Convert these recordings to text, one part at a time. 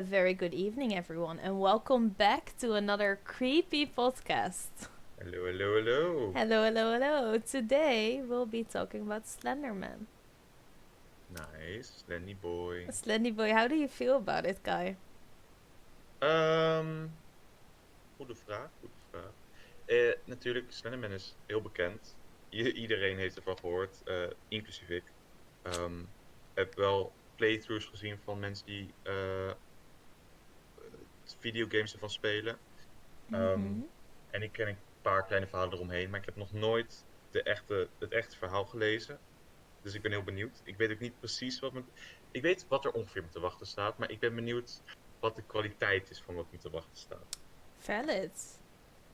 Very good evening, everyone, and welcome back to another creepy podcast. Hello, hello, hello. Hello, hello, hello. Today we'll be talking about Slenderman. Nice, Lenny boy. Slendy boy, how do you feel about it, guy? Ehm, Goede vraag, goede vraag. Natuurlijk, Slenderman is heel bekend. Iedereen heeft ervan gehoord, inclusief ik. Ehm, heb wel playthroughs gezien van mensen die videogames ervan spelen. Ehm, Mhm. en ik ken een paar kleine verhalen eromheen, maar ik heb nog nooit het echte verhaal gelezen. Dus ik ben heel benieuwd. Ik weet ook niet precies Ik weet wat er ongeveer me te wachten staat, maar ik ben benieuwd wat de kwaliteit is van wat me te wachten staat. Valid.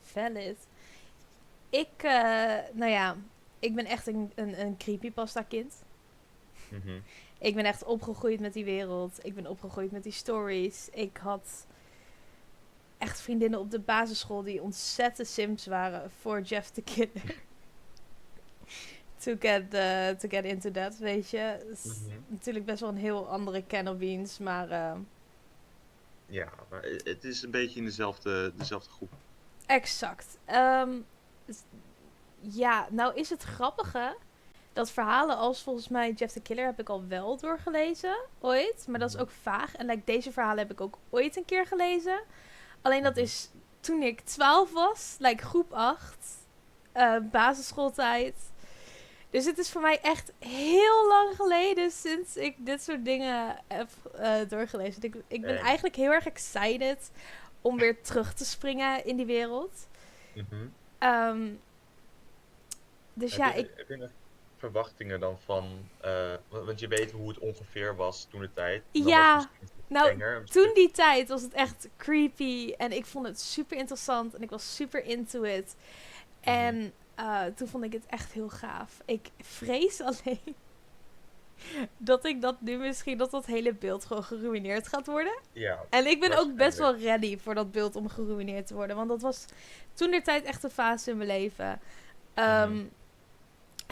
Valid. Nou ja, ik ben echt een creepypasta kind. Mhm. Ik ben echt opgegroeid met die wereld. Ik ben opgegroeid met die stories. Ik had echt vriendinnen op de basisschool die ontzettend sims waren voor Jeff the Killer. To get into that, weet je. Is Mhm. natuurlijk best wel een heel andere can of beans, maar Ja, maar het is een beetje in dezelfde groep. exact. S- ja, nou is het grappige dat verhalen als volgens mij Jeff the Killer heb ik al wel doorgelezen, ooit. Maar dat is Mhm. ook vaag. En like, deze verhalen heb ik ook ooit een keer gelezen. Alleen dat Mhm. is toen ik 12 was, like groep 8, basisschooltijd. Dus het is voor mij echt heel lang geleden sinds ik dit soort dingen heb doorgelezen. Ik ben Eng. eigenlijk heel erg excited om weer terug te springen in die wereld. Mhm. Ehm, dus Heb je, ja, ik, heb je nog verwachtingen dan van, want je weet hoe het ongeveer was toen de tijd. En dan was het ja, misschien een stuk nou, enger. Een toen stuk... die tijd was het echt creepy en ik vond het super interessant en ik was super into it. Mhm. En toen vond ik het echt heel gaaf. Ik vrees alleen dat ik dat nu misschien dat hele beeld gewoon geruineerd gaat worden. Ja, En ik ben ook best waarschijnlijk. wel ready voor dat beeld om geruineerd te worden. Want dat was toen de tijd echt een fase in mijn leven. Mhm. En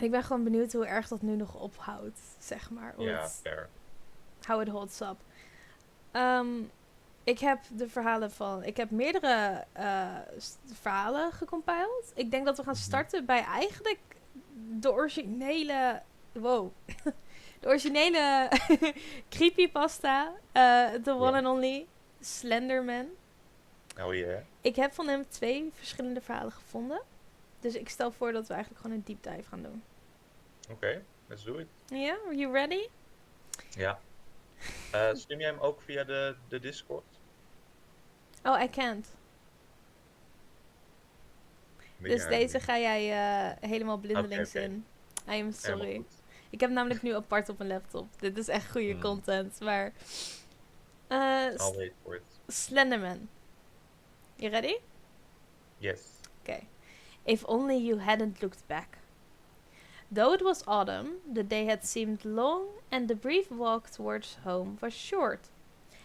ik ben gewoon benieuwd hoe erg dat nu nog ophoudt, zeg maar. Ja, fair. How it holds up. Ehm, ik heb de verhalen van... Ik heb meerdere verhalen gecompiled. Ik denk dat we gaan Mhm. starten bij eigenlijk de originele... Wow. De originele creepypasta. The one Ja. and only Slenderman. Oh yeah. Ik heb van hem 2 verschillende verhalen gevonden. Dus ik stel voor dat we eigenlijk gewoon een deep dive gaan doen. Oké, let's do it. Ja, yeah? Are you ready? Ja. Stream jij hem ook via de Discord? Oh, I can't. Ben Dus jij deze niet? ga jij helemaal Oké, blindelings oké. in. I am Helemaal sorry. goed. Ik heb namelijk nu apart op mijn laptop. Dit is echt goede Hmm. content. Maar. Uh, I'll wait for it. Slenderman. You ready? Yes. Okay. If only you hadn't looked back. Though it was autumn, the day had seemed long, and the brief walk towards home was short.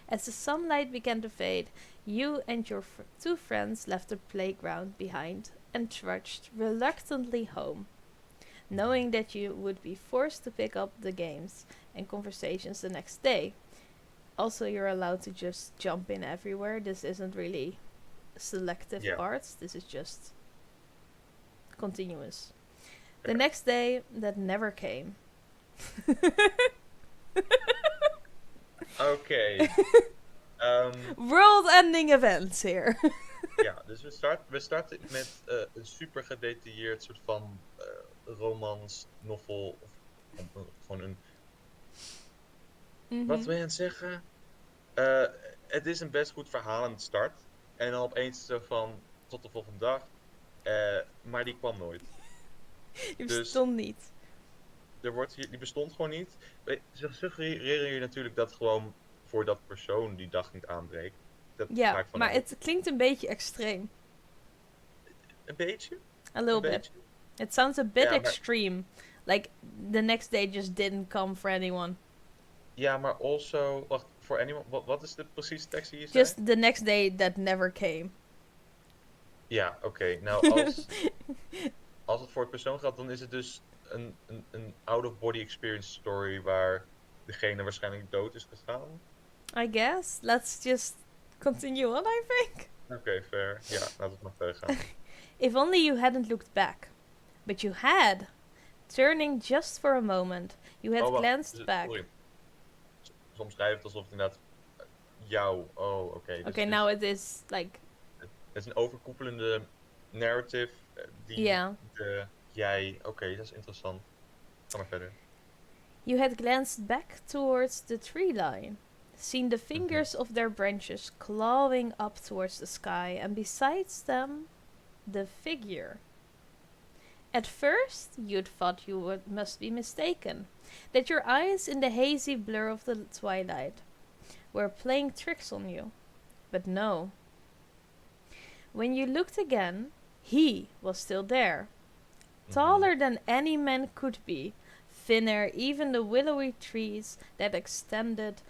As the sunlight began to fade, you and your 2 friends left the playground behind and trudged reluctantly home, Mhm. knowing that you would be forced to pick up the games and conversations the next day. Also, you're allowed to just jump in everywhere. This isn't really selective Ja, parts, this is just continuous. The fair. next day, that never came. Oké. ehm, World ending events here. ja, dus we starten met een super gedetailleerd soort van romans, novel, of gewoon een... Wat Mhm. wil je aan het zeggen? Eh, het is een best goed verhaal aan het start. En dan opeens zo van, tot de volgende dag. Maar die kwam nooit. Die Dus bestond niet. die bestond gewoon niet. Ze suggereren hier natuurlijk dat gewoon voor dat persoon die dag niet aanbreekt. Dat ga Ja, ik maar vanuit. het klinkt een beetje extreem. Een beetje, A een little bit. beetje. It sounds a bit Ja, maar, extreme. Like the next day just didn't come for anyone. ja, maar also, wacht, voor anyone, wat is de precieze tekst die je zei? Just the next day that never came. Ja, oké. Nou, als het voor het persoon gaat, dan is het dus een out-of-body experience story waar degene waarschijnlijk dood is gegaan. I guess. Let's just continue on, I think. Oké, fair. Ja, laten we nog verder gaan. If only you hadn't looked back. But you had. Turning just for a moment, you had Oh, wacht. glanced back. Sorry. Soms schrijf het alsof het inderdaad jou... Oh, oké. Dus Okay, het now is, it is like... het is een overkoepelende narrative die Yeah. de jij... Oké, dat is interessant. Ga maar verder. You had glanced back towards the tree line, seen the Mhm. fingers of their branches clawing up towards the sky, and besides them, the figure. At first, you'd thought must be mistaken, that your eyes in the hazy blur of the twilight were playing tricks on you. But no. When you looked again, he was still there, taller than any man could be, thinner even the willowy trees that extended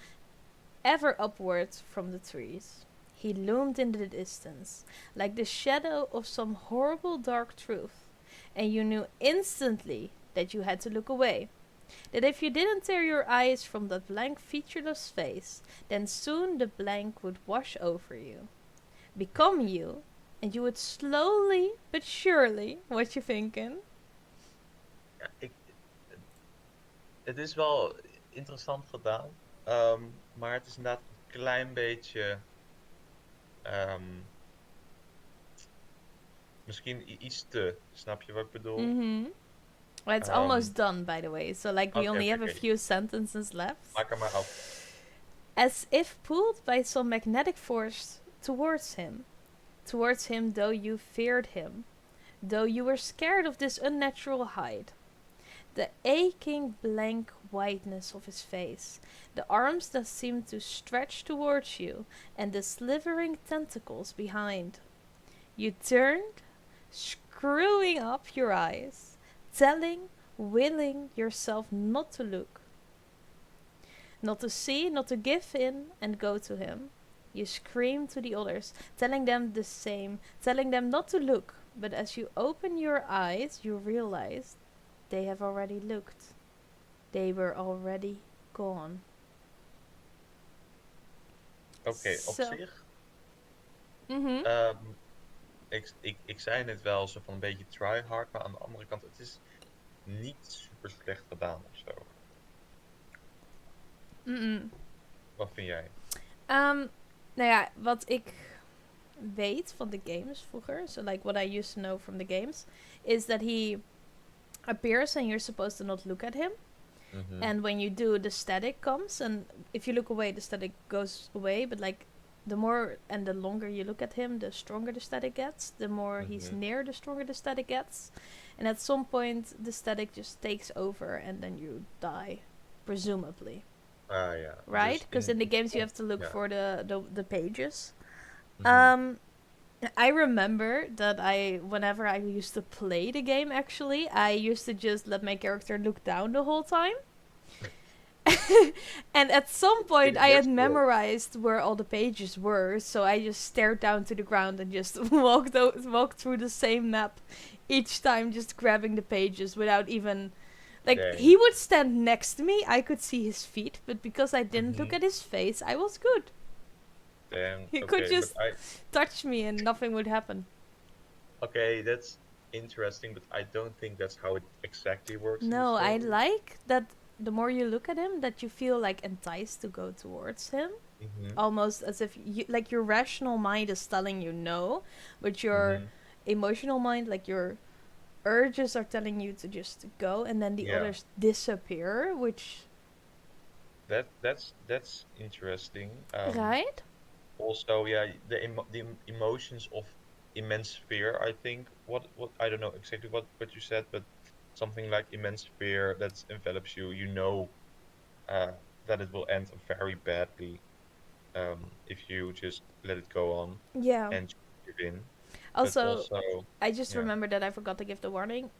ever upward from the trees. He loomed in the distance, like the shadow of some horrible dark truth, and you knew instantly that you had to look away. That if you didn't tear your eyes from that blank featureless face, then soon the blank would wash over you, become you, and you would slowly but surely, what you thinking? Ja, het is wel interessant gedaan. Maar het is inderdaad een klein beetje... ehm, misschien iets te. Snap je wat ik bedoel? Mm-hmm. Well, it's Um, almost done, by the way. So, like, we only have a oké. few sentences left. Maak er maar af. As if pulled by some magnetic force towards him. Towards him, though you feared him. Though you were scared of this unnatural height. The aching blank whiteness of his face. The arms that seemed to stretch towards you. And the slithering tentacles behind. You turned, screwing up your eyes, willing yourself not to look, not to see, not to give in and go to him. You screamed to the others, telling them the same, telling them not to look, but as you open your eyes, you realized they have already looked. They were already gone. Oké, op So- zich. Mm-hmm. Ik zei net wel zo van een beetje try-hard, maar aan de andere kant, het is niet super slecht gedaan of zo. Mm-mm. Wat vind jij? Nou ja, wat ik weet van de games vroeger, so like what I used to know from the games, is that he appears and you're supposed to not look at him. Mhm. And when you do, the static comes, and if you look away, the static goes away. But like, the more and the longer you look at him, the stronger the static gets. The more he's Mhm. near, the stronger the static gets. And at some point, the static just takes over, and then you die, presumably. Ah ja. Right? Dus Because in the games you have to look ja. for the pages. Mhm. I remember that whenever I used to play the game, actually, I used to just let my character look down the whole time. And at some point, I had memorized where all the pages were, so I just stared down to the ground and just walked through the same map each time, just grabbing the pages without even... Like, Dang. he would stand next to me, I could see his feet, but because I didn't look Mhm. at his face, I was good. Damn. He Okay, could just but touch me and nothing would happen. okay, that's interesting, but I don't think that's how it exactly works. in the No, I story. like that the more you look at him, that you feel like enticed to go towards him. Mhm. Almost as if you, like, your rational mind is telling you no, but your Mhm. emotional mind, like your urges are telling you to just go, and then the Yeah. others disappear, which... That's interesting. Right? Also, yeah, the emotions of immense fear. I think what I don't know exactly what you said, but something like immense fear that envelops you. You know, that it will end very badly, if you just let it go on Yeah. and give in. But Also, also, I just yeah. remembered that I forgot to give the warning.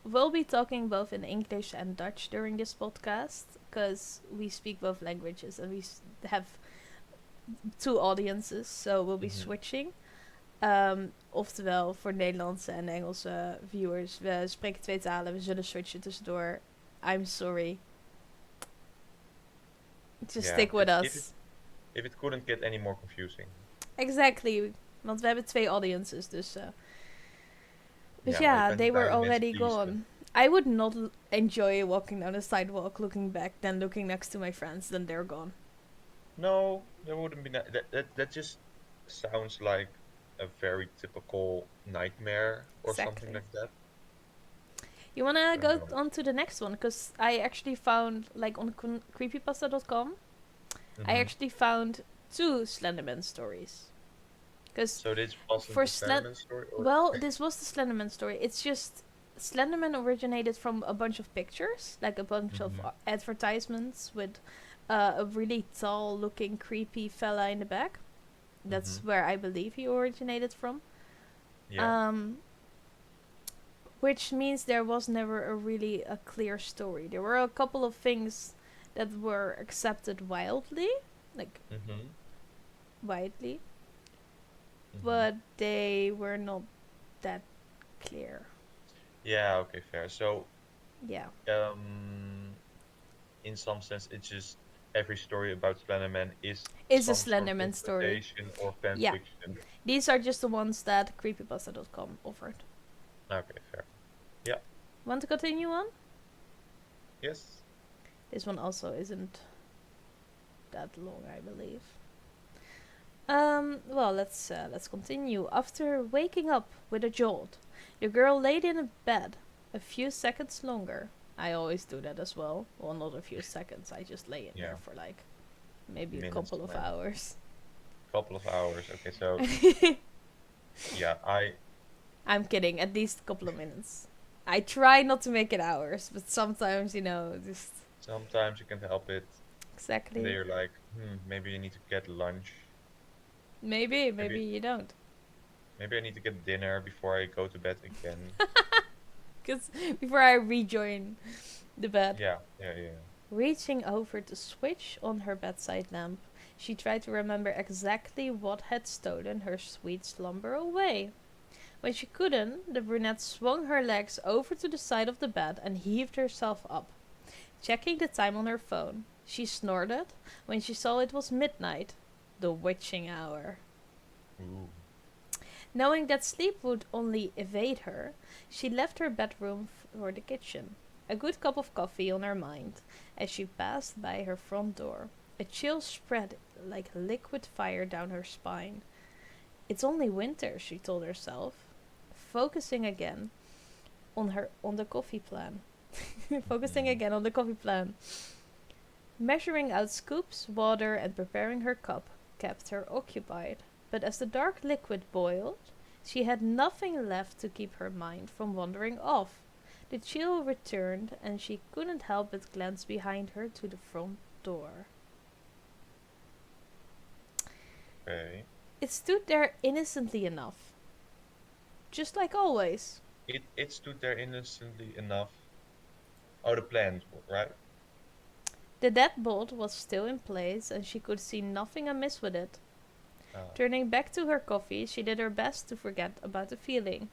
We'll be talking both in English and Dutch during this podcast, because we speak both languages and we have two audiences, so we'll be Mhm. switching. Oftewel, voor Nederlandse en Engelse viewers, we spreken twee talen, we zullen switchen tussendoor. I'm sorry. Just Yeah, stick with if us. If it couldn't get any more confusing. Exactly. Want we hebben 2 audiences, dus... But Ja, maar ik yeah, ben they were daar de mensen already pleasen. gone. I would not enjoy walking down the sidewalk, looking back, then looking next to my friends, then they're gone. No, that wouldn't be that just sounds like a very typical nightmare or something Exactly. like that. You wanna So go no. on to the next one? Because I actually found, like, on creepypasta.com, I Hmm. actually found 2 Slenderman stories. Because So this wasn't for the Slenderman story, or Well, this was the Slenderman story. It's just Slenderman originated from a bunch of pictures, like a bunch of hmm advertisements with a really tall-looking, creepy fella in the back. hmm That's where I believe he originated from. yeah, Um, which means there was never a clear story. There were a couple of things that were accepted wildly, like hmm widely, hmm but they were not that clear. yeah. Okay, fair. So Yeah. um, in some sense, it's just every story about Slenderman is Is a some sort of Slenderman story. interpretation or fan Yeah. fiction. These are just the ones that creepypasta.com offered. Okay, fair. Yeah. Want to continue on? Yes. This one also isn't that long, I believe. Well, let's continue. After waking up with a jolt, the girl laid in a bed a few seconds longer. I always do that as well. Well, not a few seconds. I just lay in there Yeah. for like maybe a Minutes, couple of maybe. hours. Couple of hours. Okay, so yeah, I'm kidding. At least a couple of minutes. I try not to make it hours, but sometimes, just sometimes you can't help it. And then exactly. you're like, maybe I need to get lunch. Maybe Maybe you don't. maybe I need to get dinner before I go to bed again. Because before I rejoin the bed. Yeah, yeah, yeah. Reaching over to switch on her bedside lamp, she tried to remember exactly what had stolen her sweet slumber away. When she couldn't, the brunette swung her legs over to the side of the bed and heaved herself up. Checking the time on her phone, she snorted when she saw it was midnight, the witching hour. Ooh. Knowing that sleep would only evade her, she left her bedroom for the kitchen, a good cup of coffee on her mind. As she passed by her front door, a chill spread like liquid fire down her spine. It's only winter, she told herself, focusing again on the coffee plan. Focusing Mhm. again on the coffee plan. Measuring out scoops, water, and preparing her cup kept her occupied. But as the dark liquid boiled, she had nothing left to keep her mind from wandering off. The chill returned, and she couldn't help but glance behind her to the front door. Okay. It stood there innocently enough, just like always. It stood there innocently enough. Oh, the plant, right? The deadbolt was still in place, and she could see nothing amiss with it. Ah, Turning back to her coffee, she did her best to forget about the feeling.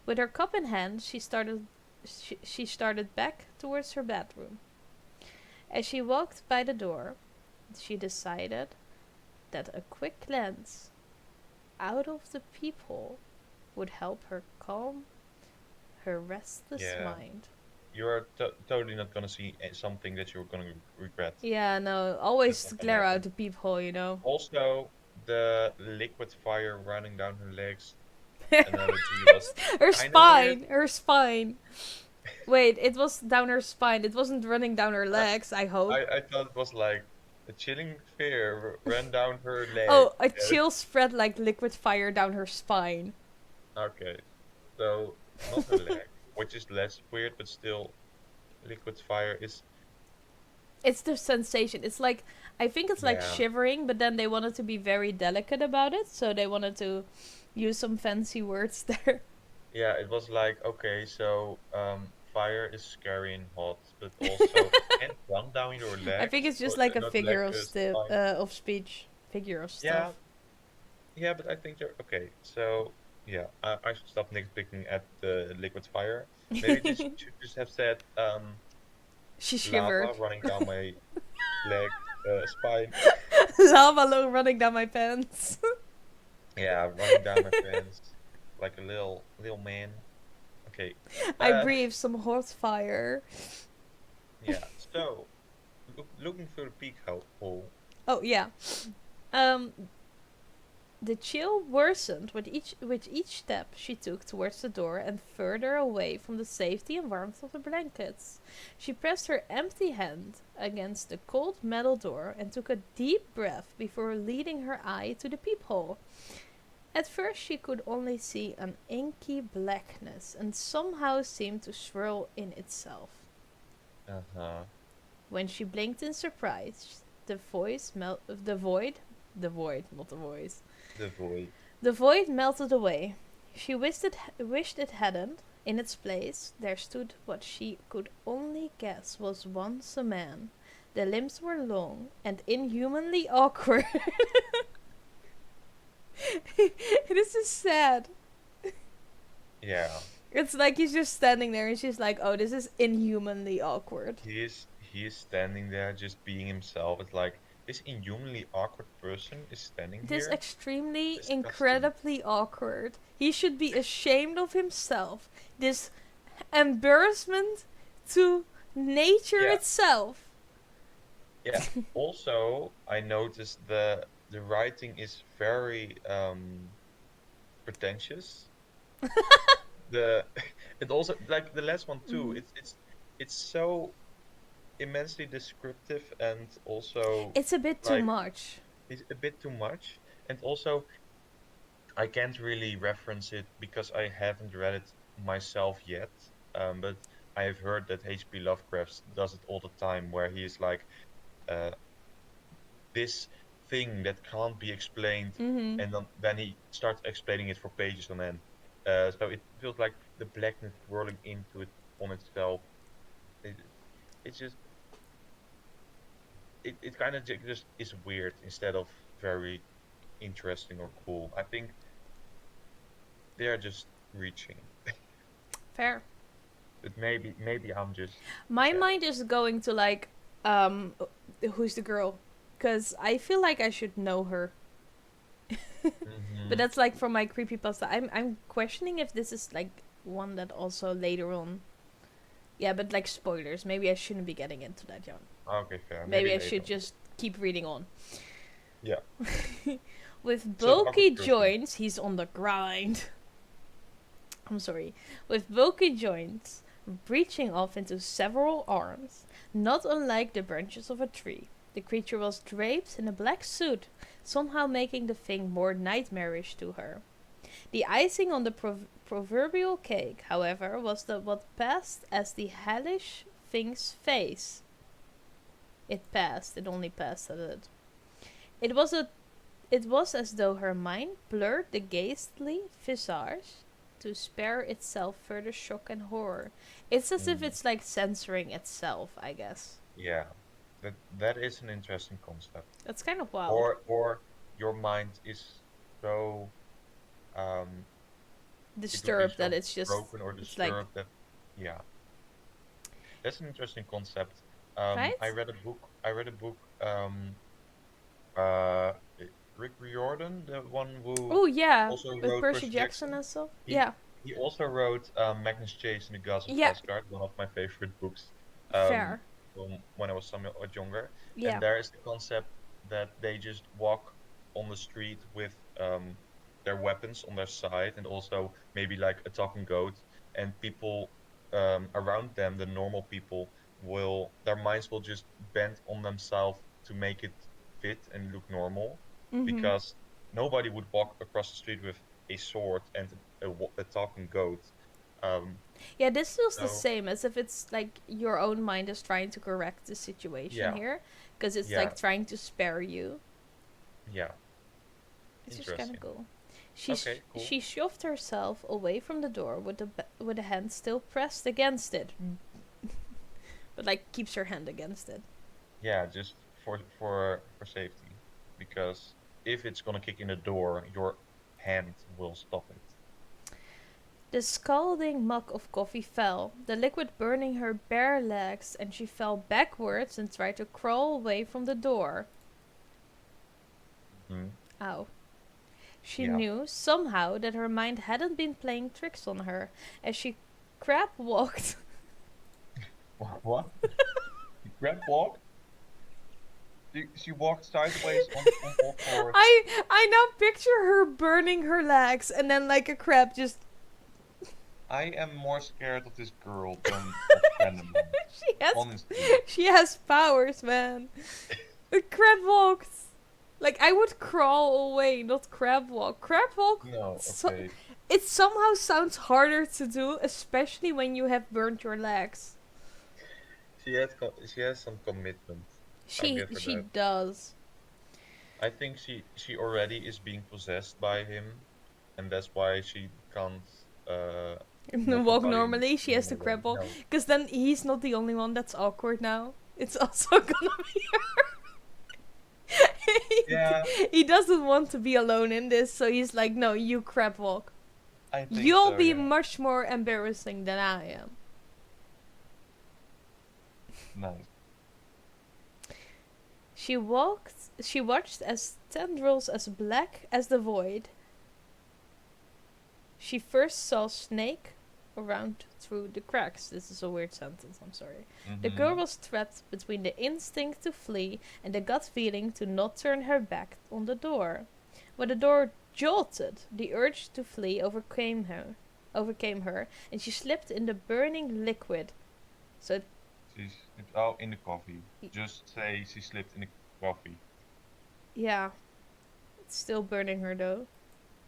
With her cup in hand, she started back towards her bedroom. As she walked by the door, she decided that a quick glance out of the peephole would help her calm her restless yeah. mind. You're totally not gonna see something that you're gonna regret. Yeah, no, That's always not gonna glare out happen. the peephole. Also, the liquid fire running down her legs analogy was Her kind of weird. spine, her spine. Wait, it was down her spine. It wasn't running down her I, legs, I hope. I thought it was like a chilling fear ran down her leg. Oh, a And chill spread like liquid fire down her spine. okay, so not her leg, which is less weird, but still, liquid fire is It's the sensation. It's like, I think it's like yeah, shivering, but then they wanted to be very delicate about it, so they wanted to use some fancy words there. yeah. It was like okay, so fire is scary and hot, but also can't run down your I think legs, it's or just is like it a not figure like of a spine? of speech, figure of Yeah, stuff. yeah, but I think they're okay. So yeah, I should stop nitpicking at the liquid fire. Maybe this should just have said She lava shivered. running down my leg, spine. Lava running down my pants. Yeah, running down my pants like a little man. Okay. I Uh, breathe some hot fire. yeah. So, looking through the hole. Oh yeah. Um, the chill worsened with each step she took towards the door and further away from the safety and warmth of the blankets. She pressed her empty hand against the cold metal door and took a deep breath before leading her eye to the peephole. At first she could only see an inky blackness and somehow seemed to swirl in itself. Uh-huh. When she blinked in surprise, the void, not the voice. The void. The void melted away. She wished it hadn't. In its place, there stood what she could only guess was once a man. The limbs were long and inhumanly awkward. This is sad. Yeah. It's like he's just standing there and she's like, oh, this is inhumanly awkward. He is standing there just being himself. It's like this inhumanly awkward person is standing This here. extremely, Disgusting. incredibly awkward. He should be ashamed of himself. This embarrassment to nature Yeah. itself. Yeah. Also, I noticed the writing is very pretentious. The and also like the last one too. Mm. It's so immensely descriptive and also It's a bit too like much. it's a bit too much. And also I can't really reference it because I haven't read it myself yet. But I have heard that H.P. Lovecraft does it all the time, where he is like uh, this thing that can't be explained, Mm-hmm. and then he starts explaining it for pages on end. So it feels like the blackness swirling into it on itself. It, it's just it kind of just is weird instead of very interesting or cool. I think they are just reaching. Fair. But maybe I'm just My yeah. mind is going to like, um, who's the girl? Because I feel like I should know her. But Hmm. that's like from my creepypasta. I'm questioning if this is like one that also later on. Yeah, but like spoilers. Maybe I shouldn't be getting into that, John. Okay, fair. Maybe Maybe I later. should just keep reading on. Yeah. With So the awkward bulky person. joints, he's on the grind. I'm sorry. With bulky joints breaching off into several arms, not unlike the branches of a tree. The creature was draped in a black suit, somehow making the thing more nightmarish to her. The icing on the proverbial cake, however, was what passed as the hellish thing's face. It passed. It only passed at it. It was a. It was as though her mind blurred the ghastly visage to spare itself further shock and horror. It's as if Mm, it's like censoring itself, I guess. yeah. That is an interesting concept. That's kind of wild. Or your mind is so um it would be Disturbed that so it's just. broken or It's like. disturbed that yeah. That's an interesting concept. Right? I read a book uh Rick Riordan, the one who Oh, yeah. also With wrote Percy Percy Jackson Jackson. and stuff. He Yeah. he also wrote Magnus Chase and the Gods of Yeah. Asgard, one of my favorite books um, Fair. from when I was somewhat younger. And Yeah. there is the concept that they just walk on the street with their weapons on their side, and also maybe like a talking goat, and people around them, the normal people, will their minds will just bend on themselves to make it fit and look normal, Mm-hmm. because nobody would walk across the street with a sword and a talking goat. Um, Yeah, this feels the so same as if it's like your own mind is trying to correct the situation yeah, here. Because it's yeah, like trying to spare you. yeah, It's just kind of interesting. cool. Okay, cool. She shoved herself away from the door with a hand still pressed against it, but like keeps her hand against it. Yeah, just for safety, because if it's gonna kick in the door, your hand will stop it. The scalding mug of coffee fell, the liquid burning her bare legs, and she fell backwards and tried to crawl away from the door. Ow. She Yeah. knew, somehow, that her mind hadn't been playing tricks on her. As she crab walked... What? The crab walk? She walked sideways on all fours. I now picture her burning her legs and then like a crab just... I am more scared of this girl than of Slenderman. she has Honestly. she has powers, man. The crab walked. Like, I would crawl away, not crab walk. Crab walk, No, okay. it somehow sounds harder to do, especially when you have burnt your legs. She has some commitment. I'll She give her she that. does. I think she already is being possessed by him, and that's why she can't move her Walk body in normally, she a has to normal way. crab walk. No. Because then he's not the only one that's awkward now. It's also gonna be her. Yeah, He doesn't want to be alone in this, so he's like, no, you crab walk. I think You'll so, be yeah. much more embarrassing than I am. Nice. She watched as tendrils as black as the void. She first saw snake around through the cracks. This is a weird sentence, I'm sorry. The girl was trapped between the instinct to flee and the gut feeling to not turn her back on the door. When the door jolted, the urge to flee overcame her, and she slipped in the burning liquid. So She slipped in the coffee. Just say she slipped in the coffee. yeah, it's still burning her though.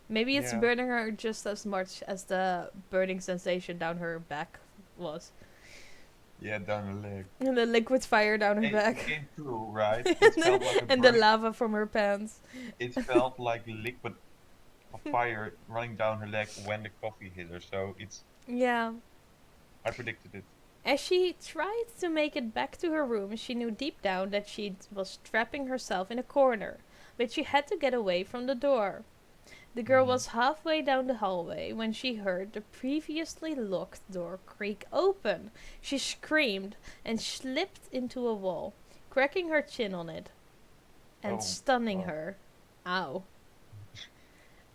Maybe it's Yeah. burning her just as much as the burning sensation down her back was. Yeah, down the leg. And the liquid fire down her It back. came true, right? It felt like a And the burning. lava from her pants. It felt like liquid of fire running down her leg when the coffee hit her. So Yeah. I predicted it. As she tried to make it back to her room, she knew deep down that she was trapping herself in a corner. But she had to get away from the door. The girl was halfway down the hallway when she heard the previously locked door creak open. She screamed and slipped into a wall, cracking her chin on it and stunning her. Ow.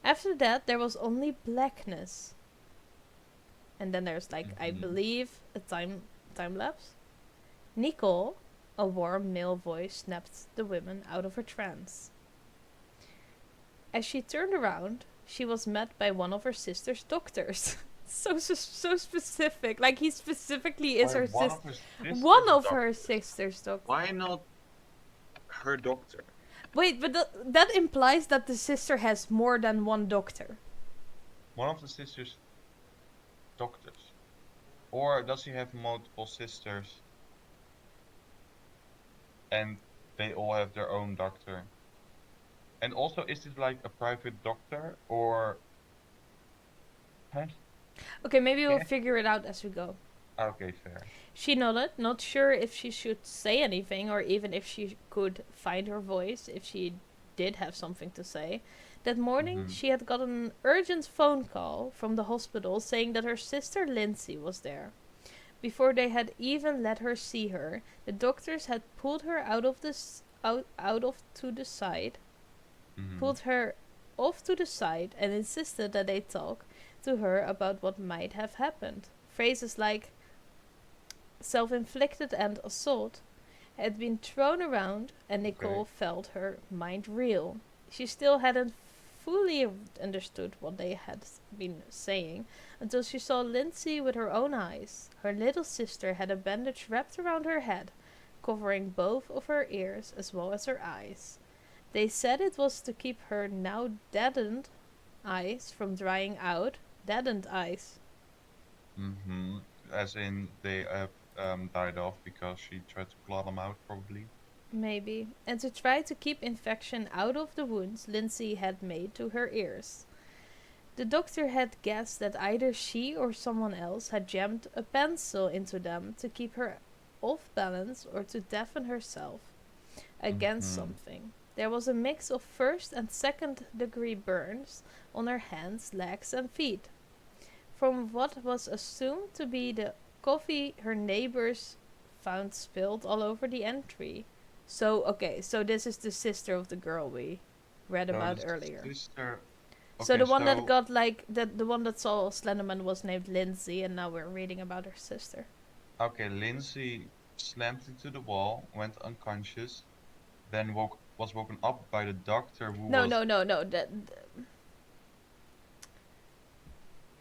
After that, there was only blackness. And then there's like, I believe, a time lapse. Nicole, a warm male voice, snapped the woman out of her trance. As she turned around, she was met by one of her sister's doctors. so specific. Like, he specifically is her sister. One of her sister's doctors. Why not her doctor? Wait, but that implies that the sister has more than one doctor. One of the sisters' doctors. Or does he have multiple sisters? And they all have their own doctor. And also, is this like a private doctor or... Huh? Okay, maybe we'll figure it out as we go. Okay, fair. She nodded, not sure if she should say anything or even if she could find her voice, if she did have something to say. That morning, she had gotten an urgent phone call from the hospital saying that her sister Lindsay was there. Before they had even let her see her, the doctors had pulled her out to the side, pulled her off to the side and insisted that they talk to her about what might have happened. Phrases like self-inflicted and assault had been thrown around, and Nicole felt her mind reel. She still hadn't fully understood what they had been saying until she saw Lindsay with her own eyes. Her little sister had a bandage wrapped around her head, covering both of her ears as well as her eyes. They said it was to keep her now deadened eyes from drying out. Deadened eyes. As in they died off because she tried to claw them out, probably. Maybe. And to try to keep infection out of the wounds Lindsay had made to her ears. The doctor had guessed that either she or someone else had jammed a pencil into them to keep her off balance or to deafen herself against something. There was a mix of first and second degree burns on her hands, legs and feet. From what was assumed to be the coffee her neighbors found spilled all over the entry. So, okay, so this is the sister of the girl we read So about the earlier. sister. So Okay, the one that so got like the one that saw Slenderman was named Lindsay, and now we're reading about her sister. okay, Lindsay slammed into the wall, went unconscious, then was woken up by the doctor who No, was no, no, no.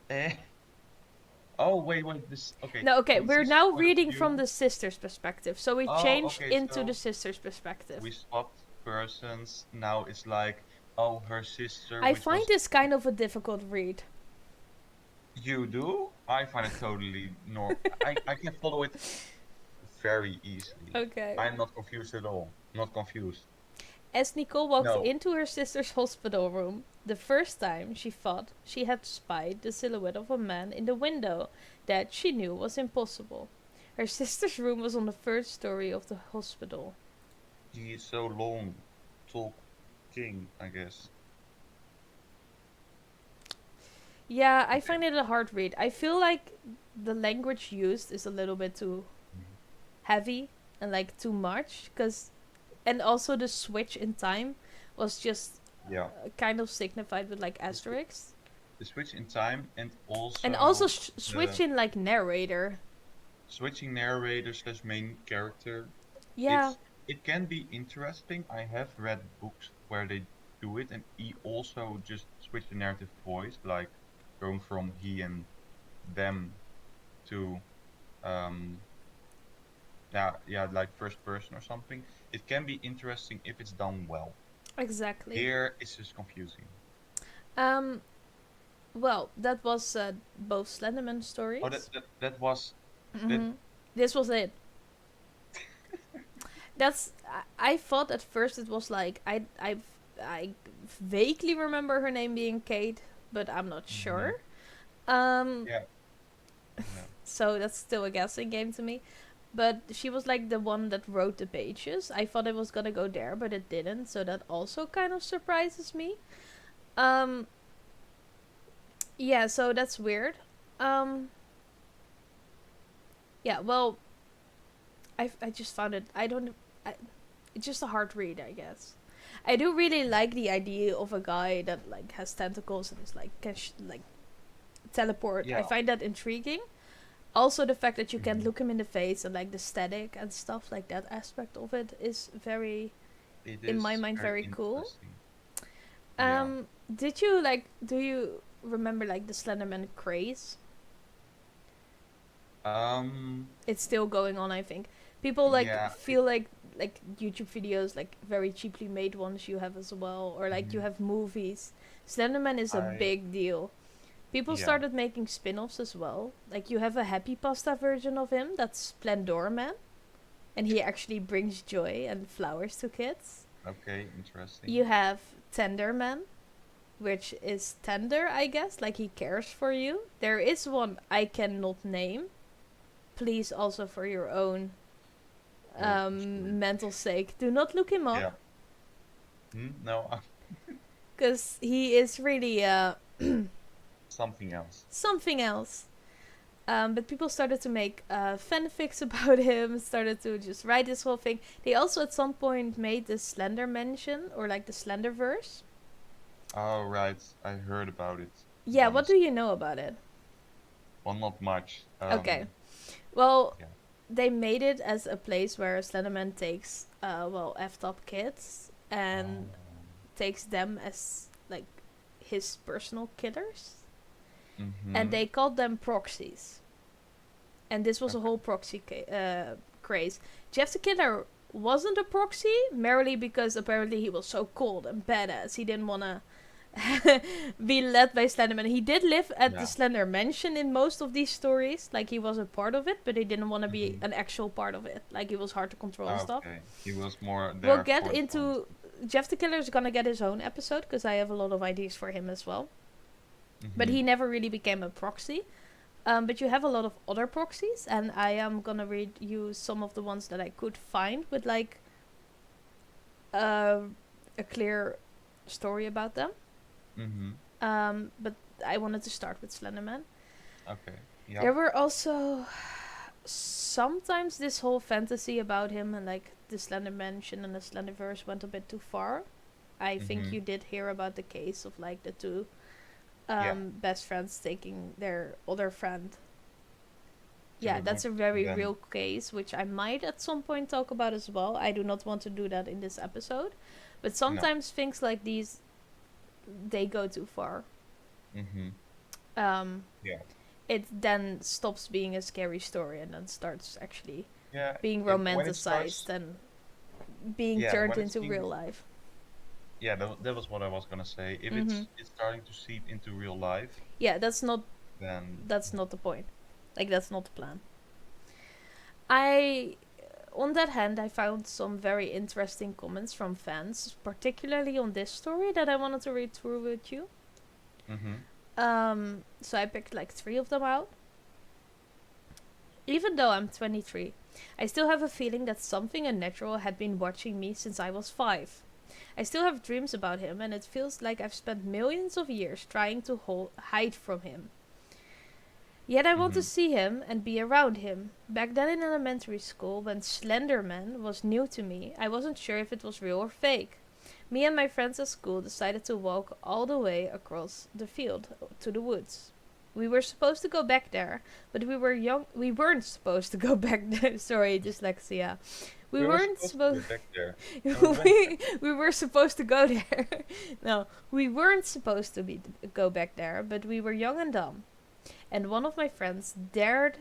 eh. Oh wait, this okay. No, okay. We're Lindsay's now point of reading from view. the sister's perspective. So we Oh, changed okay, into the so sister's perspective. we swapped persons. Now it's like, oh, her sister, I which find was this kind of a difficult read. you do. I find it totally normal. I can follow it very easily. Okay. I'm not confused at all. Not confused. As Nicole walked No. into her sister's hospital room, the first time she thought she had spied the silhouette of a man in the window that she knew was impossible. Her sister's room was on the first story of the hospital. He is so long, talking, I guess. Yeah, I Okay. find it a hard read. I feel like the language used is a little bit too Mhm. heavy and like too much cuz and also the switch in time was just Yeah. kind of signified with like The, sw- asterisks. the switch in time and And also also switch the in like narrator. switching narrator slash main character. Yeah, It can be interesting. I have read books where they do it, and he also just switch the narrative voice, like going from he and them to um yeah, like first person or something. It can be interesting if it's done well. exactly. Here it's just confusing. Um, well, that was both Slenderman Oh, stories. that was that. Hmm. This was it. That's I thought at first it was like I vaguely remember her name being Kate, but I'm not Mhm. sure. Um, Yeah, yeah. so that's still a guessing game to me. But she was like the one that wrote the pages. I thought it was gonna go there, but it didn't. So that also kind of surprises me. Um, yeah, so that's weird. Um, yeah, well, I just found it. I don't. I, it's just a hard read, I guess. I do really like the idea of a guy that like has tentacles and is like like teleport. I Yeah, find that intriguing. Also, the fact that you can mhm. look him in the face and like the static and stuff like that aspect of it is very, It in my is mind, very very cool. interesting. Yeah. Did you like? Do you remember like the Slenderman craze? Um, It's still going on, I think. People like yeah, feel like YouTube videos, like very cheaply made ones you have as well, or like you mhm. have movies. Slenderman is a I big deal. People yeah. started making spin-offs as well. Like you have a happy pasta version of him that's Splendorman, and he actually brings joy and flowers to kids. Okay, interesting. You have Tenderman, which is tender, I guess, like he cares for you. There is one I cannot name. Please, also for your own Oh, I'm sorry. mental sake, do not look him up Yeah. No, because he is really something else. something else. But people started to make fanfics about him, started to just write this whole thing. They also at some point made the Slender Mansion or like the Slenderverse. Oh, right. I heard about it Yeah, what once. do you know about it? Well, not much. Okay, well, Yeah. they made it as a place where Slenderman takes, effed up kids and Oh. takes them as like his personal killers. And Mm-hmm. they called them proxies. And this was a Okay. whole proxy craze. Jeff the Killer wasn't a proxy merely because apparently he was so cold and badass. He didn't want to be led by Slenderman. He did live at the Yeah. Slender Mansion in most of these stories. Like he was a part of it, but he didn't want to be Mm-hmm. an actual part of it. Like he was hard to control and stuff. Okay. He was more We'll there get for the fun into stuff. Jeff the Killer is gonna get his own episode because I have a lot of ideas for him as well. But Mm-hmm. he never really became a proxy. But you have a lot of other proxies, and I am gonna read you some of the ones that I could find with like uh, a clear story about them. Mm-hmm. But I wanted to start with Slenderman. Okay. Yeah. There were also sometimes this whole fantasy about him and like the Slender Mansion and the Slenderverse went a bit too far. I think Mm-hmm. you did hear about the case of like the two Yeah. best friends taking their other friend. To Yeah, a that's group a very and then real case, which I might at some point talk about as well. I do not want to do that in this episode, but no. sometimes things like these they go too far. Mm-hmm. Um, Yeah. it then stops being a scary story and then starts actually Yeah. being When it romanticized starts, and being yeah, turned when it's into being, real life. yeah, that was what I was gonna say. If Mm-hmm. it's starting to seep into real life, Yeah, then that's not the point. Like that's not the plan. I on that hand, I found some very interesting comments from fans, particularly on this story that I wanted to read through with you. mm-hmm. So I picked like 3 of them out. Even though I'm 23, I still have a feeling that something unnatural had been watching me since I was 5. I still have dreams about him, and it feels like I've spent millions of years trying to hide from him. Yet I want to Mm-hmm. see him and be around him. Back then in elementary school, when Slenderman was new to me, I wasn't sure if it was real or fake. Me and my friends at school decided to walk all the way across the field to the woods. We were supposed to go back there, but we were young. We weren't supposed to go back there. Sorry, dyslexia. We We were weren't supposed to supposed. go back there, and we went back. We were supposed to go there. No, we weren't supposed to go back there, but we were young and dumb. And one of my friends dared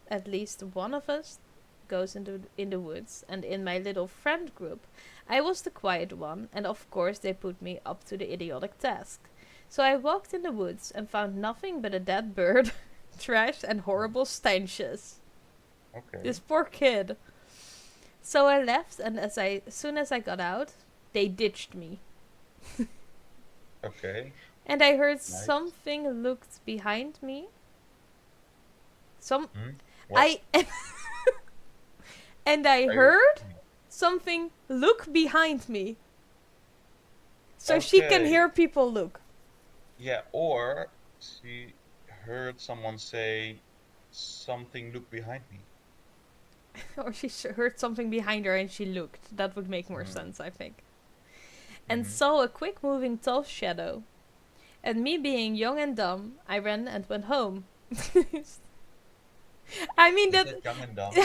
at least one of us goes into in the woods, and in my little friend group I was the quiet one, and of course they put me up to the idiotic task. So I walked in the woods and found nothing but a dead bird, trash and horrible stenches. Okay. This poor kid. So I left, and as soon as I got out, they ditched me. Okay. And I heard Nice. something looked behind me. Some Hmm? What? I and I Are you? heard Yeah. something look behind me. So she can Okay. hear people look. Yeah. Or she heard someone say something. Look behind me. Or she heard something behind her and she looked. That would make more Mm-hmm. sense, I think. And Mm-hmm. saw a quick moving tall shadow. And me being young and dumb, I ran and went home. I mean Is that that young and dumb?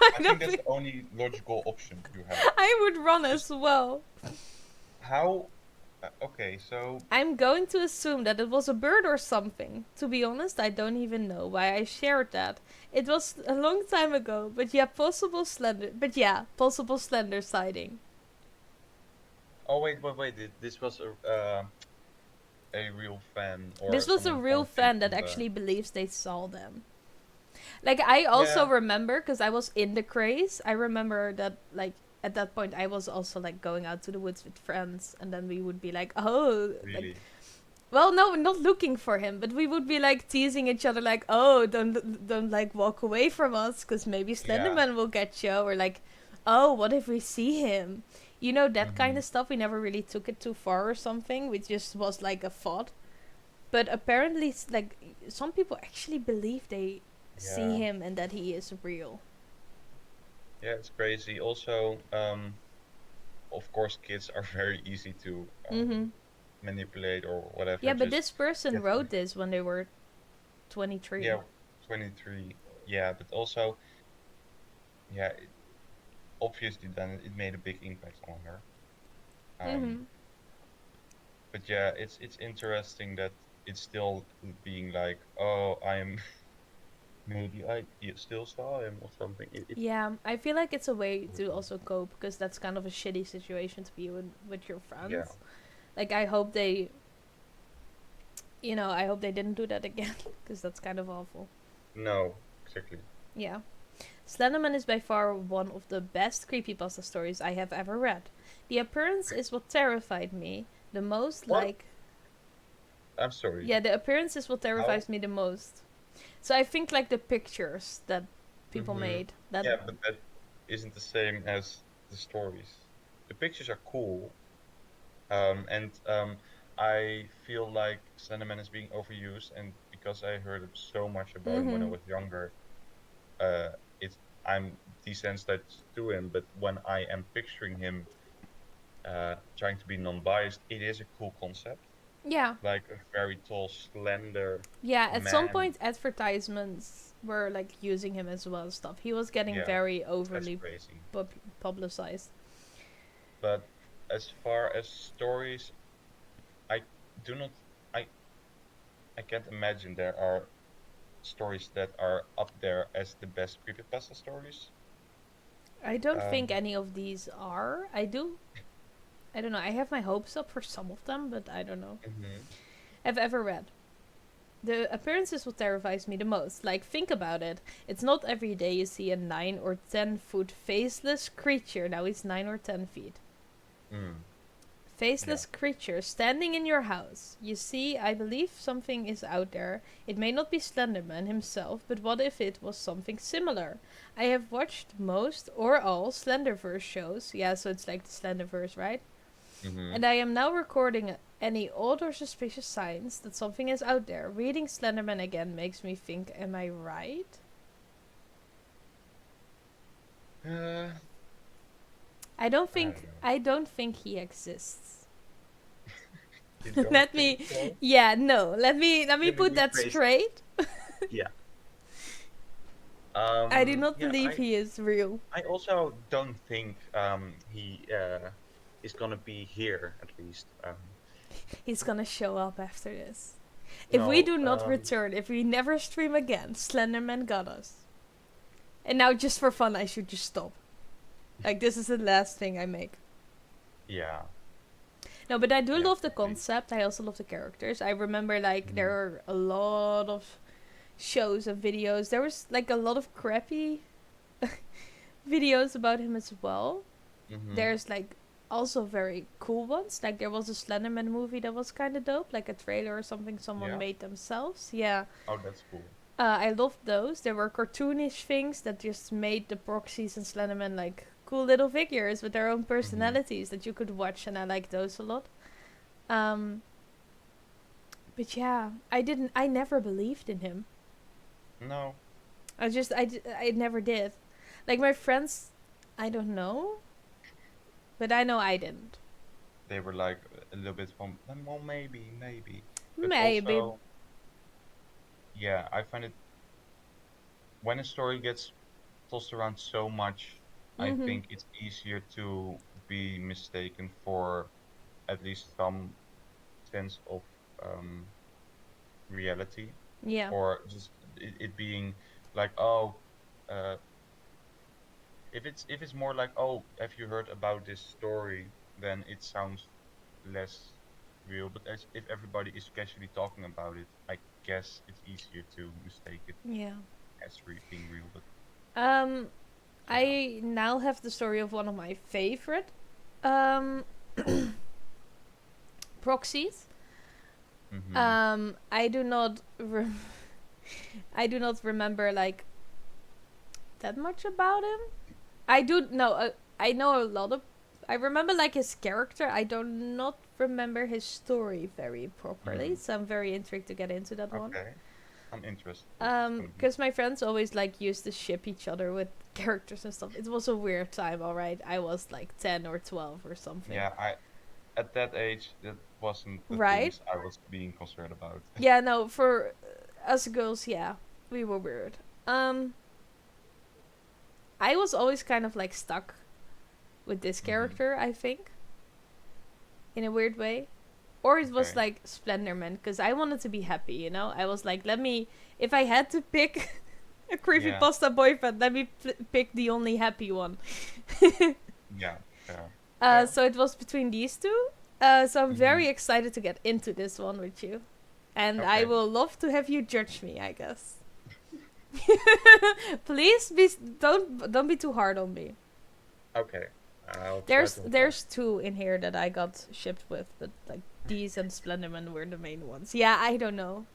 I I think don't that's think the only logical option you have. I would run Just as well. how? Okay. So I'm going to assume that it was a bird or something. To be honest, I don't even know why I shared that. It was a long time ago, but yeah, possible slender sighting. oh wait. This was a real fan or This was a someone real commenting fan that on the. actually believes they saw them. Like I also Yeah. remember because I was in the craze. I remember that like at that point I was also like going out to the woods with friends, and then we would be like, oh, like Really. well, no, not looking for him, but we would be like teasing each other, like, "Oh, don't like walk away from us, because maybe Yeah. Slenderman will get you," or like, "Oh, what if we see him?" You know, that kind Mm-hmm. of stuff. We never really took it too far or something. We just was like a thought. But apparently, like some people actually believe they see Yeah. him and that he is real. Yeah. It's crazy. Also, of course, kids are very easy to Mm-hmm. manipulate or whatever. Yeah, but Just this person get wrote this when they were 23. yeah, 23. Yeah, but also yeah, obviously then it made a big impact on her. Um, Mm-hmm. but yeah, it's interesting that it's still being like, oh, I'm maybe I still saw him or something. It's Yeah, I feel like it's a way to also cope because that's kind of a shitty situation to be in with your yeah, friends. Like, I hope they, I hope they didn't do that again because that's kind of awful. no, exactly. Yeah. Slenderman is by far one of the best creepypasta stories I have ever read. The appearance is what terrified me the most, What? like, I'm sorry. yeah, the appearance is what How? terrifies me the most. So I think, like, the pictures that people Mm-hmm. made, that, Yeah, but that isn't the same as the stories. The pictures are cool, and I feel like Slenderman is being overused, and because I heard so much about him when I mm-hmm. was younger, it's I'm desensitized to him. But when I am picturing him trying to be non-biased, it is a cool concept. Yeah. Like a very tall, slender Yeah, at some man. point advertisements were like using him as well and stuff. He was getting Yeah, very that's overly crazy. publicized. But as far as stories, I do not. I I can't imagine there are stories that are up there as the best creepypasta stories. I don't think Um, any of these are. I don't know. I have my hopes up for some of them, but I don't know. mhm. Have ever read. The appearances what terrifies me the most. Like, think about it. It's not every day you see a 9 or 10 foot faceless creature. Now he's 9 or 10 feet. Mm, yeah. Faceless creature standing in your house. You see, I believe something is out there. It may not be Slenderman himself, but what if it was something similar? I have watched most or all Slenderverse shows. Yeah, so it's like the Slenderverse, right? Mhm. And I am now recording any odd or suspicious signs that something is out there. Reading Slenderman again makes me think, am I right? Uh, I don't know. I don't think he exists. You don't let think me so? yeah, no. Let me Let me put that rephrase that. straight. Yeah. I do not Yeah. believe I he is real. I also don't think he is gonna be here at least. He's gonna show up after this. If we No. do not return, if we never stream again, Slenderman got us. And now just for fun I should just stop. Like this is the last thing I make. Yeah. No, but I do Yeah. love the Probably. concept. I also love the characters. I remember like there Mhm. are a lot of shows and videos. There was like a lot of crappy videos about him as well. Mhm. There's like also very cool ones. Like there was a Slenderman movie that was kind of dope, like a trailer or something someone Yeah. made themselves. Yeah, Oh, that's cool. I loved those. There were cartoonish things that just made the proxies and Slenderman like cool little figures with their own Mhm. personalities that you could watch, and I liked those a lot. Um, but yeah, I never believed in him. No, I never did. Like my friends, I don't know, but I know I didn't. they were like a little bit from, well, maybe, but Maybe. also, yeah, I find it when a story gets tossed around so much, I Mhm. think it's easier to be mistaken for at least some sense of um, reality, Yeah. or just it being like, oh, uh, if it's more like, oh, have you heard about this story? Then it sounds less real. But as if everybody is casually talking about it, I guess it's easier to mistake it Yeah. as being real. But Um, yeah. I now have the story of one of my favorite um proxies. Mm-hmm. I do not I do not remember like that much about him. I do know I know a lot of I remember like his character. I do not remember his story very properly, Mm. so I'm very intrigued to get into that one. Okay. I'm interested what it's gonna be. Because my friends always like used to ship each other with characters and stuff. It was a weird time, alright. I was like 10 or 12 or something. Yeah, I at that age that wasn't the Right? things I was being concerned about. Yeah, no, for us girls, yeah, we were weird. Um, I was always kind of like stuck with this Mm-hmm. character, I think, in a weird way. Or it was Okay. like Splenderman, because I wanted to be happy, you know? I was like, let me, if I had to pick a Yeah. creepypasta boyfriend, let me pick the only happy one. Yeah. Fair. Fair. So it was between these two. So I'm Mm-hmm. very excited to get into this one with you. And I Okay. will love to have you judge me, I guess. Please don't be too hard on me. Okay. I'll try There's to hold back. there's two in here that I got shipped with, but like these and Splenderman were the main ones. Yeah, I don't know.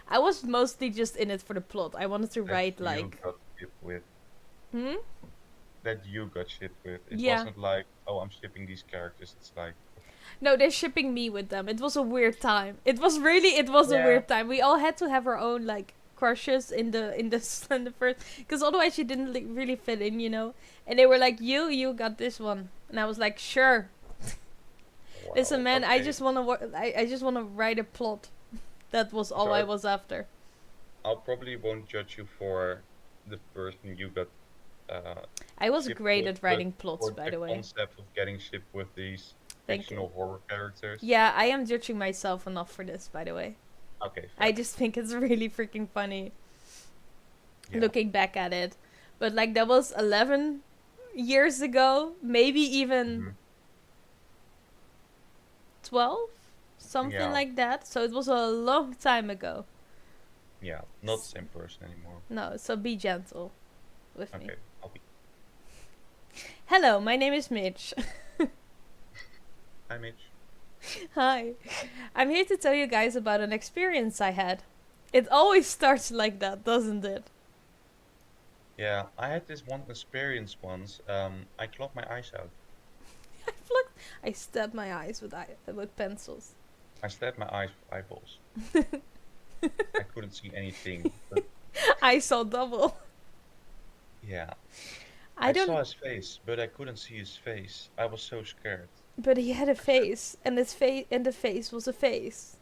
I was mostly just in it for the plot. I wanted to That write you like, got shipped with. hmm, That you got shipped with. It yeah. wasn't like, oh, I'm shipping these characters. It's like, No, they're shipping me with them. It was a weird time. It was a yeah, weird time. We all had to have our own like crushes in the Slenderverse, because otherwise you didn't really fit in, you know. And they were like, you got this one, and I was like, sure. Listen, Wow. man, I Okay. just wanna I just wanna write a plot. That was So all I was after. I'll probably won't judge you for the person you got uh, I was shipped great with, at but writing plots, for by the the way. concept of getting shipped with these Thank you. fictional horror characters. Yeah, I am judging myself enough for this, by the way. Okay, I fair. just think it's really freaking funny Yeah. looking back at it. But like that was 11 years ago, maybe even Hmm. 12, something Yeah. like that. So it was a long time ago. Yeah. Not the same person anymore. No, so be gentle with me. Okay. I'll be. Hello, my name is Mitch. Hi, Mitch. Hi. I'm here to tell you guys about an experience I had. It always starts like that, doesn't it? Yeah, I had this one experience once. I clawed my eyes out. I flicked. I stabbed my eyes with pencils. I stabbed my eyes with eyeballs. I couldn't see anything, but I saw double. yeah. I I saw don't. his face, but I couldn't see his face. I was so scared. But he had a I said, face, and his face, and the face was a face.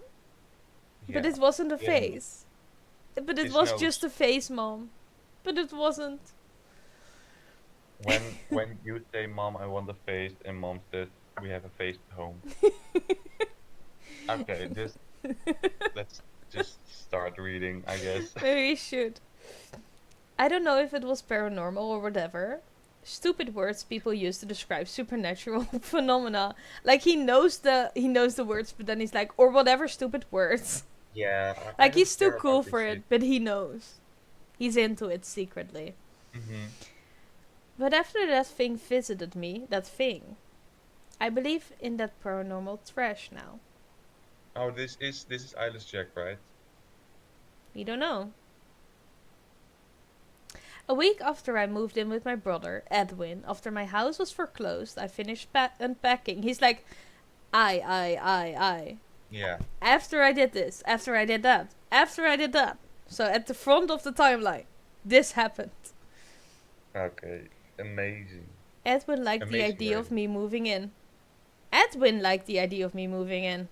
But yeah. it wasn't a Yeah, face. But it his was just nose. a face, Mom. But it wasn't. When you say, "Mom, I want a face," and Mom says, "We have a face at home." Okay, just let's just start reading, I guess. Maybe we should. I don't know if it was paranormal or whatever. Stupid words people use to describe supernatural phenomena. Like he knows the words, but then he's like, or whatever stupid words. Yeah, I Like don't he's too care cool about this for it, shit. but he knows. He's into it secretly. Hmm. But after that thing visited me, that thing, I believe in that paranormal trash now. Oh, this is Eyeless Jack, right? We don't know. A week after I moved in with my brother, Edwin, after my house was foreclosed, I finished unpacking. He's like, I. Yeah. After I did this, after I did that, after I did that. So at the front of the timeline, this happened. Okay. Amazing. Edwin liked the Amazing, idea of really. me moving in. Edwin liked the idea of me moving in.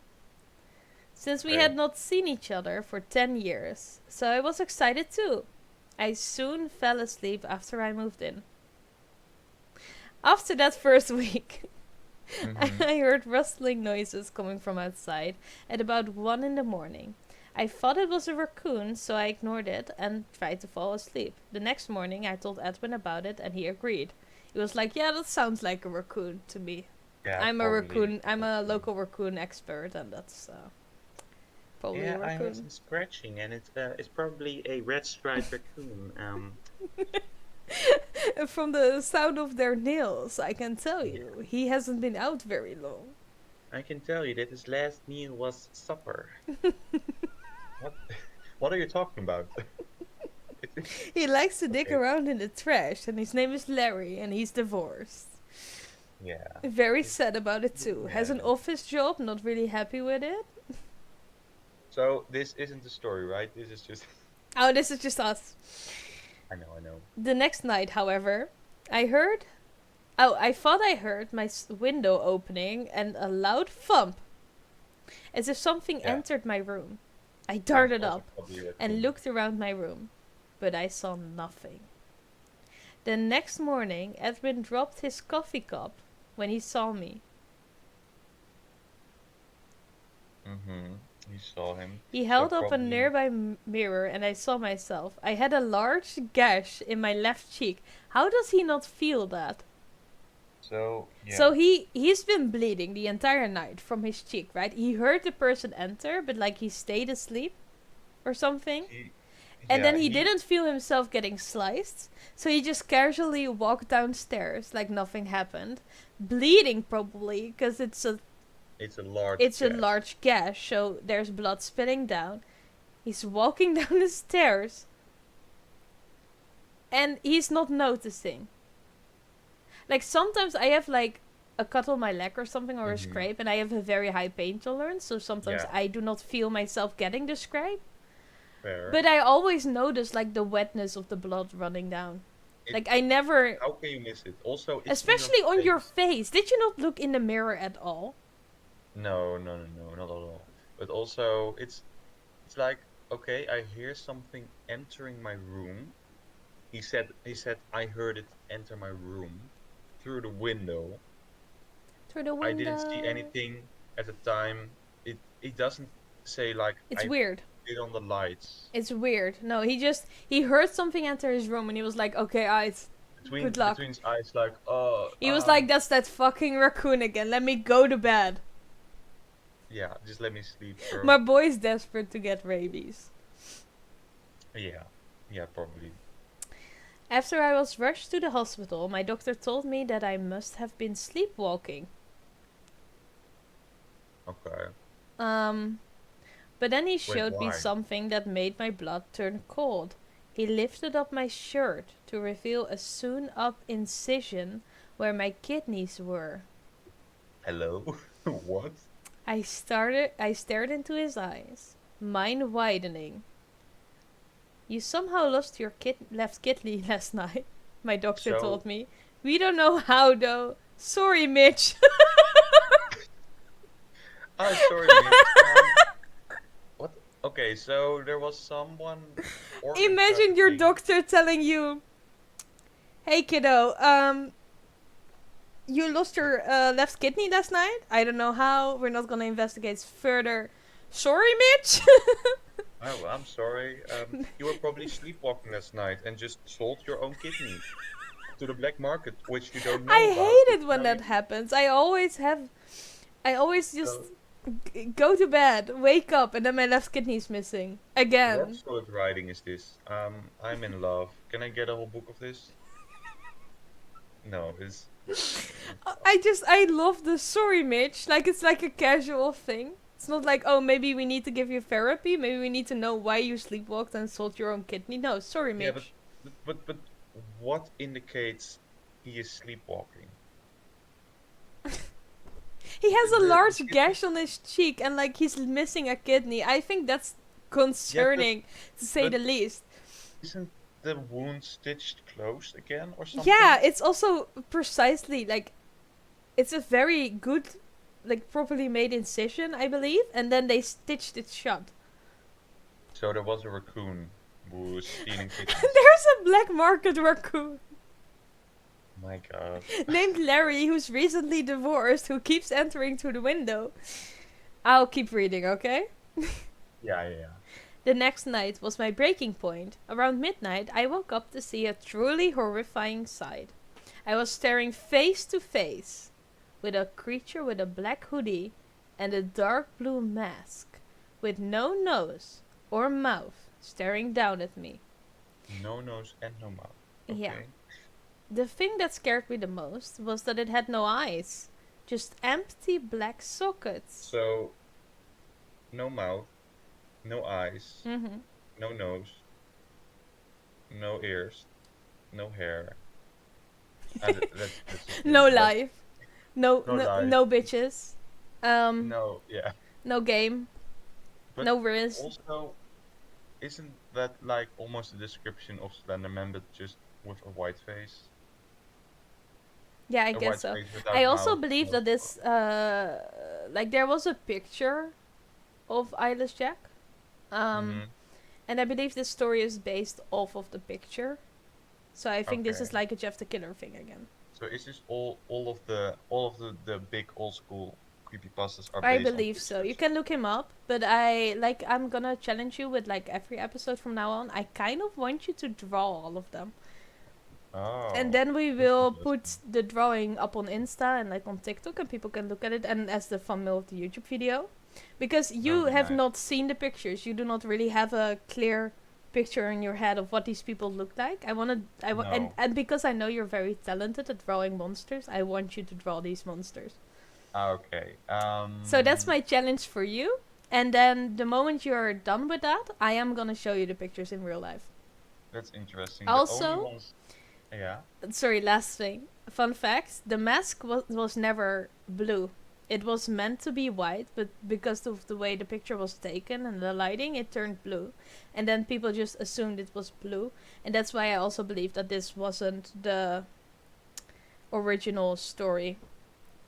Since we Okay. had not seen each other for 10 years, so I was excited too. I soon fell asleep after I moved in. After that first week, Mm-hmm. I heard rustling noises coming from outside at about 1 in the morning. I thought it was a raccoon, so I ignored it and tried to fall asleep. The next morning, I told Edwin about it and he agreed. He was like, yeah, that sounds like a raccoon to me. Yeah, I'm probably. a Probably. local raccoon expert, and that's probably a Yeah, I heard raccoon. some scratching, and it's probably a red striped raccoon. From the sound of their nails, I can tell Yeah, you, he hasn't been out very long. I can tell you that his last meal was supper. What? What are you talking about? He likes to dig Okay. around in the trash, and his name is Larry, and he's divorced. Yeah. Very It's, sad about it too. Has an yeah. office job, not really happy with it. So this isn't the story, right? This is just. Oh, this is just us. I know, I know. The next night, however, I heard. Oh, I thought I heard my window opening and a loud thump, as if something Yeah, entered my room. I yeah. darted Also up probably a and raccoon. looked around my room, but I saw nothing. The next morning, Edwin dropped his coffee cup when he saw me. Mm-hmm. You saw him. He So held up a probably. nearby mirror and I saw myself. I had a large gash in my left cheek. How does he not feel that? So So yeah. he's been bleeding the entire night from his cheek, right? He heard the person enter, but like he stayed asleep or something. He. And then Yeah. he He. didn't feel himself getting sliced. So he just casually walked downstairs like nothing happened. Bleeding probably because It's a large it's a gash. large gash, so there's blood spilling down. He's walking down the stairs and he's not noticing. Like sometimes I have like a cut on my leg or something or a Mm-hmm. scrape and I have a very high pain tolerance, so sometimes Yeah. I do not feel myself getting the scrape. Fair. But I always notice like the wetness of the blood running down. It. Like I never, How can you miss it? Also, it's in your especially on your face. face. Did you not look in the mirror at all? No, no, no, no, not at all. But also, it's like, okay, I hear something entering my room. He said I heard it enter my room through the window. Through the I didn't see window. anything at the time. It doesn't say like It's I weird. did on the lights. It's weird. No, he heard something enter his room and he was like, okay, it's good luck. Between his eyes, like, He was like, that's that fucking raccoon again. Let me go to bed. yeah, just let me sleep, bro. My boy's desperate to get rabies. Yeah, yeah, probably. After I was rushed to the hospital, my doctor told me that I must have been sleepwalking. Okay. Um, but then he Wait, showed me why? something that made my blood turn cold. He lifted up my shirt to reveal a sewn up incision where my kidneys were. Hello? What? I stared into his eyes, mine widening. You somehow lost your left kidney last night, my doctor So, told me. We don't know how though. Sorry, Mitch. sorry, Mitch. What? Okay, so there was someone organ Imagine your trafficking. doctor telling you, "Hey kiddo, you lost your left kidney last night. I don't know how. We're not gonna investigate further. Sorry, Mitch." Oh, I'm sorry. You were probably sleepwalking last night and just sold your own kidney to the black market, which you don't know about, I but hate it when now that you do. happens. I always just So, go to bed, wake up, and then my left kidney's missing rock again. solid writing is this. I'm in love. Can I get a whole book of this? No, I love the sorry, Mitch. Like it's like a casual thing. It's not like, oh, maybe we need to give you therapy. Maybe we need to know why you sleepwalked and sold your own kidney. No, sorry, yeah, Mitch. but what indicates he is sleepwalking? He has a The large kidney. gash on his cheek and like he's missing a kidney. I think that's Yeah, concerning to say but the least. isn't the wound stitched closed again or Yeah, something? it's also precisely like it's a very good, like properly made incision, I believe, and then they stitched it shut. So there was a raccoon who was stealing kidneys. There's a black market raccoon My God. named Larry who's recently divorced who keeps entering through the window. I'll keep reading, okay? Yeah, yeah, yeah. The next night was my breaking point. Around midnight, I woke up to see a truly horrifying sight. I was staring face to face with a creature with a black hoodie and a dark blue mask, with no nose or mouth, staring down at me. No nose and no mouth. Yeah. Okay. The thing that scared me the most was that it had no eyes, just empty black sockets. So no mouth, no eyes, Mm-hmm. no nose, no ears, no hair. That's just No weird. Like life, no no life. no bitches, um, No, yeah. no game, But no wrist. also, isn't that like almost a description of Slenderman, but just with a white face? Yeah, I A guess white so. face I without also mouth, believe nose, that or this, like, there was a picture of Eyeless Jack, um, mm-hmm. and I believe this story is based off of the picture. So I think this is Okay. like a Jeff the Killer thing again. So is this all of the big old school creepypastas are I based on believe so. You pictures? can look him up, but I'm gonna challenge you with like every episode from now on. I kind of want you to draw all of them. And Oh, then we that's will put interesting. the drawing up on Insta and like on TikTok and people can look at it and as the thumbnail of the YouTube video. Because That you would be have nice. not seen the pictures. You do not really have a clear picture in your head of what these people look like. No. And because I know you're very talented at drawing monsters, I want you to draw these monsters. Okay. So that's my challenge for you. And then the moment you're done with that, I am gonna show you the pictures in real life. That's interesting. The only Also, ones, yeah. sorry, last thing. Fun fact: the mask was never blue. It was meant to be white, but because of the way the picture was taken and the lighting, it turned blue. And then people just assumed it was blue, and that's why I also believe that this wasn't the original story.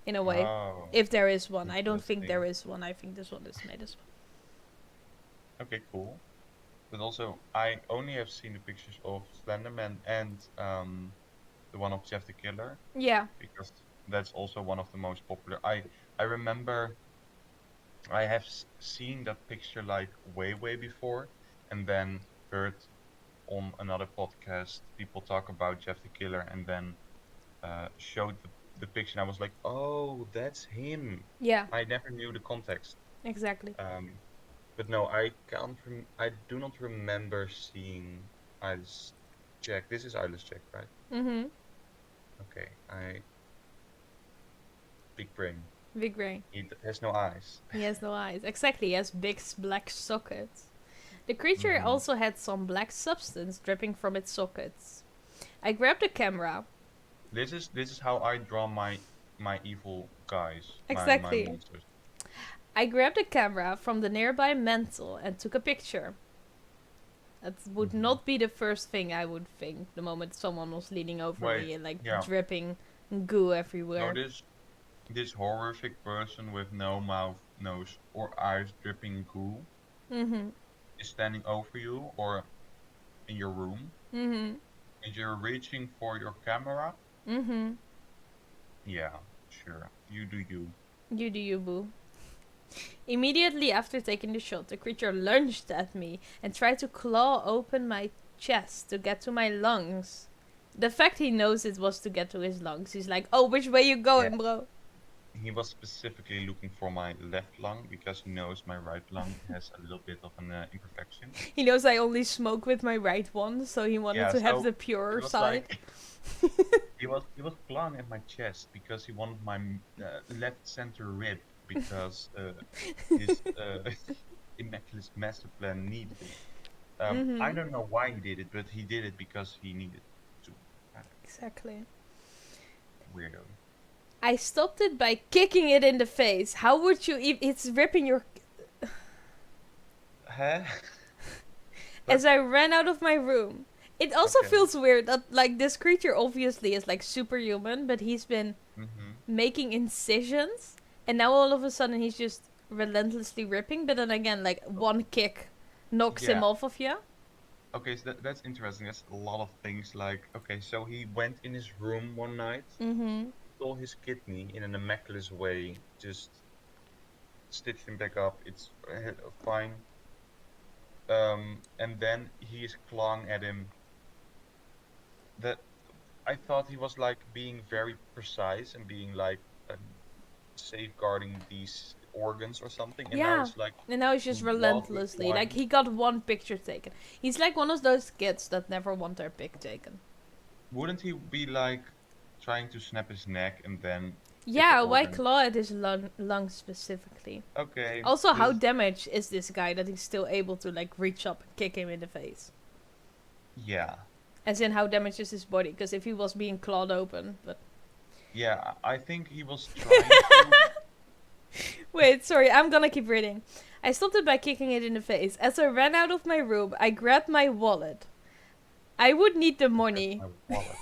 in a way. Oh, If there is one. I don't think there interesting. is one. I think this one is made as Okay, cool. But also, I only have seen the pictures of Slenderman and the one of Jeff the Killer, well. Yeah. because that's also one of the most popular. I remember I have seen that picture like way before, and then heard on another podcast people talk about Jeff the Killer, and then showed the picture, and I was like, oh, that's him. Yeah. I never knew the context. Exactly. But no, I can't. I do not remember seeing Eyeless Jack. This is Eyeless Jack, right? Mm-hmm. Okay. Big brain. Big brain. He has no eyes. He has no eyes. Exactly. He has big black sockets. The creature Hmm. also had some black substance dripping from its sockets. I grabbed the camera. This is how I draw my evil guys, my Exactly. monsters. I grabbed the camera from the nearby mantle and took a picture. That would Hmm. not be the first thing I would think the moment someone was leaning over Wait, me and like yeah. dripping goo No, everywhere. this horrific person with no mouth, nose, or eyes dripping goo Mm-hmm. is standing over you or in your room, Mm-hmm. and you're reaching for your camera. Mm-hmm. Yeah, sure. You do you. You do you, boo. Immediately after taking the shot, the creature lunged at me and tried to claw open my chest to get to my lungs. The fact he knows it was to get to his lungs, he's like, oh, which way you Yeah. going, bro? He was specifically looking for my left lung because he knows my right lung has a little bit of an imperfection. He knows I only smoke with my right one, so he wanted Yeah, to have so the it pure was side. like he was clawing at my chest because he wanted my left center rib because his immaculate master plan needed it. I Mm-hmm. don't know why he did it, but he did it because he needed to. Exactly. Weirdo. I stopped it by kicking it in the face. How would you it's ripping your... Huh? As I ran out of my room. It also Okay. feels weird that, like, this creature obviously is, like, superhuman, but he's been Mm-hmm. making incisions, and now all of a sudden he's just relentlessly ripping, but then again, like, one kick knocks him Yeah. off of you. Okay, so that's interesting. That's a lot of things. Like, okay, so he went in his room one night, Mm-hmm. stole his kidney in an immaculate way, just stitched him back up. It's fine. And then he is clawing at him. That I thought he was like being very precise and being like safeguarding these organs or something, and now Yeah. it's like And now he's just wildly relentlessly, like, clawing. he got one picture taken. He's like one of those kids that never want their pic taken. Wouldn't he be like trying to snap his neck and then get the Yeah, why organ? claw at his lungs specifically? Okay, Also, how this damaged is this guy that he's still able to, like, reach up and kick him in the face? yeah. As in, how damaged is his body? Because if he was being clawed open, but... Yeah, I think he was trying to. Wait, sorry, I'm gonna keep reading. I stopped it by kicking it in the face. As I ran out of my room, I grabbed my wallet. I would need the That's money. my wallet.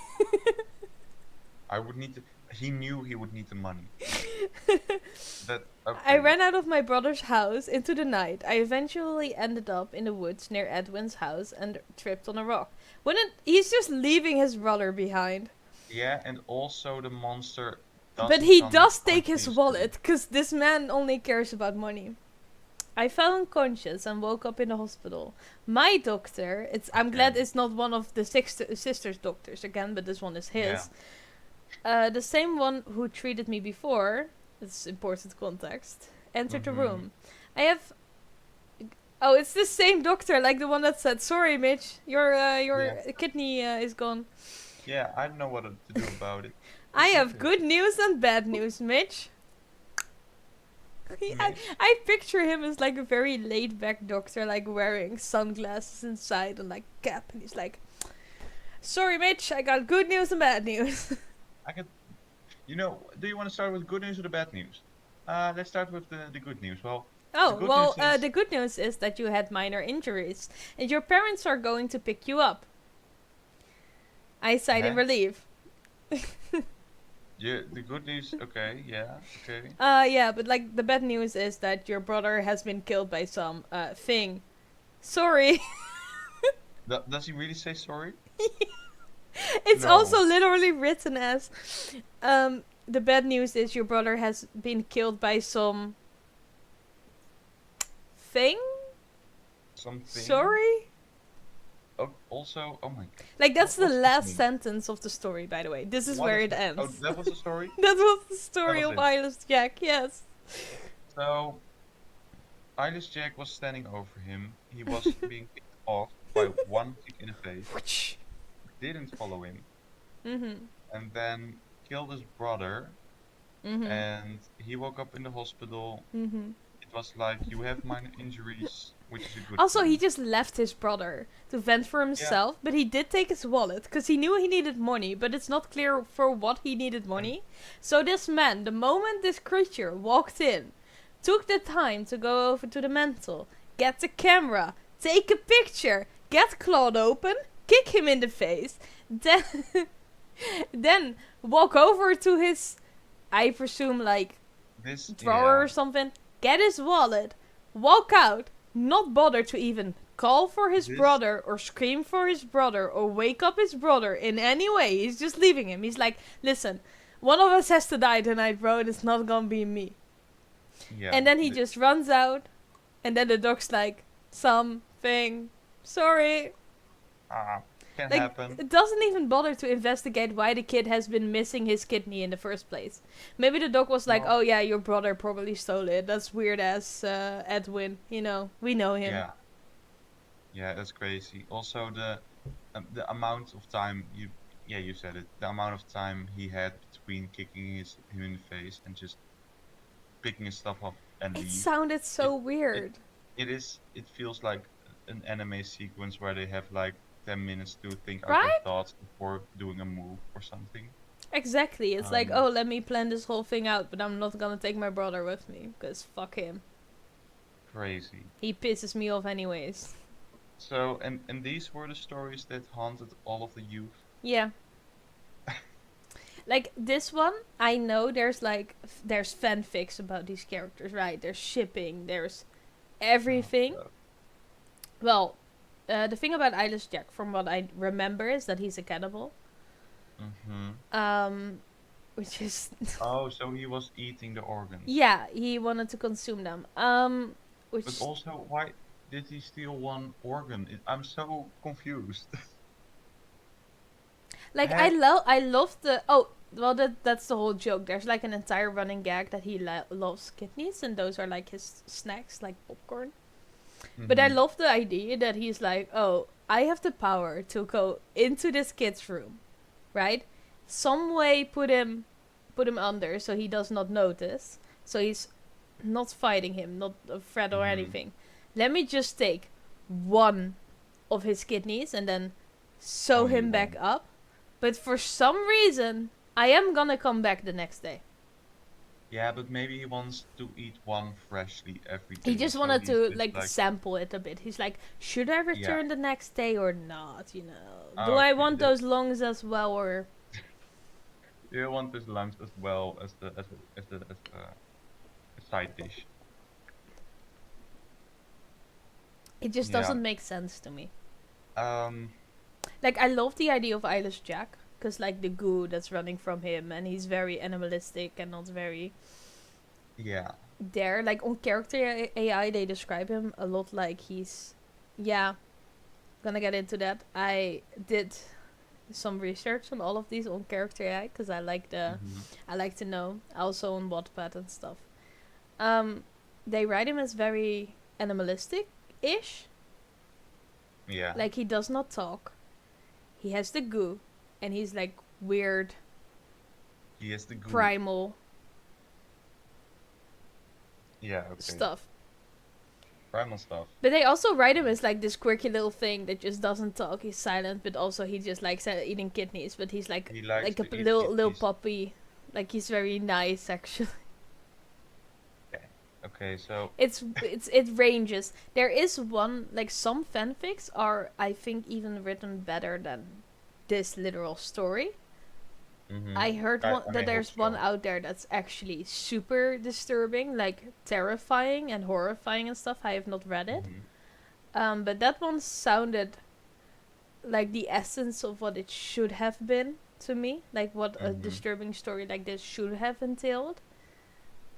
I would need to. He knew he would need the money. That I okay. ran out of my brother's house into the night. I eventually ended up in the woods near Edwin's house and tripped on a rock. He's just leaving his brother behind. Yeah, and also the monster But doesn't he come does take his continuously. wallet, because this man only cares about money. I fell unconscious and woke up in the hospital. My doctor, I'm glad Okay. it's not one of the sister's doctors again, but this one is his. The same one who treated me before, it's important context, entered the Mhm. room. I have... Oh, it's the same doctor, like the one that said, sorry, Mitch, your kidney is gone. Yeah, I don't know what to do about it. I It's have okay. good news and bad news, Mitch. Mitch? I picture him as like a very laid back doctor, like wearing sunglasses inside and like cap, and he's like, sorry, Mitch, I got good news and bad news. I could. Do you want to start with good news or the bad news? Let's start with the good news. Well, Oh, good well, news is the good news is that you had minor injuries, and your parents are going to pick you up. I sighed in Huh? relief. Yeah, the good news. Okay, yeah, okay. Yeah, but like the bad news is that your brother has been killed by some thing. Sorry. Does he really say sorry? It's No. also literally written as the bad news is your brother has been killed by some thing. Something. Sorry. Oh, also, oh my. Like that's the What's this last mean? sentence of the story, by the way. This is What where is it that? Oh, ends. that was the story. That was the That story was of it. Eyeless Jack. Yes. So, Eyeless Jack was standing over him. He was being kicked off by one kick in the face. Didn't follow him, Mhm. and then killed his brother. Mhm. And he woke up in the hospital. Mhm. It was like, you have minor injuries, which is a good Also, he thing. just left his brother to fend for Yeah, himself, but he did take his wallet because he knew he needed money, but it's not clear for what he needed and money. So this man, the moment this creature walked in, took the time to go over to the mantle, get the camera, take a picture, get Claude open, kick him in the face, then then walk over to his, I presume, like this, drawer yeah, or something, get his wallet, walk out, not bother to even call for his this, brother or scream for his brother or wake up his brother in any way. He's just leaving him. He's like, listen, one of us has to die tonight, bro, and it's not gonna be me. yeah, And then he just runs out, and then the dog's like, something, sorry. can Like, happen. it doesn't even bother to investigate why the kid has been missing his kidney in the first place. Maybe the dog was like, No, oh yeah, your brother probably stole it. That's weird as Edwin. You know, we know him. yeah, yeah, that's crazy. Also, the amount of time yeah, you said it. The amount of time he had between kicking him in the face and just picking his stuff up and It leave. sounded It so it weird. it is. It feels like an anime sequence where they have like 10 minutes to think out their Right? thoughts before doing a move or something. Exactly. It's like, Um, oh, let me plan this whole thing out, but I'm not gonna take my brother with me, because fuck him. Crazy. He pisses me off anyways. So, and these were the stories that haunted all of the youth. Yeah. Like, this one, I know there's like, there's fanfics about these characters, right? There's shipping, there's Oh, everything. God. Well, the thing about Eyeless Jack, from what I remember, is that he's a cannibal. Mm-hmm. Um, which is Oh, so he was eating the organs. yeah, he wanted to consume them. But Which also, why did he steal one organ? I'm so confused. like Huh? I love the well that's the whole joke. There's like an entire running gag that he loves kidneys, and those are like his snacks, like popcorn. But I Mm-hmm. love the idea that he's like, oh, I have the power to go into this kid's room, right? Some way put him under so he does not notice. So he's not fighting him, not a threat or Mm-hmm. anything. Let me just take one of his kidneys and then sew Only him back one. up. But for some reason, I am gonna come back the next day. Yeah, but maybe he wants to eat one freshly every He day. just So wanted he's to just like like, sample it a bit. He's like, should I yeah, return the next day or not? You know, do I okay, want those lungs as well, or you want his lunch as well as a side dish. it just Yeah. doesn't make sense to me. Um. Like, I love the idea of Eyeless Jack, because like the goo that's running from him, and he's very animalistic and not very Yeah. there. Like on character AI, they describe him a lot like he's, yeah, gonna get into that. I did some research on all of these on character AI because Mm-hmm. I like to know, also on Wattpad and stuff. Um, they write him as very animalistic ish. Yeah. Like he does not talk. He has the goo, and he's like weird, He has the goo. primal Yeah. Okay. stuff. Primal stuff. But they also write him as like this quirky little thing that just doesn't talk. He's silent, but also he just likes eating kidneys. But he's He likes like a to eat little kidneys. puppy. Like he's very nice actually. Okay. Okay. So. It ranges. There is one, like some fanfics are I think even written better than this literal story. Mm-hmm. I heard I that hope there's one so. out there that's actually super disturbing, like terrifying and horrifying and stuff. I have not read it. Mm-hmm. But that one sounded like the essence of what it should have been to me, like what a Mm-hmm. disturbing story like this should have entailed.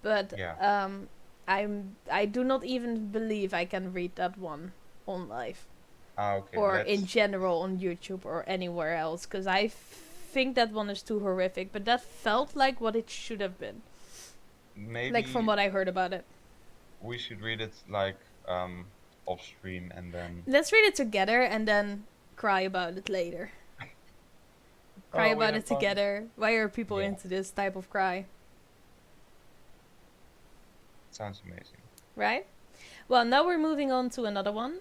But Yeah. I do not even believe I can read that one on live Ah, okay. or in Let's general on YouTube or anywhere else, because I think that one is too horrific. But that felt like what it should have been, like from maybe what I heard about it. we should read it like off stream and then. Let's read it together and then cry about it later. Cry Oh, we about have it fun. together. Why are people Yeah, into this type of cry? sounds amazing. Right? Well, now we're moving on to another one.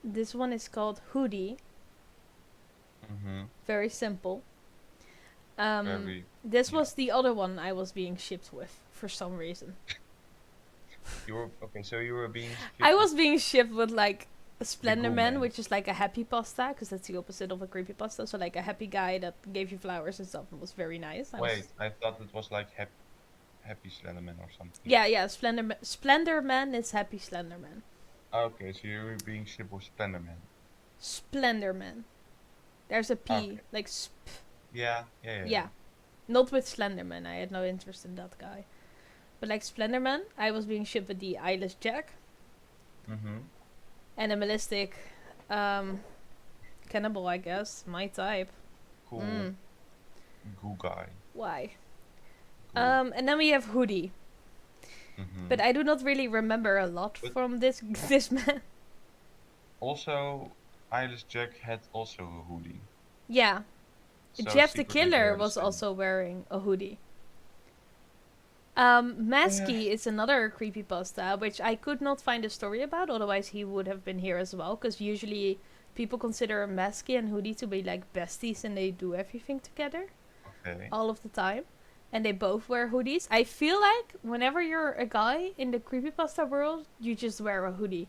This one is called Hoodie. Mm-hmm. Very simple. Um, Very. this Yeah. was the other one I was being shipped with for some reason. You were okay. So you were being I shipped with was being shipped with like a the Ghoul Slenderman, Man. which is like a happy pasta, because that's the opposite of a creepy pasta. So like a happy guy that gave you flowers and stuff. It was very nice. I Wait, was I thought it was like Happy Slenderman or something. yeah. Splenderman is happy Slenderman. Okay, so you were being shipped with Slenderman. Splenderman. There's a P Okay. like Yeah, yeah, yeah, yeah. Not with Slenderman. I had no interest in that guy. But like Splenderman, I was being shipped with the Eyeless Jack, yeah. Mm-hmm. animalistic, um, cannibal, I guess. My type. Cool. Goo guy. Why? Goo. And then we have Hoodie. Mm-hmm. But I do not really remember a lot But from this this man. also, Eyeless Jack had also a hoodie. Yeah. So Jeff the secretly they Killer are the was same. also wearing a hoodie. Uh, Masky is another creepypasta, which I could not find a story about, otherwise he would have been here as well, because usually people consider Masky and Hoodie to be like besties and they do everything together okay. all of the time. And they both wear hoodies. I feel like whenever you're a guy in the creepypasta world, you just wear a hoodie.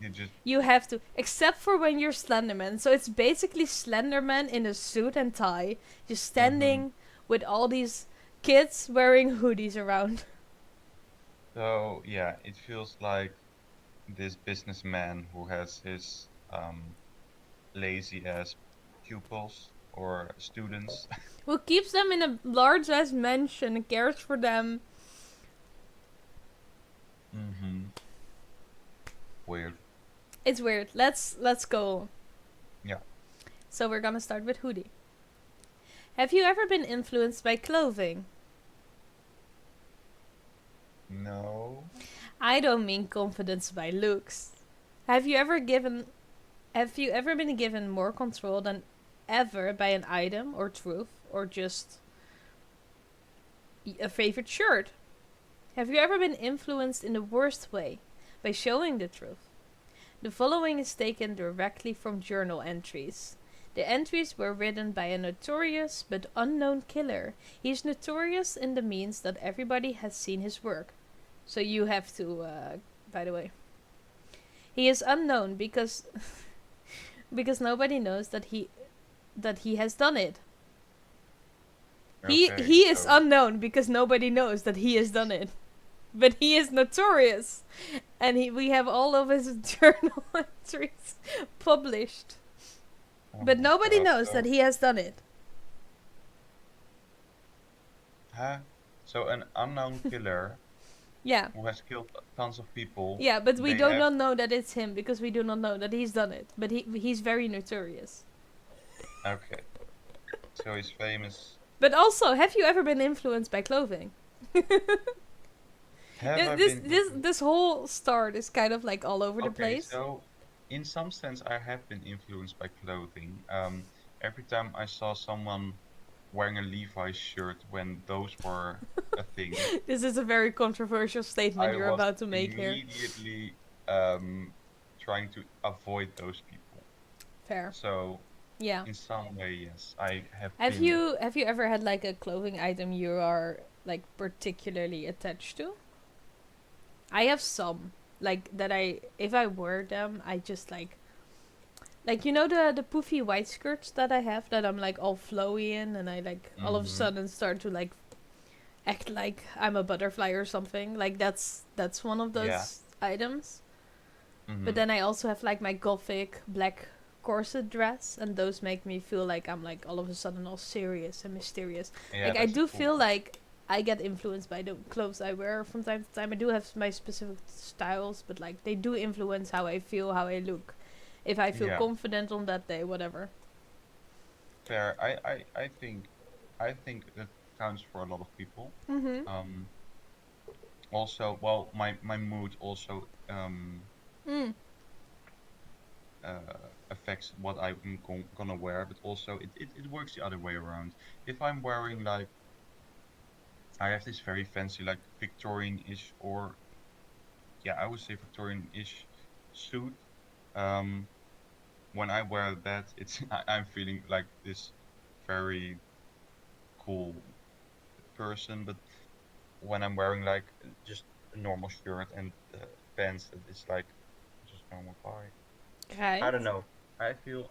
You just. You have to, except for when you're Slenderman. So it's basically Slenderman in a suit and tie, just Mm-hmm. standing with all these kids wearing hoodies around. So yeah, it feels like this businessman who has his lazy ass pupils or students. Who keeps them in a large ass mansion and cares for them. Mm-hmm. Weird. It's weird. Let's go. Yeah. So we're gonna start with Hoodie. Have you ever been influenced by clothing? No. I don't mean confidence by looks. Have you ever been given more control than ever by an item or truth or just a favorite shirt? Have you ever been influenced in the worst way by showing the truth? The following is taken directly from journal entries. The entries were written by a notorious but unknown killer. He is notorious in the means that everybody has seen his work. So you have to, by the way. He is unknown because because nobody knows that he has done it. Okay. He is So unknown because nobody knows that he has done it. But he is notorious. And we have all of his journal entries published. oh But my nobody god. knows that So he has done it. huh? So an unknown killer Yeah. who has killed tons of people. Yeah, but we They do have not know that it's him because we do not know that he's done it. But he's very notorious. okay. So he's famous. But also, have you ever been influenced by clothing? Have I this been this influenced? this whole start is kind of like all over the Okay, place. so in some sense, I have been influenced by clothing. Every time I saw someone wearing a Levi's shirt when those were a thing, This is a very controversial statement I you're was about to make here. immediately um, trying to avoid those people. Fair. So Yeah. in some way, yes, I have Have been. you ever had like a clothing item you are like particularly attached to? I have some like that I if I wear them I just like Like, you know the poofy white skirts that I have that I'm like all flowy in, and I like all of a Mm-hmm. sudden start to like act like I'm a butterfly or something. Like that's one of Yeah. those items. But Mm-hmm. then I also have like my gothic black corset dress, and those make me feel like I'm like all of a sudden all serious and mysterious. Yeah, Like I that's a do cool feel one. like I get influenced by the clothes I wear from time to time. I do have my specific styles, but like they do influence how I feel, how I look. If I feel Yeah, confident on that day, whatever. fair. I think that counts for a lot of people. Mhm. Um, Also, well, my mood also Mm. affects what I'm gonna wear, but also it works the other way around. If I'm wearing like I have this very fancy like Victorian-ish or yeah, I would say Victorian-ish suit. Um, when I wear that, it's I'm feeling like this very cool person, but when I'm wearing like just a normal shirt and pants, it's like just normal guy. I Right. don't know. I feel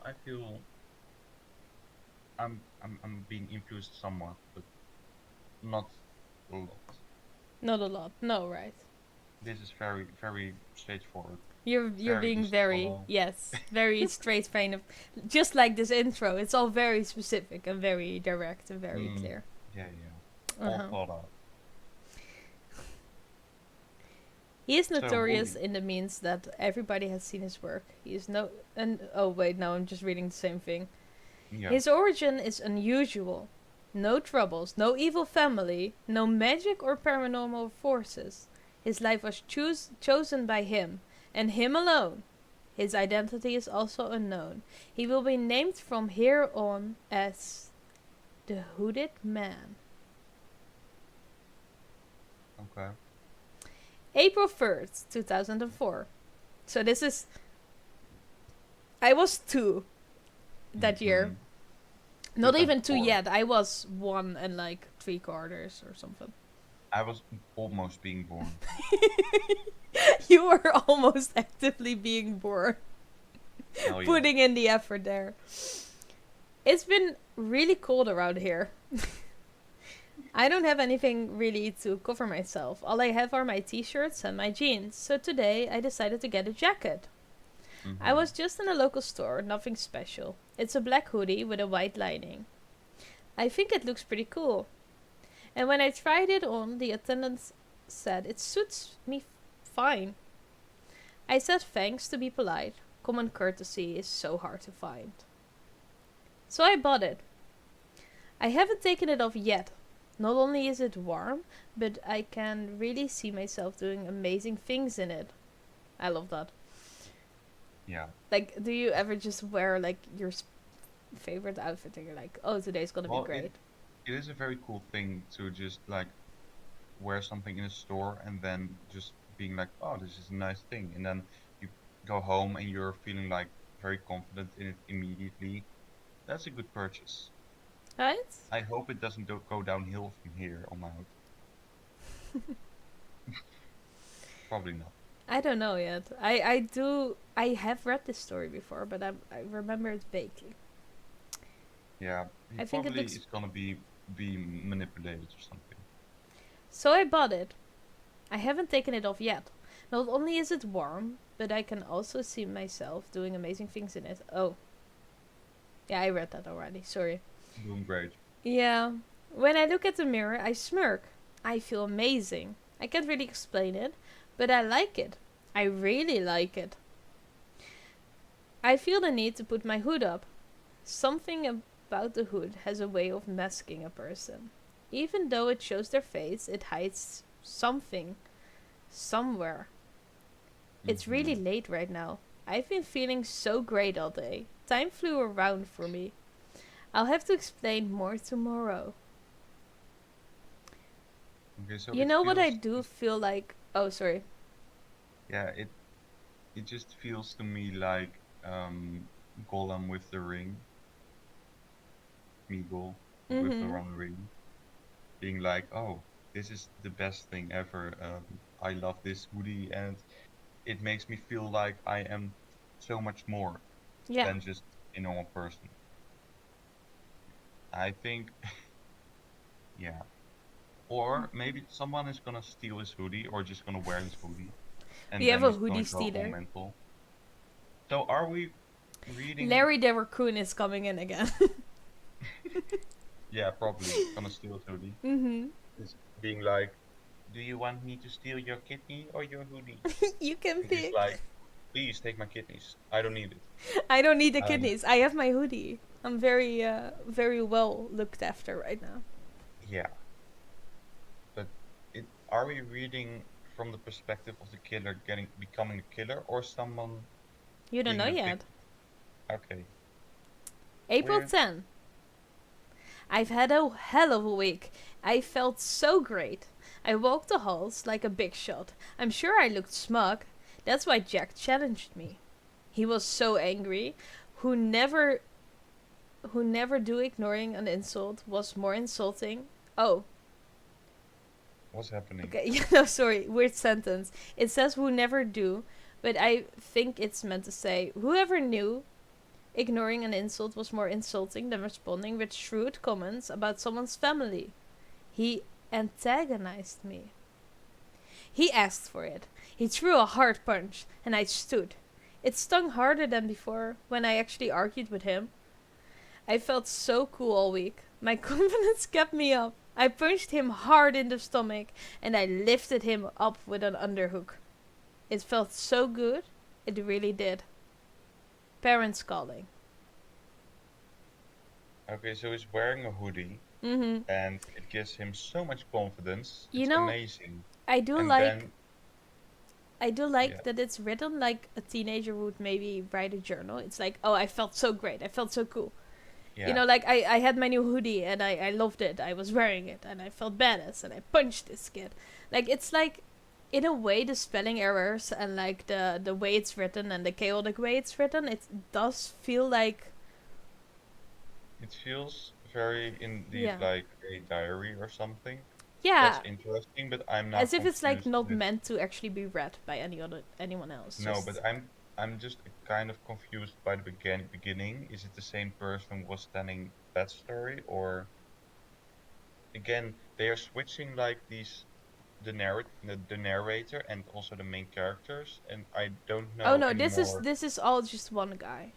I'm being influenced somewhat, but not a lot. Not a lot. No, right. This is very straightforward. You're Very being easy to very, follow. yes, very straight vein of, just like this intro. It's all very specific and very direct and very Mm, clear. yeah, yeah. Uh All huh. thought out. He is So notorious Hoodie. in the means that everybody has seen his work. He is no and oh wait, no, I'm just reading the same thing. Yeah. His origin is unusual. No troubles, no evil family, no magic or paranormal forces. His life was chosen by him, and him alone. His identity is also unknown. He will be named from here on as the Hooded Man. Okay. April 1st, 2004. So this is. I was 2 that year. Mm-hmm. Not even 2 2004. yet. I was 1 and like 3/4 or something. I was almost being born. You were almost actively being born, Hell yeah. putting in the effort there. It's been really cold around here. I don't have anything really to cover myself. All I have are my t-shirts and my jeans. So today I decided to get a jacket. I Mm-hmm. was just in a local store, nothing special. It's a black hoodie with a white lining. I think it looks pretty cool. And when I tried it on, the attendant said it suits me fine. I said thanks to be polite. Common courtesy is so hard to find. So I bought it. I haven't taken it off yet. Not only is it warm, but I can really see myself doing amazing things in it. I love that. Yeah. Like, do you ever just wear like your favorite outfit and you're like, oh, today's gonna be Well, it great? it is a very cool thing to just like wear something in a store and then just being like, oh, this is a nice thing. And then you go home and you're feeling like very confident in it immediately. That's a good purchase. Right? I hope it doesn't go downhill from here on out. Probably not. I don't know yet. I have read this story before, but I remember it vaguely. Yeah, he I think it probably looks. is gonna be manipulated or something. So I bought it. I haven't taken it off yet. Not only is it warm, but I can also see myself doing amazing things in it. Oh, yeah, I read that already. Sorry. Doing great. Yeah. When I look at the mirror, I smirk. I feel amazing. I can't really explain it, but I like it. I really like it. I feel the need to put my hood up. Something about the hood has a way of masking a person. Even though it shows their face, it hides something somewhere. It's really Mm-hmm. late right now. I've been feeling so great all day. Time flew around for me. I'll have to explain more tomorrow. Okay, so You it know what I feels, do feel like? Oh, sorry. yeah, it just feels to me like Gollum with the ring, Smeagol with the Mm-hmm. one ring, being like, oh, this is the best thing ever. I love this hoodie, and it makes me feel like I am so much more. Yeah. than just a normal person. I think, yeah. Or maybe someone is gonna steal his hoodie or just gonna wear his hoodie We and have then a he's hoodie gonna go all stealer. mental. So are we reading? Larry the raccoon is coming in again. Yeah, probably gonna steal his hoodie. Mm-hmm. Is being like, do you want me to steal your kidney or your hoodie? You can And he's pick. like, please take my kidneys. I don't need it. I don't need the Um, kidneys. I have my hoodie. I'm very well looked after right now. yeah, but are we reading from the perspective of the killer becoming a killer or someone You don't being know the yet. victim? Okay, April we're 10. I've had a hell of a week. I felt so great. I walked the halls like a big shot. I'm sure I looked smug. That's why Jack challenged me. He was so angry. Who never who never do ignoring an insult was more insulting. Oh, what's happening? okay. No, sorry. Weird sentence. It says who never do, but I think it's meant to say whoever knew ignoring an insult was more insulting than responding with shrewd comments about someone's family. He antagonized me. He asked for it. He threw a hard punch, and I stood. It stung harder than before when I actually argued with him. I felt so cool all week. My confidence kept me up. I punched him hard in the stomach, and I lifted him up with an underhook. It felt so good. It really did. Parents calling. Okay, so he's wearing a hoodie Mm-hmm. and it gives him so much confidence. You It's know, amazing. I do And like then, I do yeah, like that it's written like a teenager would maybe write a journal. It's like, oh, I felt so great. I felt so cool. You yeah, know, like I had my new hoodie and I loved it. I was wearing it and I felt badass and I punched this kid. Like, it's like, in a way, the spelling errors and like the way it's written and the chaotic way it's written, it does feel like, it feels very indeed yeah. like a diary or something. That's Yeah, interesting, but I'm now as if it's like confused not with. meant to actually be read by anyone else. No, but Just I'm just kind of confused by the beginning. Is it the same person who was telling that story, or again they are switching like these the narrator and also the main characters, and I don't oh know no, anymore. this is all just one guy.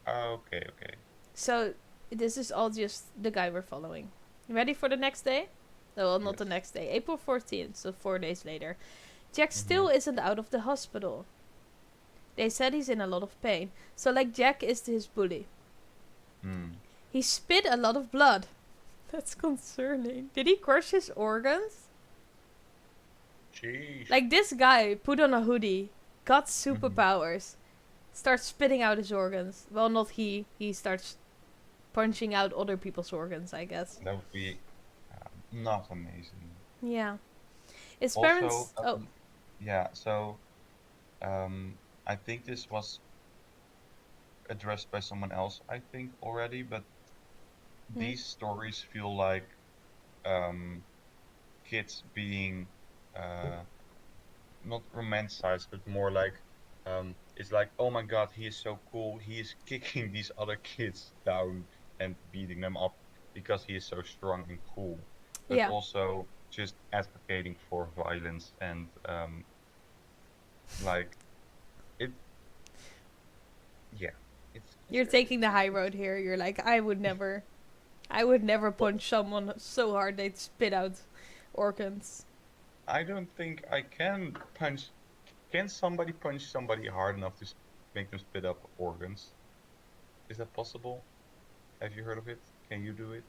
Oh, okay, okay. So this is all just the guy we're following. Ready for the next day? No, well, not the Yes. next day. April 14th, so 4 days later. Jack Mm-hmm. still isn't out of the hospital. They said he's in a lot of pain. So, like, Jack is his bully. Hmm. He spit a lot of blood. That's concerning. Did he crush his organs? Sheesh. Like, this guy put on a hoodie, got Mm-hmm. superpowers, starts spitting out his organs. Well, not he. He starts punching out other people's organs, I guess. That would be not amazing. Yeah. His Also, parents. Oh. yeah. So I think this was addressed by someone else. I think already, but Hmm? these stories feel like um, kids being uh, not romanticized, but more like it's like, oh my God, he is so cool. He is kicking these other kids down and beating them up because he is so strong and cool. But Yeah. also just advocating for violence and like it. Yeah, it's You're very taking the high road here. You're like, I would never well. punch someone so hard they'd spit out organs. I don't think I can punch. Can somebody punch somebody hard enough to make them spit up organs? Is that possible? Have you heard of it? Can you do it?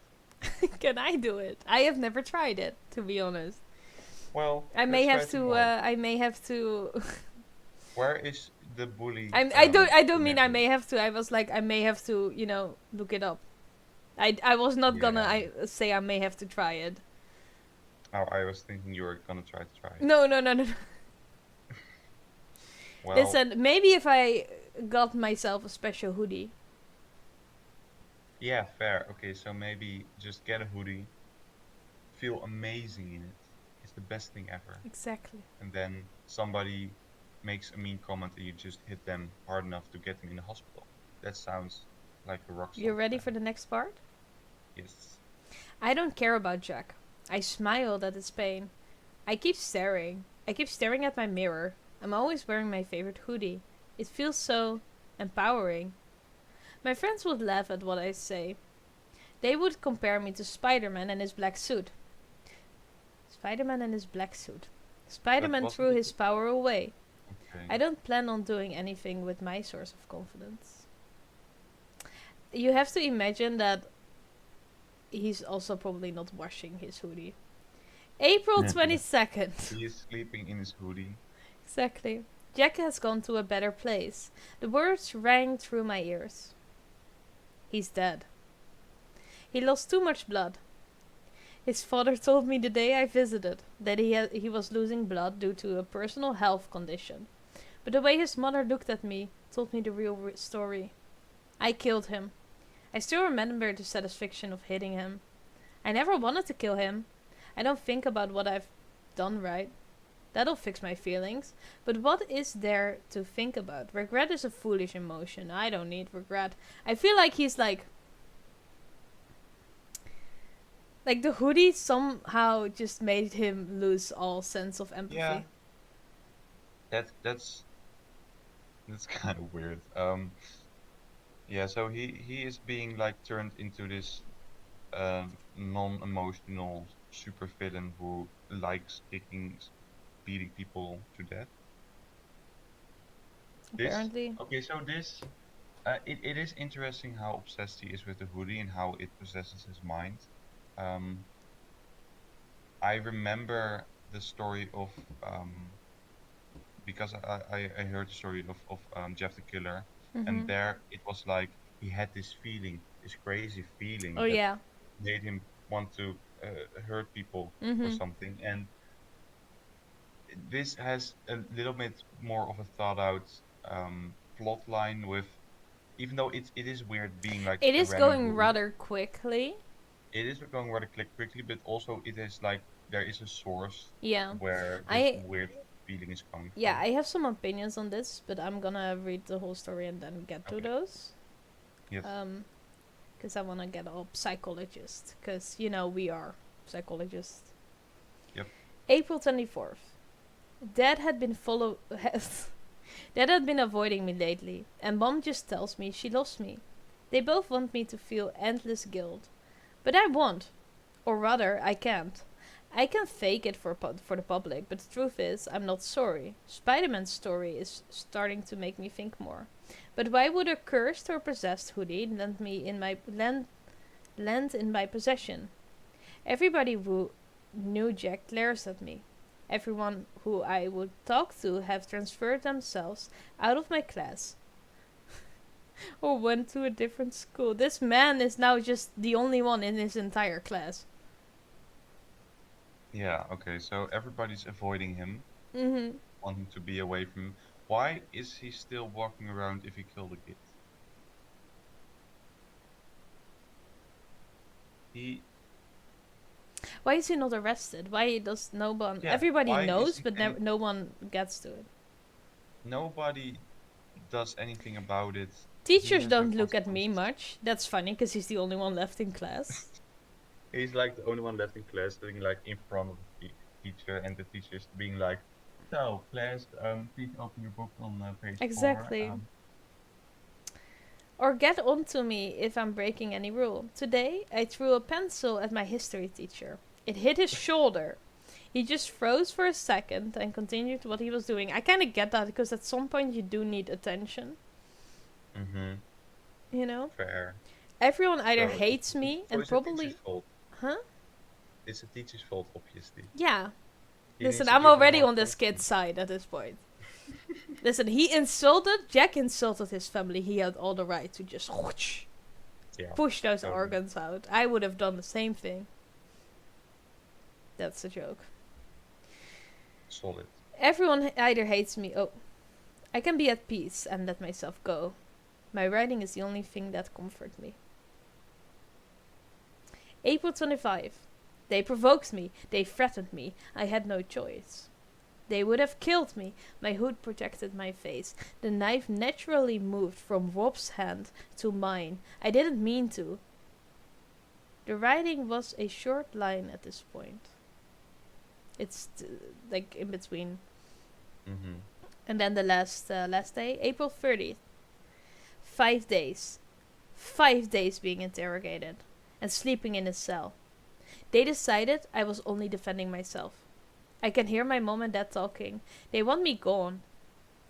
Can I do it? I have never tried it, to be honest. Well, I may let's try have to. tomorrow. I may have to. Where is the bully I don't. I don't mean I scenario? may have to. I was like, I may have to. Look it up. I was not gonna. Yeah. I say I may have to try it. Oh, I was thinking you were gonna try it. No, no, no, no. Well, Listen, maybe if I got myself a special hoodie. yeah, fair. Okay, so maybe just get a hoodie, feel amazing in it. It's the best thing ever. Exactly. And then somebody makes a mean comment and you just hit them hard enough to get them in the hospital. That sounds like a rock You song ready plan. for the next part? Yes. I don't care about Jack. I smiled at his pain. I keep staring. I keep staring at my mirror. I'm always wearing my favorite hoodie. It feels so empowering. My friends would laugh at what I say. They would compare me to Spider-Man and his black suit. Spider-Man and his black suit. But Spider-Man wasn't threw it? his power away. Okay. I don't plan on doing anything with my source of confidence. You have to imagine that he's also probably not washing his hoodie. April Yeah. 22nd. He is sleeping in his hoodie. Exactly. Jack has gone to a better place. The words rang through my ears. He's dead. He lost too much blood. His father told me the day I visited that he was losing blood due to a personal health condition. But the way his mother looked at me told me the real story. I killed him. I still remember the satisfaction of hitting him. I never wanted to kill him. I don't think about what I've done right. That'll fix my feelings. But what is there to think about? Regret is a foolish emotion. I don't need regret. I feel like he's like the hoodie somehow just made him lose all sense of Yeah, empathy. that's that's kind of weird. Yeah, so he is being like turned into this non-emotional supervillain who likes kicking, beating people to death. This Apparently. okay, so this it is interesting how obsessed he is with the hoodie and how it possesses his mind. Um, I remember the story of because I heard the story of Jeff the Killer, and Mm-hmm. there it was like he had this feeling, this crazy Oh feeling that yeah. made him want to hurt people or Mm-hmm. something. And this has a little bit more of a thought out plot line with, even though it is weird being like It a is random going hoodie, rather quickly. it is going rather quickly, but also it is like there is a source Yeah. where this I weird feeling is coming yeah, from. I have some opinions on this, but I'm gonna read the whole story and then get to Okay. those. Yes. Because I wanna get all psychologist. Because we are psychologists. Yep. April 24th. Dad had been Dad had been avoiding me lately, and Mom just tells me she loves me. They both want me to feel endless guilt, but I won't, or rather, I can't. I can fake it for the public, but the truth is, I'm not sorry. Spider-Man's story is starting to make me think more. But why would a cursed or possessed hoodie land in my possession? Everybody who knew Jack glares at me. Everyone who I would talk to have transferred themselves out of my class or went to a different school. This man is now just the only one in his entire class. Yeah, okay. So everybody's avoiding him, Mm-hmm. wanting to be away from him. Why is he still walking around if he killed a kid? He, Why is he not arrested? Why does no one? yeah, Everybody why knows, isn't but no one gets to it. nobody does anything about it? He Teachers has no don't look at me consequences. much. That's funny because he's the only one left in class. He's like the only one left in class, sitting like in front of the teacher, and the teacher's being like, "So, class, please open your book on page 4." Exactly. Or get on to me if I'm breaking any rule. Today, I threw a pencil at my history teacher. It hit his shoulder. He just froze for a second and continued what he was doing. I kind of get that because at some point you do need attention, Mm-hmm. you know? Fair. Everyone either So hates me so and it's the teacher's probably. fault. Huh? It's the teacher's fault, obviously. Yeah. He Listen, needs to I'm give them already more on this kid's punishment. side at this point. Listen, Jack insulted his family. He had all the right to just whoosh, Yeah, push those totally. organs out. I would have done the same thing. That's a joke. Solid. Everyone either hates me. Oh, I can be at peace and let myself go. My writing is the only thing that comforts me. April 25. They provoked me. They threatened me. I had no choice. They would have killed me. My hood protected my face. The knife naturally moved from Rob's hand to mine. I didn't mean to. The writing was a short line at this point. It's like in between. Mm-hmm. And then the last day, April 30th. 5 days. 5 days being interrogated and sleeping in a cell. They decided I was only defending myself. I can hear my mom and dad talking. They want me gone.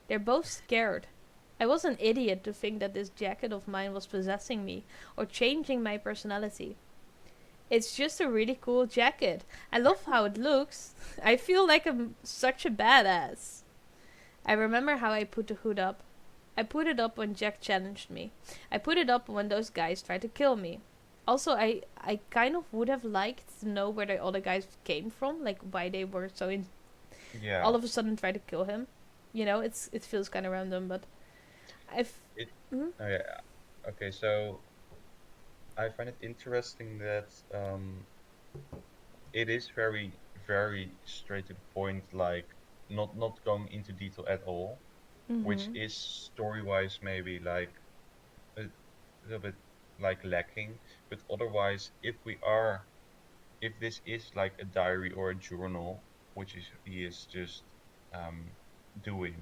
They're both scared. I was an idiot to think that this jacket of mine was possessing me or changing my personality. It's just a really cool jacket. I love how it looks. I feel like I'm such a badass. I remember how I put the hood up. I put it up when Jack challenged me. I put it up when those guys tried to kill me. Also, I kind of would have liked to know where the other guys came from, like why they were so Yeah. all of a sudden try to kill him. You know, it feels kind of random, but It. Mhm. Oh yeah. Okay, so I find it interesting that it is very, very straight to the point, like not going into detail at all, which Mhm. is story-wise maybe like a little bit like lacking. But otherwise, if this is like a diary or a journal, which is he is just um, doing,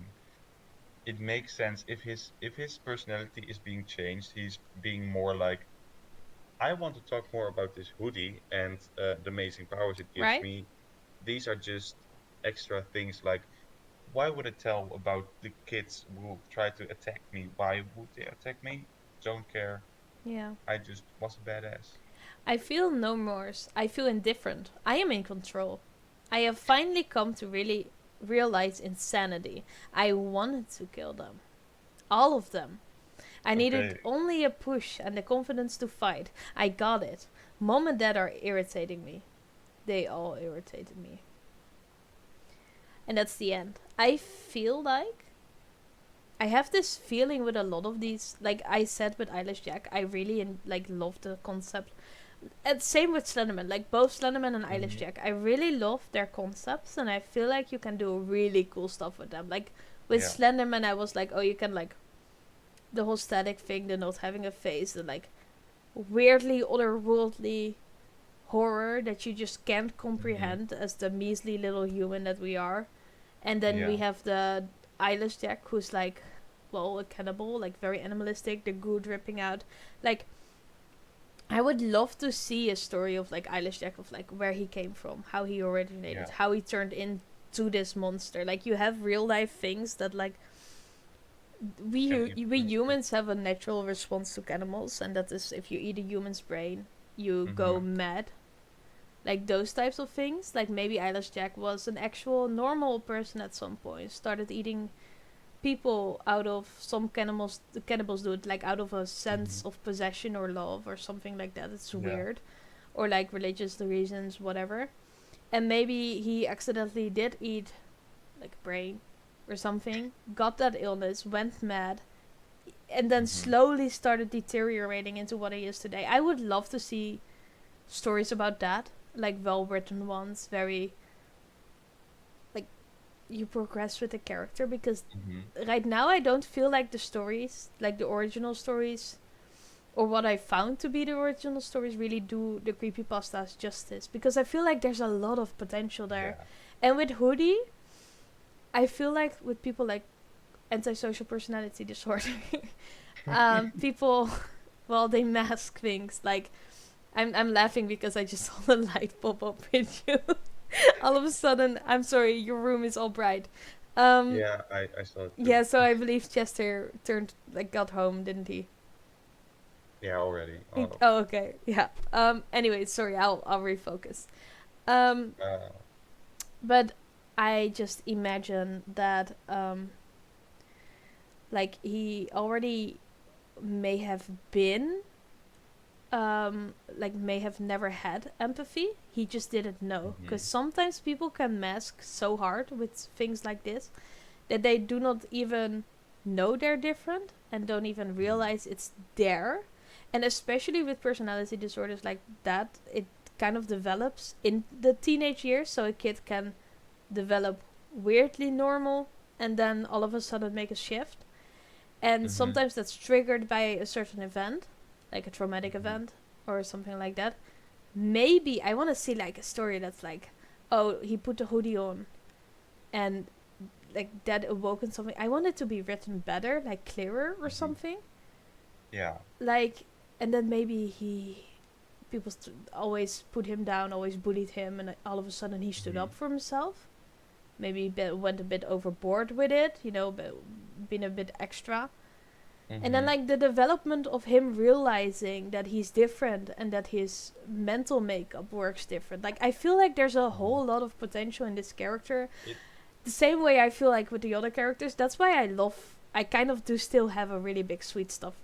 it makes sense if his personality is being changed. He's being more like, I want to talk more about this hoodie and the amazing powers it gives Right? me. These are just extra things. Like, why would it tell about the kids who try to attack me? Why would they attack me? Don't care. Yeah. I just was a badass. I feel no remorse. I feel indifferent. I am in control. I have finally come to really realize insanity. I wanted to kill them. All of them. I needed Okay. only a push and the confidence to fight. I got it. Mom and dad are irritating me. They all irritated me. And that's the end. I feel like I have this feeling with a lot of these, like I said with Eyeless Jack, I really love the concept. And same with Slenderman, like both Slenderman and Eyeless Hmm. Jack. I really love their concepts, and I feel like you can do really cool stuff with them. Like with Yeah. Slenderman, I was like, oh, you can like the whole static thing, the not having a face, the like weirdly otherworldly horror that you just can't Hmm. comprehend as the measly little human that we are. And then we Yeah. have the Eyeless Jack, who's like, well, a cannibal, like very animalistic, the goo dripping out. Like, I would love to see a story of like Eyeless Jack, of like where he came from, how he originated, Yeah. how he turned into this monster. Like, you have real life things that like Can we influence it. humans have a natural response to animals, and that is if you eat a human's brain, you go Hmm. mad. Like those types of things. Like maybe Eyeless Jack was an actual normal person at some point, started eating people out of some cannibals. The cannibals do it like out of a sense Hmm. of possession or love or something like that. It's Yeah. weird, or like religious reasons, whatever. And maybe he accidentally did eat like brain or something, got that illness, went mad, and then Hmm. slowly started deteriorating into what he is today. I would love to see stories about that, like well written ones, very like you progress with the character, because Hmm. right now I don't feel like the stories, like the original stories, or what I found to be the original stories, really do the creepypastas justice, because I feel like there's a lot of potential there. Yeah. And with Hoodie, I feel like with people like antisocial personality disorder, people, well, they mask things. Like I'm laughing because I just saw the light pop up with you. All of a sudden, I'm sorry, your room is all bright. Um, Yeah, I saw it too. yeah, so I believe Chester got home, didn't he? Yeah, already. Oh. Oh, okay, yeah. Anyway, sorry, I'll refocus. Um, Uh, but I just imagine that like he already may have been like may have never had empathy. He just didn't know, because hmm. sometimes people can mask so hard with things like this that they do not even know they're different and don't even Hmm. realize it's there. And especially with personality disorders like that, it kind of develops in the teenage years, so a kid can develop weirdly normal and then all of a sudden make a shift. And sometimes that's triggered by a certain event, like a traumatic event or something like that. Maybe I want to see like a story that's like, oh, he put the hoodie on and like that awoken something. I want it to be written better, like clearer or something. Yeah. Like, and then maybe people always put him down, always bullied him, and all of a sudden he stood up for himself. Maybe went a bit overboard with it, been a bit extra. And then like the development of him realizing that he's different and that his mental makeup works different. Like I feel like there's a whole lot of potential in this character. The same way I feel like with the other characters. That's why I kind of do still have a really big sweet spot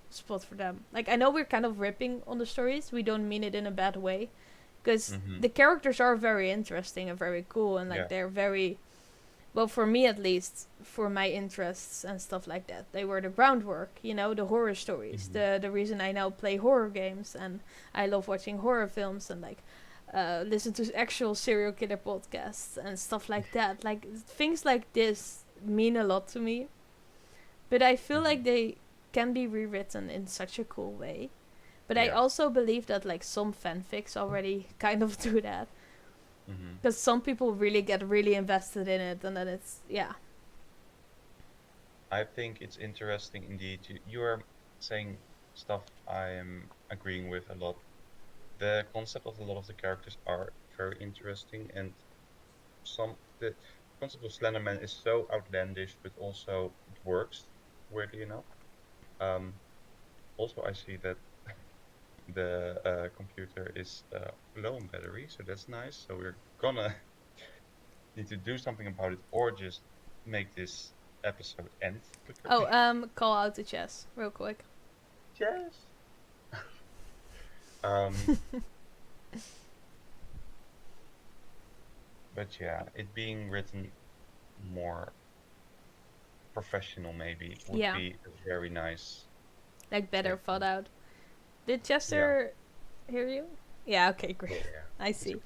for them. Like I know we're kind of ripping on the stories. We don't mean it in a bad way. Because the characters are very interesting and very cool. And like they're very... Well, for me at least, for my interests and stuff like that, they were the groundwork, the horror stories, the reason I now play horror games, and I love watching horror films and like listen to actual serial killer podcasts and stuff like that. Like things like this mean a lot to me, but I feel like they can be rewritten in such a cool way. But I also believe that like some fanfics already kind of do that. Because some people really get really invested in it, and then it's, I think it's interesting indeed. You are saying stuff I am agreeing with a lot. The concept of a lot of the characters are very interesting, and the concept of Slenderman is so outlandish, but also it works, weirdly enough. Also, I see that the computer is low on battery, so that's nice. So we're gonna need to do something about it, or just make this episode end quicker. Oh, call out to Chess real quick. Chess. But yeah, it being written more professional maybe would be very nice. Like better thought out. Did Chester hear you? Yeah, okay, great. Yeah. I see.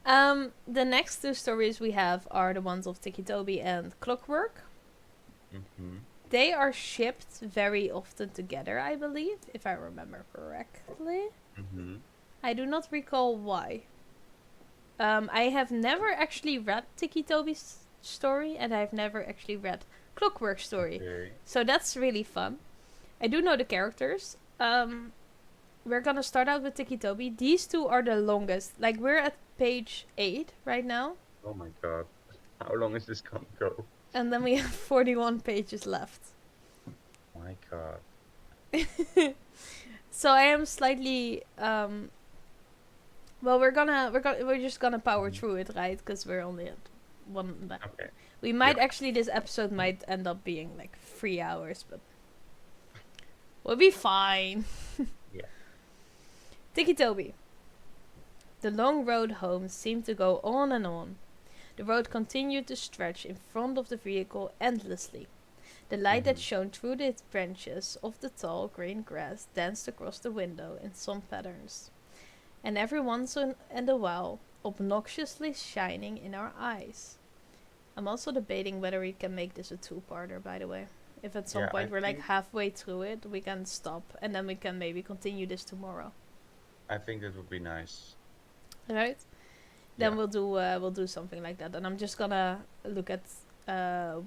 The next two stories we have are the ones of Ticci, Toby and Clockwork. They are shipped very often together, I believe, if I remember correctly. I do not recall why. I have never actually read Ticci Toby's story, and I've never actually read Clockwork's story. Okay. So that's really fun. I do know the characters. We're gonna start out with Ticci Toby. These two are the longest. Like, we're at page 8 right now. Oh my god. How long is this gonna go? And then we have 41 pages left. My god. So I am slightly... well, we're just gonna power through it, right? Because we're only at one... Okay. We might actually... This episode might end up being like 3 hours, but... We'll be fine. Ticci Toby. The long road home seemed to go on and on. The road continued to stretch in front of the vehicle endlessly. The light that shone through the branches of the tall green grass danced across the window in some patterns, and every once in a while, obnoxiously shining in our eyes. I'm also debating whether we can make this a two-parter, by the way. If at some point we're like halfway through it, we can stop, and then we can maybe continue this tomorrow. I think that would be nice. Right? Then we'll do something like that. And I'm just gonna look at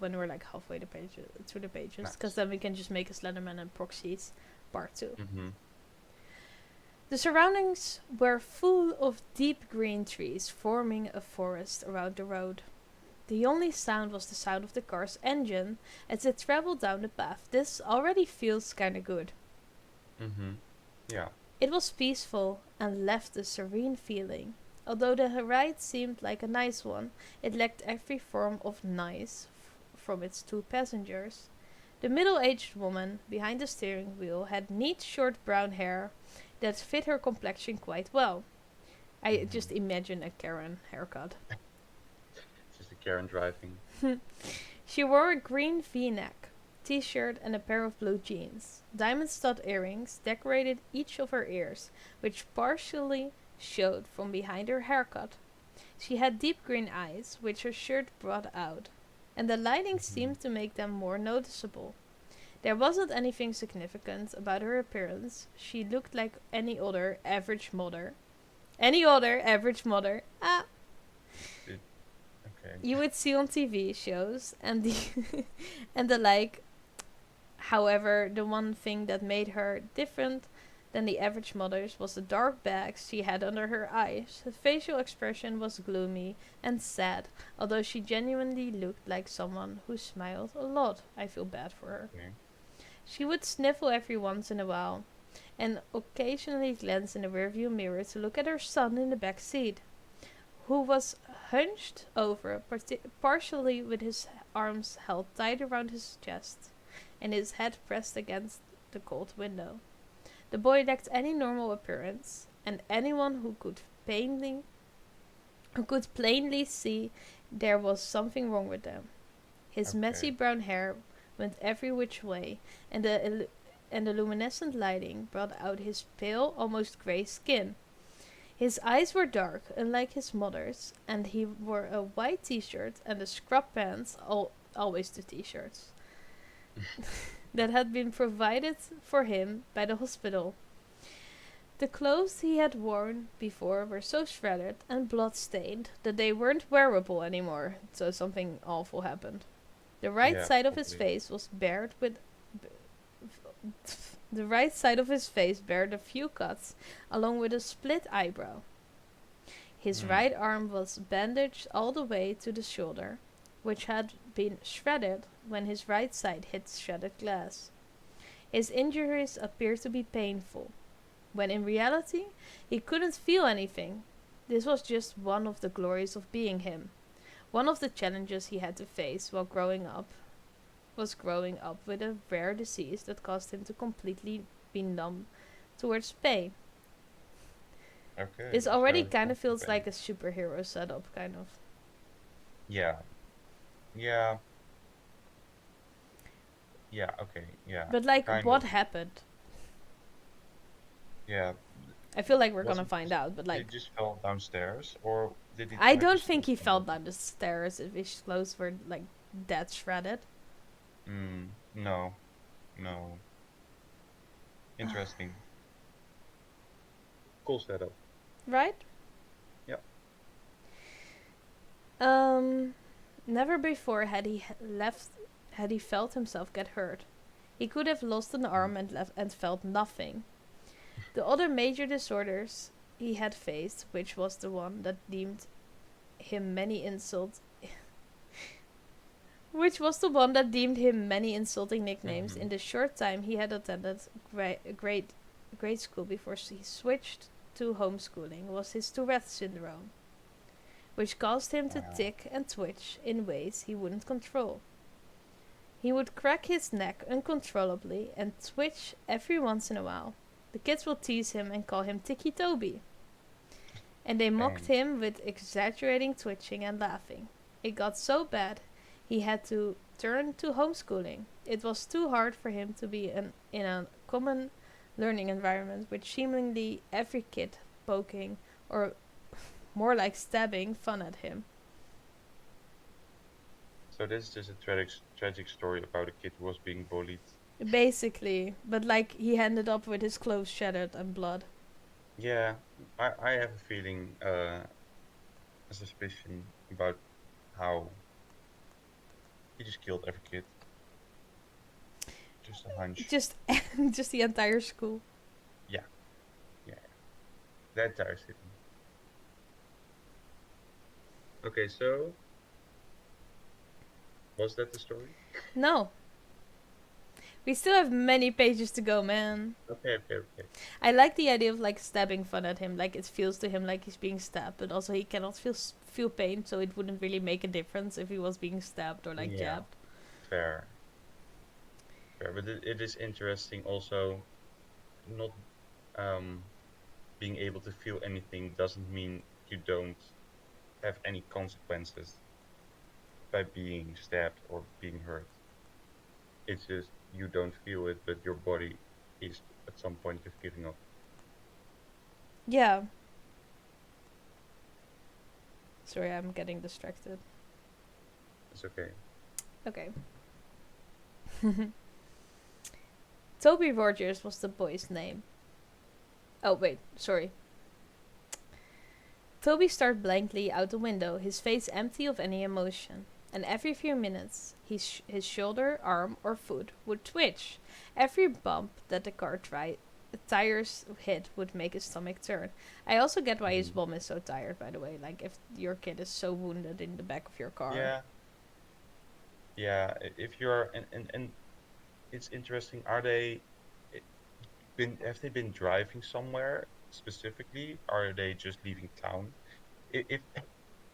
when we're like halfway through the pages, because then we can just make a Slenderman and Proxies part 2. The surroundings were full of deep green trees forming a forest around the road. The only sound was the sound of the car's engine as it traveled down the path. This already feels kinda good. Yeah. It was peaceful and left a serene feeling. Although the ride seemed like a nice one, it lacked every form of nice from its two passengers. The middle-aged woman behind the steering wheel had neat short brown hair that fit her complexion quite well. I just imagine a Karen haircut. Just a Karen driving. She wore a green V-neck, t-shirt and a pair of blue jeans. Diamond stud earrings decorated each of her ears, which partially showed from behind her haircut. She had deep green eyes, which her shirt brought out. and the lighting Mhm. seemed to make them more noticeable. There wasn't anything significant about her appearance. She looked like any other average mother. Any other average mother. It, okay. You would see on TV shows and the and the like. However, the one thing that made her different than the average mothers was the dark bags she had under her eyes. Her facial expression was gloomy and sad, although she genuinely looked like someone who smiled a lot. I feel bad for her. Okay. She would sniffle every once in a while, and occasionally glance in the rearview mirror to look at her son in the back seat, who was hunched over, partially with his arms held tight around his chest and his head pressed against the cold window. The boy lacked any normal appearance, and anyone who could plainly see there was something wrong with them. His messy Okay. brown hair went every which way, and the luminescent lighting brought out his pale, almost grey skin. His eyes were dark, unlike his mother's, and he wore a white t-shirt and the scrub pants, always the t-shirts, that had been provided for him by the hospital. The clothes he had worn before were so shredded and blood-stained that they weren't wearable anymore, so something awful happened. The right Yeah, side of his probably. face was bared with the right side of his face bared a few cuts, along with a split eyebrow. His Hmm. right arm was bandaged all the way to the shoulder, which had been shredded when his right side hit shredded glass. His injuries appeared to be painful, when in reality he couldn't feel anything. This was just one of the glories of being him. One of the challenges he had to face while growing up was growing up with a rare disease that caused him to completely be numb towards pain. Okay. This already So kind of constant feels pain. like a superhero setup, kind of. Yeah. Yeah. Yeah. Okay. Yeah. But like, Kind what of. happened? Yeah. I feel like we're Was gonna it find just out, but did it like, just fall downstairs or did it I like don't his think clothes he come fell off? down the stairs if his clothes were like that shredded. No. No. Interesting. Cool setup. Right? Yeah. Um, Never before had he felt himself get hurt. He could have lost an Mm. arm and felt nothing. The other major disorders he had faced, which was the one that deemed him many insult which was the one that deemed him many insulting nicknames in Mhm. the short time he had attended grade school before he switched to homeschooling, was his Tourette syndrome, which caused him to Wow. tick and twitch in ways he wouldn't control. He would crack his neck uncontrollably and twitch every once in a while. The kids would tease him and call him Ticci Toby, and they mocked Thanks. him with exaggerating twitching and laughing. It got so bad he had to turn to homeschooling. It was too hard for him to be in a common learning environment with seemingly every kid poking or more like stabbing fun at him. So this is just a tragic story about a kid who was being bullied. Basically, but like he ended up with his clothes shattered and blood. Yeah, I have a feeling, a suspicion about how he just killed every kid. Just a hunch. Just just the entire school. Yeah, yeah, that entire city. Okay, so was that the story? No. We still have many pages to go, man. Okay, okay, okay. I like the idea of like stabbing fun at him. Like it feels to him like he's being stabbed, but also he cannot feel pain, so it wouldn't really make a difference if he was being stabbed or like Yeah, jabbed. fair, fair. But it is interesting also not um being able to feel anything doesn't mean you don't have any consequences by being stabbed or being hurt. It's just you don't feel it, but your body is at some point just giving up. Yeah. Sorry, I'm getting distracted. It's okay. Okay. Toby Rogers was the boy's name. Oh, wait, sorry. Toby stared blankly out the window, his face empty of any emotion. And every few minutes, his shoulder, arm, or foot would twitch. Every bump that the car tires hit would make his stomach turn. I also get why his mom is so tired, by the way. Like, if your kid is so wounded in the back of your car. Yeah. Yeah. If you're and it's interesting. Are they have they been driving somewhere specifically? Are they just leaving town? If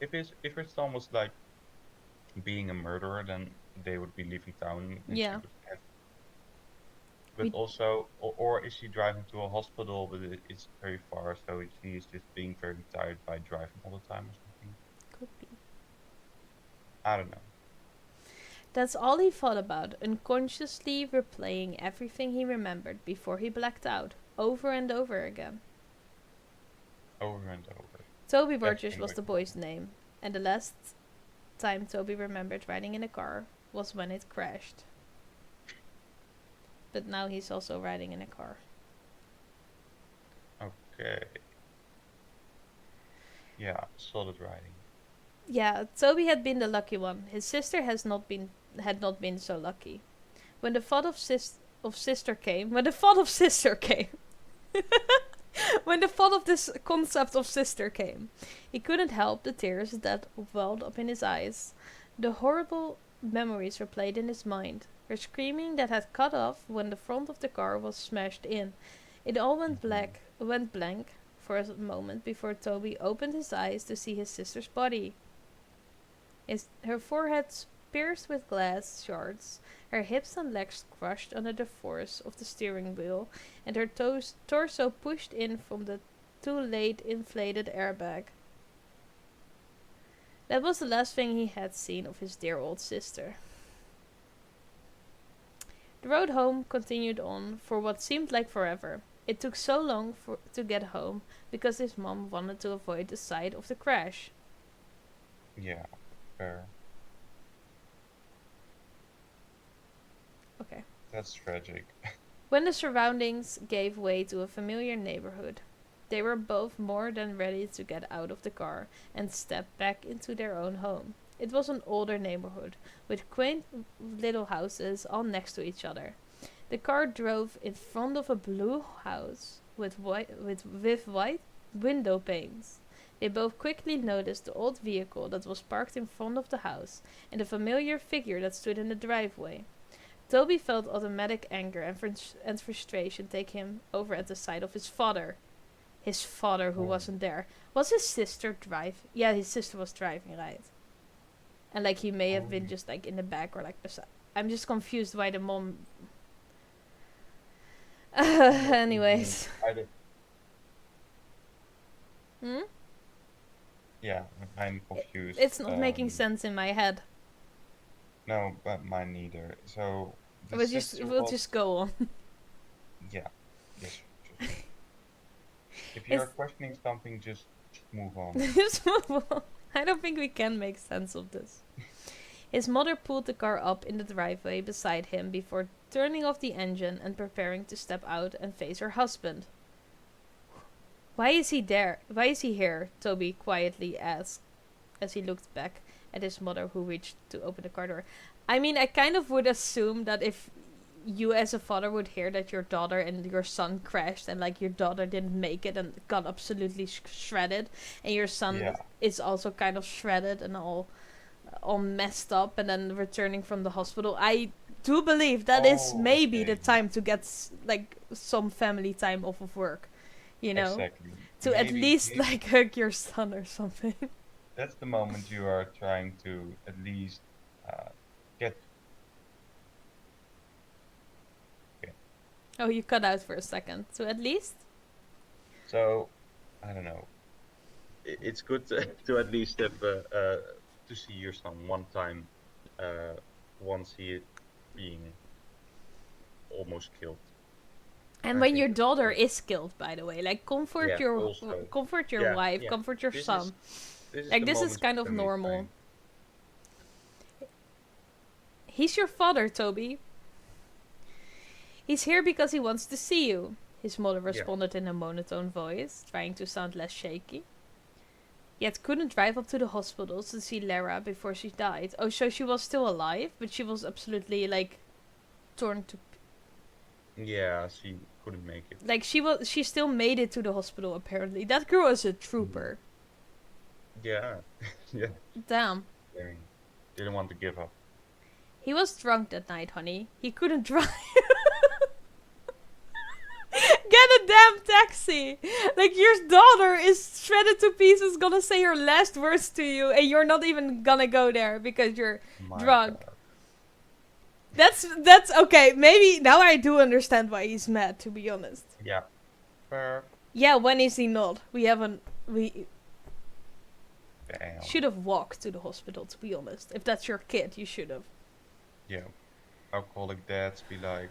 it's almost like being a murderer, then they would be leaving town and she Yeah. would have. But also, or is she driving to a hospital, but it's very far, so she is just being very tired by driving all the time or something? Could be. I don't know. That's all he thought about, unconsciously replaying everything he remembered before he blacked out, over and over again. Over and over. Toby Burgess was the boy's name, and the last time Toby remembered riding in a car was when it crashed. But now he's also riding in a car. Okay. Yeah, solid writing. Yeah, Toby had been the lucky one. His sister had not been so lucky. When the thought of sister came, when the thought of this concept of sister came, he couldn't help the tears that welled up in his eyes. The horrible memories replayed in his mind. Her screaming that had cut off when the front of the car was smashed in. It all went blank for a moment before Toby opened his eyes to see his sister's body. Her forehead pierced with glass shards, her hips and legs crushed under the force of the steering wheel, and her torso pushed in from the too late inflated airbag. That was the last thing he had seen of his dear old sister. The road home continued on for what seemed like forever. It took so long to get home because his mom wanted to avoid the sight of the crash. Yeah, fair. Okay. That's tragic. When the surroundings gave way to a familiar neighborhood, they were both more than ready to get out of the car and step back into their own home. It was an older neighborhood, with quaint little houses all next to each other. The car drove in front of a blue house with white window panes. They both quickly noticed the old vehicle that was parked in front of the house and the familiar figure that stood in the driveway. Toby felt automatic anger and frustration take him over at the sight of his father. His father who wasn't there. Was his sister driving? Yeah, his sister was driving, right? And like he may have been just like in the back or like beside. I'm just confused why the mom. Anyways. Yeah, I'm confused. It's not making sense in my head. No, but mine neither. So We'll just go on. Yeah. Yes. If you're questioning something, just move on. Just move on. I don't think we can make sense of this. His mother pulled the car up in the driveway beside him before turning off the engine and preparing to step out and face her husband. Why is he there? Why is he here? Toby quietly asked as he looked back at his mother who reached to open the car door. I mean, I kind of would assume that if you as a father would hear that your daughter and your son crashed and like your daughter didn't make it and got absolutely shredded and your son is also kind of shredded and all messed up and then returning from the hospital, I do believe that is maybe the time to get like some family time off of work, you know, to maybe, at least like hug your son or something. That's the moment you are trying to at least get. Oh, you cut out for a second. So at least? So, I don't know. It's good to at least have to see your son one time once he is being almost killed. And when your daughter is killed, by the way, like comfort your wife, comfort your son. This is kind of normal. He's your father, Toby. He's here because he wants to see you, his mother responded in a monotone voice, trying to sound less shaky. Yet couldn't drive up to the hospital to see Lara before she died. Oh, so she was still alive, but she was absolutely, like, torn to... Yeah, she couldn't make it. Like, she still made it to the hospital, apparently. That girl is a trooper. Yeah. Yeah. Damn. Didn't want to give up. He was drunk that night, honey. He couldn't drive. Get a damn taxi! Like, your daughter is shredded to pieces, gonna say her last words to you, and you're not even gonna go there because you're drunk. God. That's okay. Maybe now I do understand why he's mad, to be honest. Yeah. Fair. Yeah, when is he not? We Damn. should have walked to the hospital, to be honest. If that's your kid, you should have. Yeah. Alcoholic dads be like,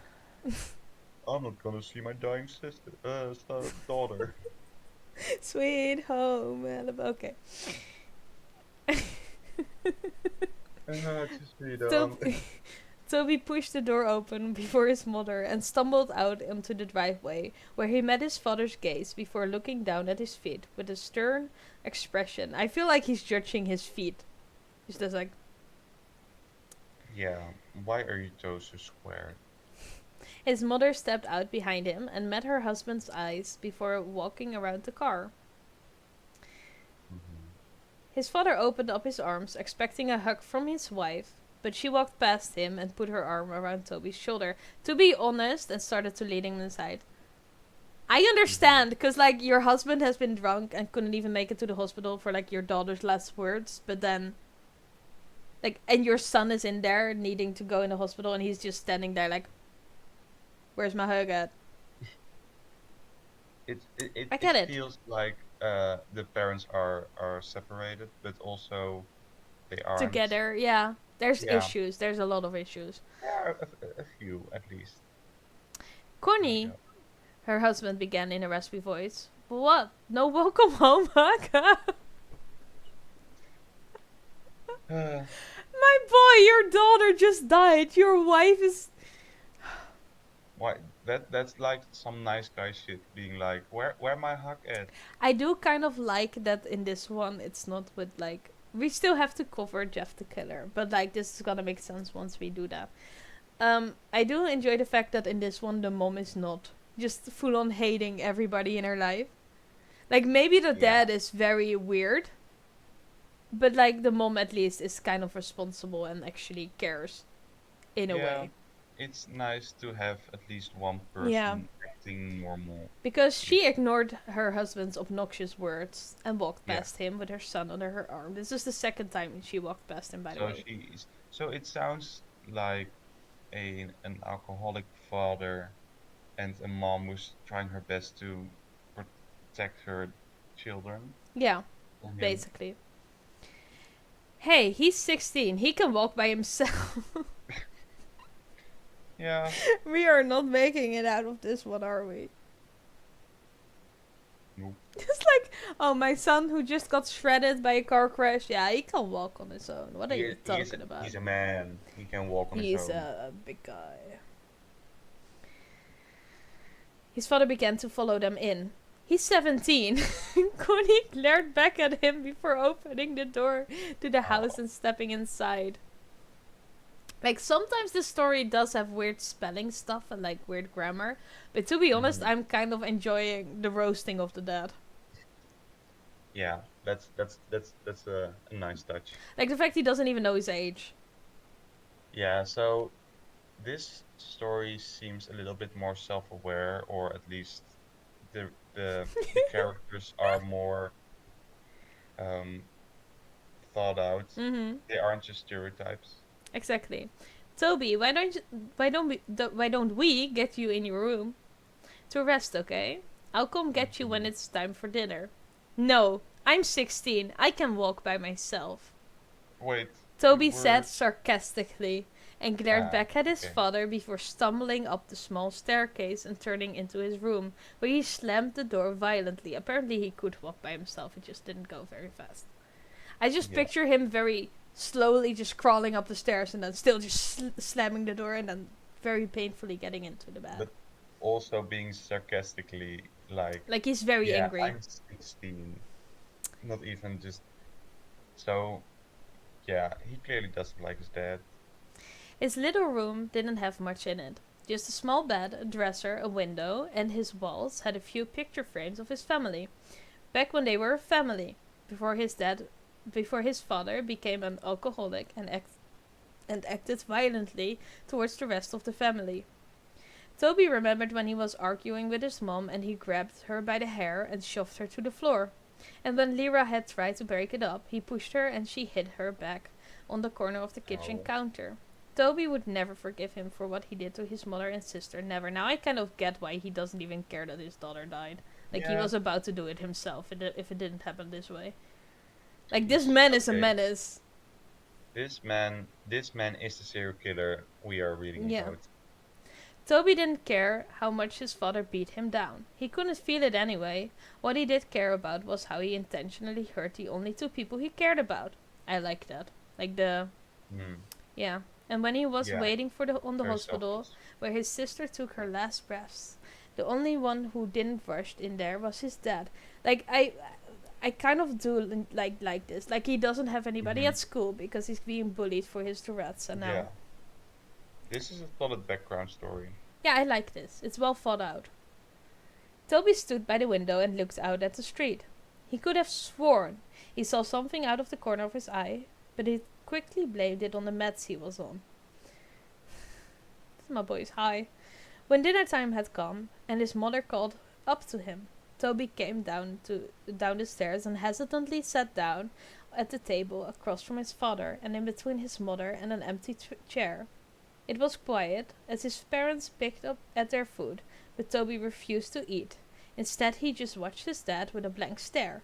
I'm not gonna see my dying daughter. Sweet home Alabama. Okay. Toby pushed the door open before his mother and stumbled out onto the driveway, where he met his father's gaze before looking down at his feet with a stern expression. I feel like he's judging his feet. He's just like... Yeah, why are your toes so square? His mother stepped out behind him and met her husband's eyes before walking around the car. Mm-hmm. His father opened up his arms, expecting a hug from his wife, but she walked past him and put her arm around Toby's shoulder, to be honest, and started to lead him aside. I understand, because, like, your husband has been drunk and couldn't even make it to the hospital for, like, your daughter's last words, but then, like, and your son is in there needing to go in the hospital, and he's just standing there, like, where's my hug at? It I get it. feels like the parents are separated, but also they aren't. Together, yeah. There's issues. There's a lot of issues. There are a few, at least. Connie, her husband began in a raspy voice. What? No welcome home hug? My boy, your daughter just died. Your wife is... Why? That's like some nice guy shit, being like, where my hug at? I do kind of like that in this one. It's not with, like... We still have to cover Jeff the Killer, but, like, this is gonna make sense once we do that. I do enjoy the fact that in this one the mom is not just full on hating everybody in her life. Like, maybe the dad is very weird, but, like, the mom at least is kind of responsible and actually cares in a way. It's nice to have at least one person acting normal. Because she ignored her husband's obnoxious words and walked past him with her son under her arm. This is the second time she walked past him, by the way. So it sounds like an alcoholic father and a mom who's trying her best to protect her children. Yeah, basically. Hey, he's 16. He can walk by himself. Yeah. We are not making it out of this one, are we? Nope. It's like, oh, my son who just got shredded by a car crash. Yeah, he can walk on his own. What are you talking about? He's a man. He can walk on his own. He's a big guy. His father began to follow them in. He's 17. Connie glared back at him before opening the door to the house and stepping inside. Like, sometimes the story does have weird spelling stuff and, like, weird grammar. But to be honest, I'm kind of enjoying the roasting of the dad. Yeah, that's a nice touch. Like, the fact he doesn't even know his age. Yeah, so this story seems a little bit more self-aware, or at least the characters are more thought out. Mm-hmm. They aren't just stereotypes. Exactly. Toby, why don't we get you in your room to rest, okay? I'll come get you when it's time for dinner. No, I'm 16. I can walk by myself. Wait. Toby said sarcastically and glared back at his father before stumbling up the small staircase and turning into his room, where he slammed the door violently. Apparently he could walk by himself, it just didn't go very fast. I just picture him very slowly just crawling up the stairs and then still just slamming the door and then very painfully getting into the bed. But also being sarcastically like, Like he's very yeah, angry. I'm 16. Not even just so. Yeah, he clearly doesn't like his dad. His little room didn't have much in it. Just a small bed, a dresser, a window, and his walls had a few picture frames of his family. Back when they were a family, before his father became an alcoholic and acted violently towards the rest of the family. Toby remembered when he was arguing with his mom and he grabbed her by the hair and shoved her to the floor. And when Lyra had tried to break it up, he pushed her and she hit her back on the corner of the kitchen Oh, counter. Toby would never forgive him for what he did to his mother and sister, never. Now I kind of get why he doesn't even care that his daughter died. Like, he yeah. was about to do it himself if it didn't happen this way. Like, this man is a Okay. menace. This man is the serial killer we are reading Yeah. about. Toby didn't care how much his father beat him down. He couldn't feel it anyway. What he did care about was how he intentionally hurt the only two people he cared about. I like that. Like the... Hmm. Yeah. And when he was Yeah, waiting on the very hospital, selfless. where his sister took her last breaths, the only one who didn't rush in there was his dad. Like, I kind of do like this. Like, he doesn't have anybody Hmm. at school because he's being bullied for his Tourette's, and now... Yeah, this is a solid background story. Yeah, I like this. It's well thought out. Toby stood by the window and looked out at the street. He could have sworn he saw something out of the corner of his eye, but he quickly blamed it on the meds he was on. My boy's high. When dinner time had come, and his mother called up to him, Toby came down the stairs and hesitantly sat down at the table across from his father and in between his mother and an empty chair. It was quiet, as his parents picked up at their food, but Toby refused to eat. Instead, he just watched his dad with a blank stare.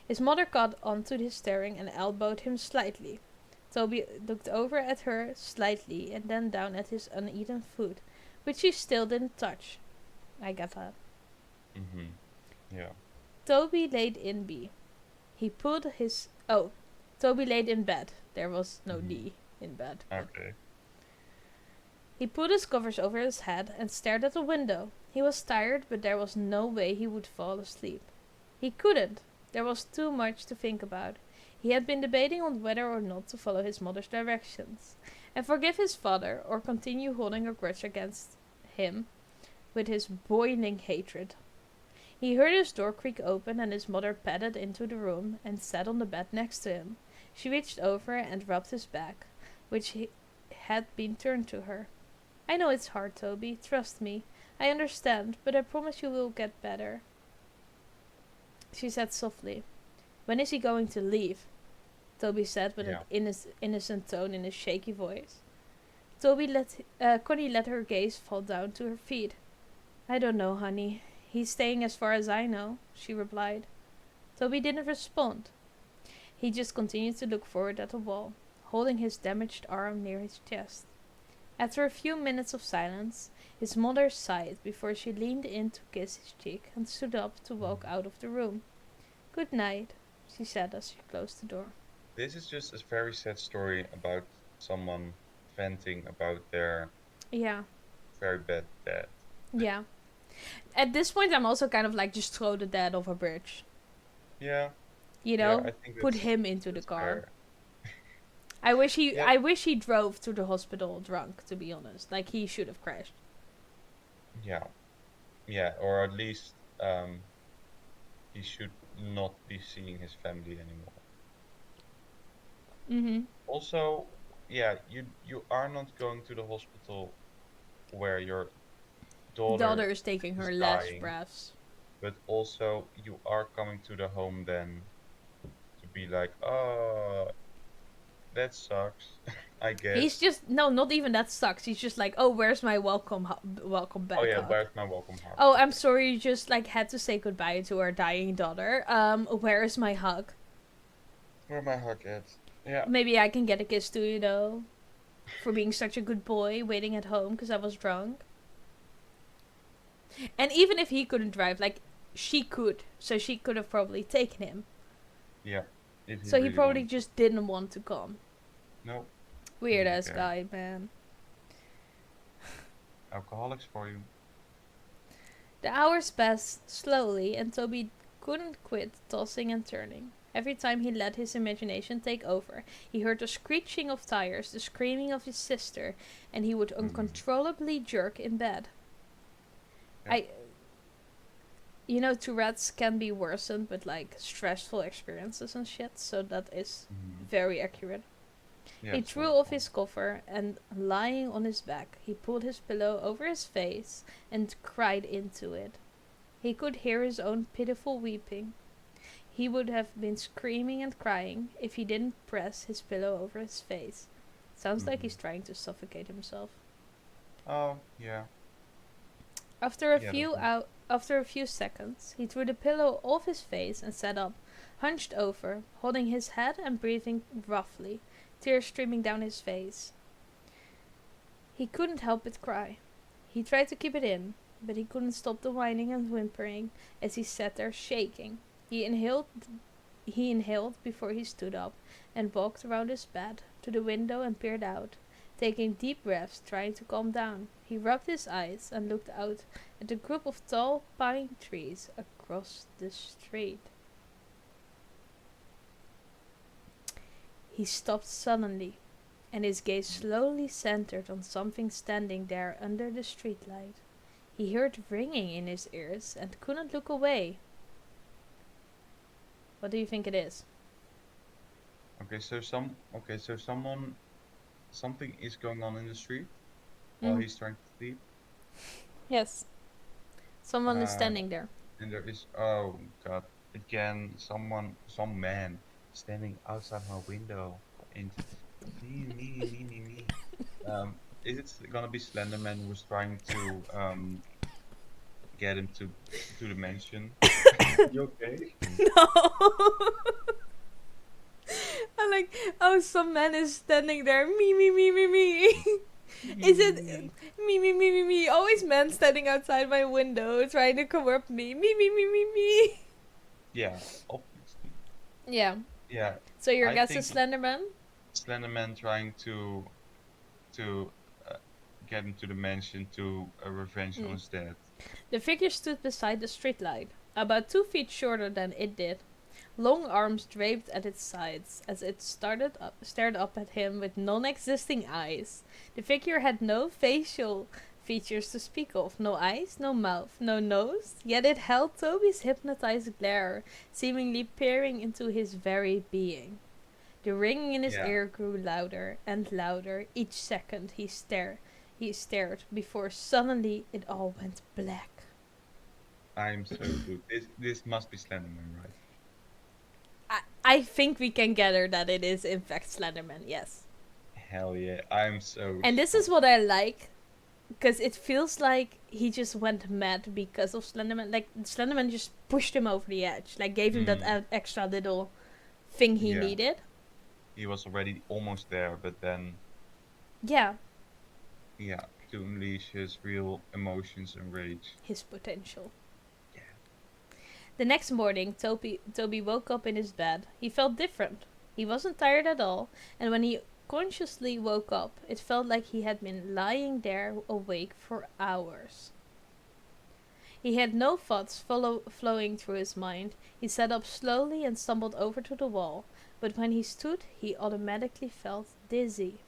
His mother caught on to his staring and elbowed him slightly. Toby looked over at her slightly and then down at his uneaten food, which he still didn't touch. I get that. Hmm. Yeah. Toby laid in B. He put his... Oh, Toby laid in bed. There was no Hmm. D in bed. Okay. He put his covers over his head and stared at the window. He was tired, but there was no way he would fall asleep. He couldn't. There was too much to think about. He had been debating on whether or not to follow his mother's directions, and forgive his father, or continue holding a grudge against him with his boiling hatred. He heard his door creak open and his mother padded into the room and sat on the bed next to him. She reached over and rubbed his back, which had been turned to her. I know it's hard, Toby. Trust me. I understand, but I promise you will get better. She said softly. When is he going to leave? Toby said with Yeah. an innocent tone in his shaky voice. Connie let her gaze fall down to her feet. I don't know, honey. He's staying as far as I know, she replied. Toby didn't respond. He just continued to look forward at the wall, holding his damaged arm near his chest. After a few minutes of silence, his mother sighed before she leaned in to kiss his cheek and stood up to walk out of the room. Good night, she said as she closed the door. This is just a very sad story about someone venting about their Yeah, very bad dad. yeah. At this point, I'm also kind of like, just throw the dad off a bridge. Yeah, You yeah, know, I think put him into the that's car. fair. Yeah, I wish he drove to the hospital drunk, to be honest. Like, he should have crashed. yeah, yeah, or at least he should not be seeing his family anymore. Mm-hmm. Also, yeah, you are not going to the hospital where your daughter Daughter is taking is her last dying, breaths. but also you are coming to the home then to be like, oh, that sucks, I He's guess. just no, not even that sucks. He's just like, oh, where's my welcome Oh back yeah, hug? where's my welcome hug? Oh, I'm Okay. sorry, you just like had to say goodbye to our dying daughter. Where is my hug? Where my hug at? Yeah, Maybe I can get a kiss too, you know, for being such a good boy, waiting at home because I was drunk. And even if he couldn't drive, like she could, so she could have probably taken him. yeah. If he So he really probably wanted to. just didn't want to come. No, Weird didn't ass care. guy, man. Alcoholics for you. The hours passed slowly, and Toby couldn't quit tossing and turning. Every time he let his imagination take over, he heard the screeching of tires, the screaming of his sister, and he would Mm. uncontrollably jerk in bed. Yeah. I, you know, Tourette's can be worsened with like stressful experiences and shit, so that is Mm. very accurate. Yeah, He it's threw sort of off fun. his cover and, lying on his back, he pulled his pillow over his face and cried into it. He could hear his own pitiful weeping. He would have been screaming and crying if he didn't press his pillow over his face. Sounds like Mm-hmm. he's trying to suffocate himself. Oh, yeah. After a Yeah, that few was. after a few seconds, he threw the pillow off his face and sat up, hunched over, holding his head and breathing roughly, tears streaming down his face. He couldn't help but cry. He tried to keep it in, but he couldn't stop the whining and whimpering as he sat there shaking. He inhaled He inhaled before he stood up and walked around his bed to the window and peered out, taking deep breaths, trying to calm down. He rubbed his eyes and looked out at the group of tall pine trees across the street. He stopped suddenly, and his gaze slowly centered on something standing there under the streetlight. He heard ringing in his ears and couldn't look away. What do you think it is? Okay, so something is going on in the street while Mm. he's trying to sleep. Yes, someone is Uh, standing there. and there is, oh God, again, some man standing outside my window and me. Is it gonna be Slenderman who's trying to get him to the mansion? You okay? No. I like, oh, some man is standing there. Me. Is it Me. me? Always men standing outside my window trying to corrupt me. Me. Yeah, obviously. Yeah. Yeah, So your I guess is think Slenderman? Slenderman trying to get into the mansion to revenge on Mm. his dad. The figure stood beside the streetlight, about 2 feet shorter than it did, long arms draped at its sides, as it stared up at him with non-existing eyes. The figure had no facial features to speak of, no eyes, no mouth, no nose, yet it held Toby's hypnotized glare, seemingly peering into his very being. The ringing in his Yeah, ear grew louder and louder each second he stared before suddenly it all went black. I'm so good. This must be Slenderman, right? I think we can gather that it is in fact Slenderman, yes. Hell yeah, I'm so And this is stoked. what I like, because it feels like he just went mad because of Slenderman. Like, Slenderman just pushed him over the edge, like, gave him that Mm, extra little thing he yeah, needed. he was already almost there, but then, Yeah, yeah, to unleash his real emotions and rage. his potential. Yeah. The next morning, Toby woke up in his bed. He felt different. He wasn't tired at all, and when he consciously woke up, it felt like he had been lying there awake for hours. He had no thoughts flowing through his mind. He sat up slowly and stumbled over to the wall, but when he stood, he automatically felt dizzy.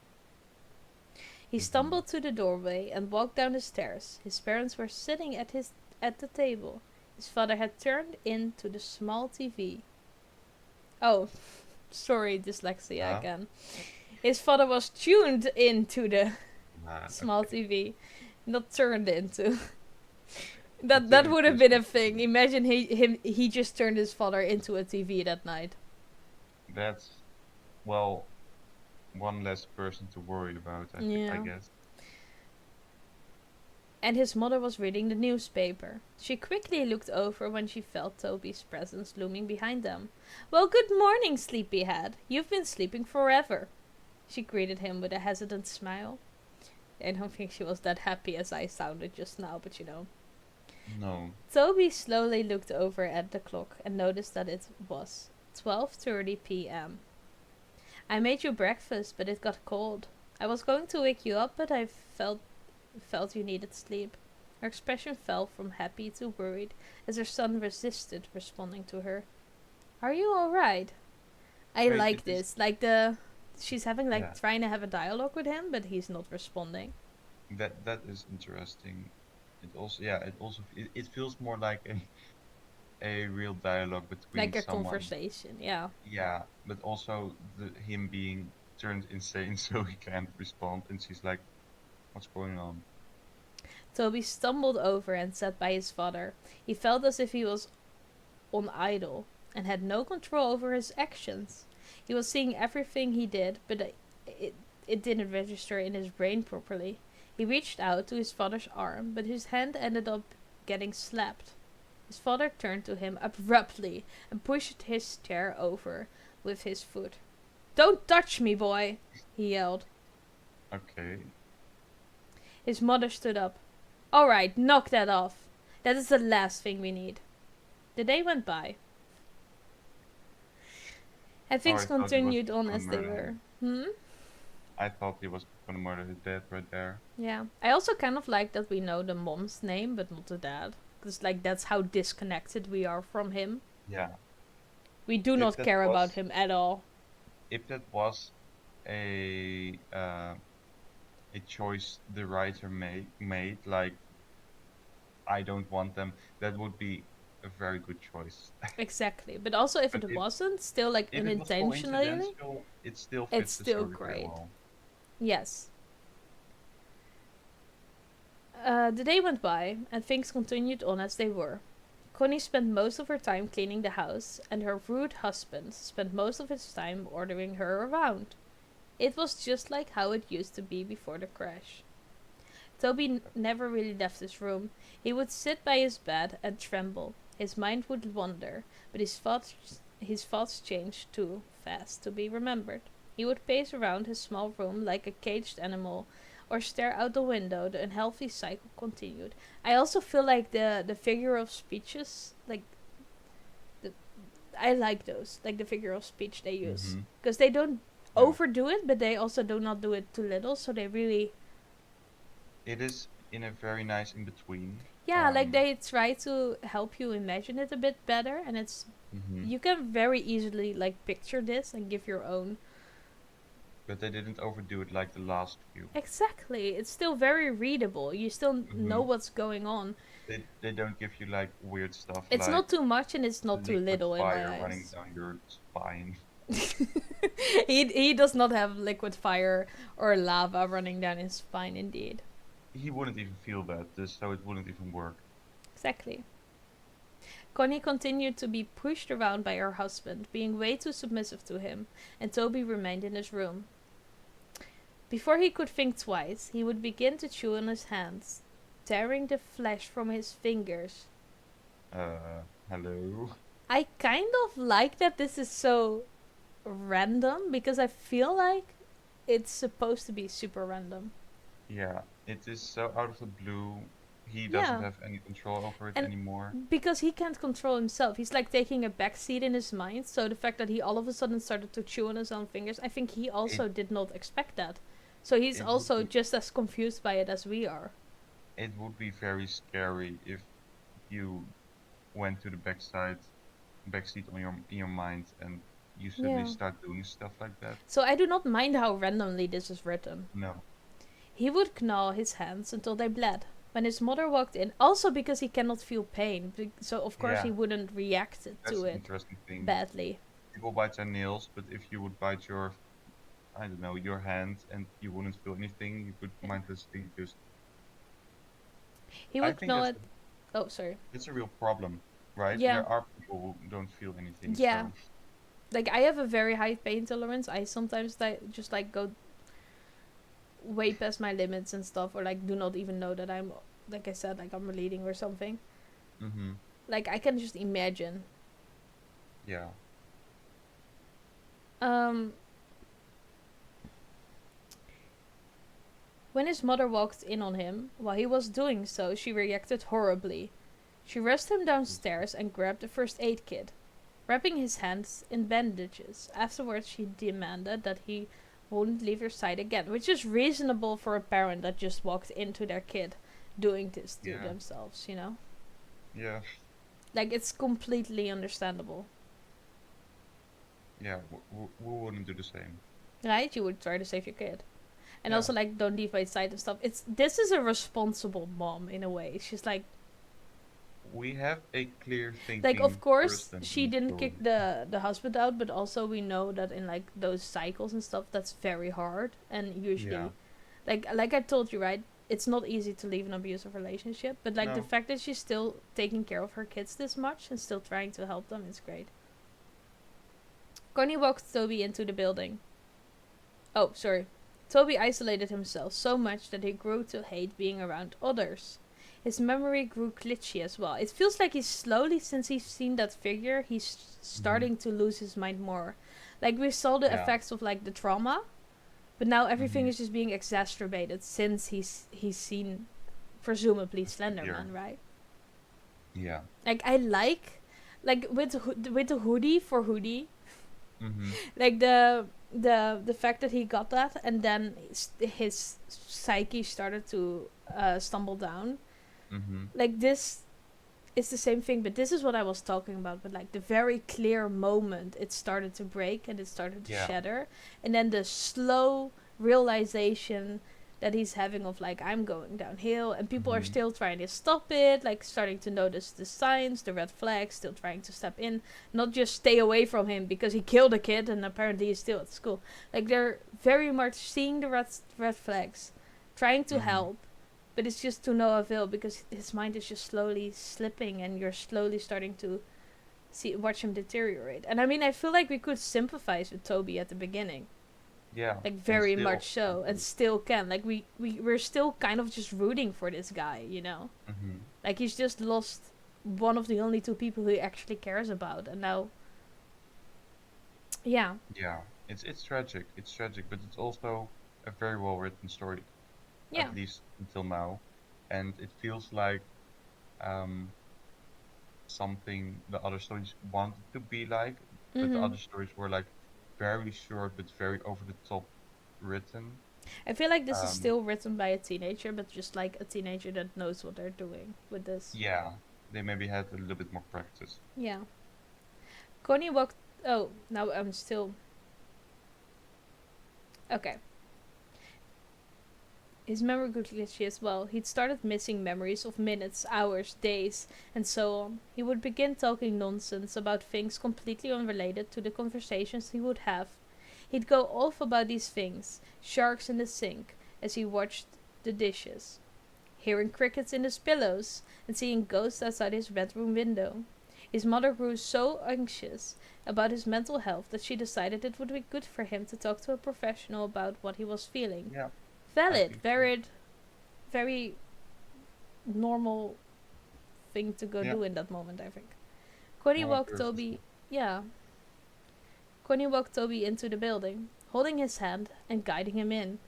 He Mm-hmm. stumbled to the doorway and walked down the stairs. His parents were sitting at the table. His father had turned into the small TV. Oh, sorry, dyslexia Ah, again. His father was tuned into the small okay. TV, not turned into. It That turned would into have a been a small thing. TV. Imagine he just turned his father into a TV that night. That's, well, one less person to worry about, I Yeah. guess. And his mother was reading the newspaper. She quickly looked over when she felt Toby's presence looming behind them. Well, good morning, sleepyhead. You've been sleeping forever. She greeted him with a hesitant smile. I don't think she was that happy as I sounded just now, but you know. No. Toby slowly looked over at the clock and noticed that it was 12:30 p.m. I made you breakfast, but it got cold. I was going to wake you up, but I felt you needed sleep. Her expression fell from happy to worried as her son resisted responding to her. Are you alright? I Wait, like it is. this. She's having Yeah, trying to have a dialogue with him, but he's not responding. that is interesting. It feels more like a real dialogue between Like a someone. conversation, yeah. Yeah, but also him being turned insane, so he can't respond, and she's like, "What's going on?" Toby stumbled over and sat by his father. He felt as if he was on idle and had no control over his actions. He was seeing everything he did, but it, it didn't register in his brain properly. He reached out to his father's arm, but his hand ended up getting slapped. His father turned to him abruptly and pushed his chair over with his foot. Don't touch me, boy, he yelled. Okay. His mother stood up. All right, knock that off. That is the last thing we need. The day went by, and Oh, things I thought he was continued on gonna as they murder were. him. Hmm? I thought he was gonna murder his dad right there. Yeah. I also kind of like that we know the mom's name, but not the dad. Because, that's how disconnected we are from him. Yeah. We do If not that care about was him at all. if that was a uh, a choice the writer made, like I don't want them, that would be a very good choice. Exactly. But also, if But it wasn't, still, if it was unintentionally, coincidental, it still it's fits the still story very great. well. Yes. The day went by, and things continued on as they were. Connie spent most of her time cleaning the house, and her rude husband spent most of his time ordering her around. It was just like how it used to be before the crash. Toby never really left his room. He would sit by his bed and tremble. His mind would wander, but his thoughts changed too fast to be remembered. He would pace around his small room like a caged animal, or stare out the window. The unhealthy cycle continued. I also feel like the figure of speeches, the, I like those, like the figure of speech they use, Mm-hmm. because they don't Yeah. overdo it, but they also do not do it too little. So they really, It is in a very nice in between. yeah, like they try to help you imagine it a bit better, and Mhm. you can very easily picture this and give your own. But they didn't overdo it like the last few. Exactly, it's still very readable. You still know Mhm. what's going on. They don't give you like weird stuff It's like not too much and it's not too liquid little in my fire running eyes. down your spine. He does not have liquid fire or lava running down his spine. Indeed, He wouldn't even feel that, so it wouldn't even work. exactly. Connie continued to be pushed around by her husband, being way too submissive to him, and Toby remained in his room. Before he could think twice, he would begin to chew on his hands, tearing the flesh from his fingers. Hello? I kind of like that this is so random because I feel like it's supposed to be super random. Yeah, it is so out of the blue. He doesn't Yeah, have any control over it and anymore. because he can't control himself, he's like taking a backseat in his mind. So the fact that he all of a sudden started to chew on his own fingers, I think he It also did not expect that. So he's it would also be just as confused by it as we are. it would be very scary if you went to the backseat on your in your mind and you suddenly Yeah. start doing stuff like that. So I do not mind how randomly this is written. No, He would gnaw his hands until they bled. When his mother walked in, also because he cannot feel pain, so of course he yeah, wouldn't react that's to an it interesting thing. badly. People bite their nails, but if you would bite your, I don't know, your hand and you wouldn't feel anything, you could Yeah. mindlessly just. He I would think gnaw it. Oh, sorry. that's a real problem, right? Yeah, There are people who don't feel anything, yeah. so Like I have a very high pain tolerance. I sometimes just go way past my limits and stuff, or do not even know that I'm, like I said, I'm bleeding or something. mm-hmm. Like I can just imagine. Yeah. Um, When his mother walked in on him, while he was doing so, she reacted horribly. She rushed him downstairs and grabbed the first aid kit. wrapping his hands in bandages. Afterwards, she demanded that he wouldn't leave her side again, which is reasonable for a parent that just walked into their kid doing this to Yeah. themselves, you know? Yeah. Like, it's completely understandable. Yeah. Who wouldn't do the same? Right? You would try to save your kid. And Yeah. also, like, don't leave by side and stuff. This is a responsible mom, in a way. She's like, We have a clear of thinking course, person in she the didn't story. kick the husband out, but also we know that in, like, those cycles and stuff, that's very hard. And Yeah. usually, like I told you, right? It's not easy to leave an abusive relationship, but, like, the No. fact that she's still taking care of her kids this much and still trying to help them is great. Connie walked Toby into the building. Oh, sorry. Toby isolated himself so much that he grew to hate being around others. His memory grew glitchy as well. It feels like he's slowly, since he's seen that figure, he's Hmm. starting to lose his mind more. Like, we saw the Yeah. effects of, like, the trauma, but now everything Hmm. is just being exacerbated since he's seen, presumably, Here. Slenderman, right? Yeah. Like, I like with the hoodie for Hoodie, Hmm. like the fact that he got that and then his psyche started to stumble down. Hmm. Like, this is the same thing, but this is what I was talking about. But, like, the very clear moment it started to break and it started to Yeah. shatter, and then the slow realization that he's having of, like, I'm going downhill, and people are Hmm. still trying to stop it, like, starting to notice the signs, the red flags, still trying to step in, not just stay away from him because he killed a kid and apparently he's still at school. Like, they're very much seeing the red flags, trying to Hmm. help, but it's just to no avail because his mind is just slowly slipping and you're slowly starting to watch him deteriorate. And I mean, I feel like we could sympathize with Toby at the beginning, Yeah. like, And very much still. so, and still can. Like, we're still kind of just rooting for this guy, you know? Hmm. Like, he's just lost one of the only two people he actually cares about, and now, yeah. Yeah. It's tragic. It's tragic, but it's also a very well written story, Yeah. at least until now, and it feels like um something the other stories wanted to be like, but the Mm-hmm. other stories were like very short but very over the top written. I feel like this is Um, still written by a teenager, but just like a teenager that knows what they're doing with this. yeah, they maybe had a little bit more practice. Yeah. Connie walked. Oh, now I'm still. Okay. His memory got glitchy as well. He'd started missing memories of minutes, hours, days, and so on. He would begin talking nonsense about things completely unrelated to the conversations he would have. He'd go off about these things, sharks in the sink, as he watched the dishes, hearing crickets in his pillows, and seeing ghosts outside his bedroom window. His mother grew so anxious about his mental health that she decided it would be good for him to talk to a professional about what he was feeling. Yeah, I Valid, think so. very normal thing to go Yeah, do in that moment, I think. Connie normal walked person Toby, stuff. yeah. Connie walked Toby into the building, holding his hand and guiding him in.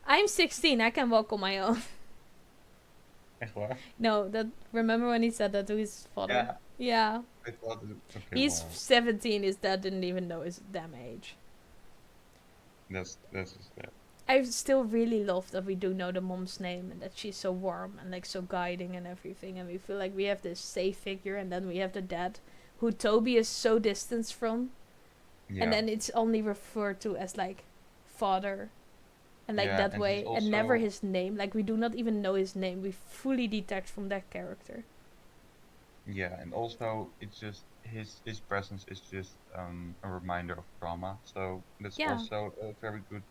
I'm 16, I can walk on my own. Echt waar? No, that remember when he said that to his father? Yeah, Yeah. I thought okay, He's wow, 17, his dad didn't even know his damn age. that's just that. I still really love that we do know the mom's name and that she's so warm and, like, so guiding and everything, and we feel like we have this safe figure, and then we have the dad who Toby is so distanced from, and Yeah, then it's only referred to as, like, father, and, like, yeah, that and he's way, and never also his name. Like, we do not even know his name. We fully detach from that character. yeah, and also it's just his presence is just a reminder of trauma. So that's Yeah, also a very good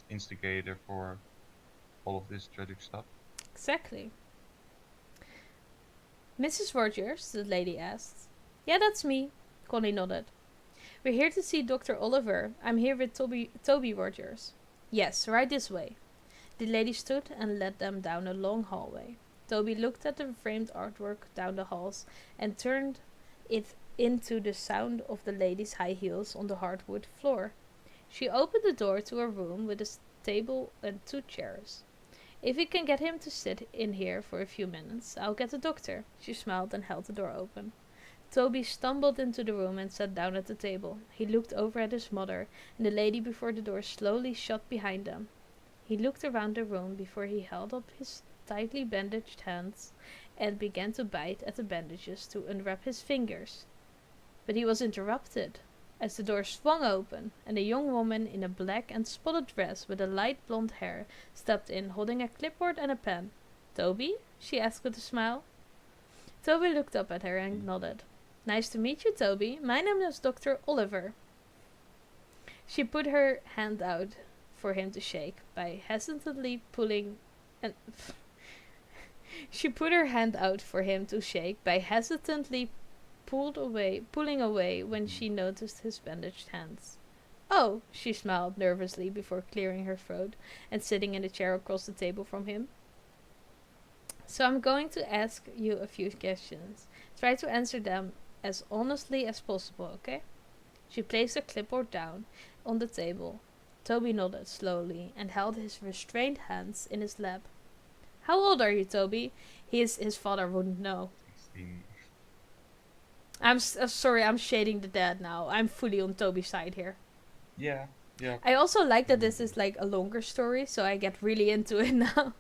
instigator for all of this tragic stuff. exactly. Mrs. Rogers, the lady asked. Yeah, that's me. Connie nodded. We're here to see Dr. Oliver. I'm here with Toby Rogers. Yes, right this way. The lady stood and led them down a long hallway. Toby looked at the framed artwork down the halls and turned it into the sound of the lady's high heels on the hardwood floor. She opened the door to a room with a table and two chairs. If we can get him to sit in here for a few minutes, I'll get the doctor. She smiled and held the door open. Toby stumbled into the room and sat down at the table. He looked over at his mother, and the lady before the door slowly shut behind them. He looked around the room before he held up his tightly bandaged hands and began to bite at the bandages to unwrap his fingers. But he was interrupted as the door swung open and a young woman in a black and spotted dress with a light blonde hair stepped in holding a clipboard and a pen. "Toby?" she asked with a smile. Toby looked up at her and nodded. "Nice to meet you, Toby. My name is Dr. Oliver." She put her hand out for him to shake by hesitantly pulling and she put her hand out for him to shake by hesitantly pulling away when she noticed his bandaged hands. "Oh," she smiled nervously before clearing her throat and sitting in a chair across the table from him. "So I'm going to ask you a few questions. Try to answer them as honestly as possible, okay?" She placed the clipboard down on the table. Toby nodded slowly and held his restrained hands in his lap. "How old are you, Toby?" His father wouldn't know. 16. I'm sorry, I'm shading the dad now. I'm fully on Toby's side here. Yeah. I also like that this is like a longer story, so I get really into it now.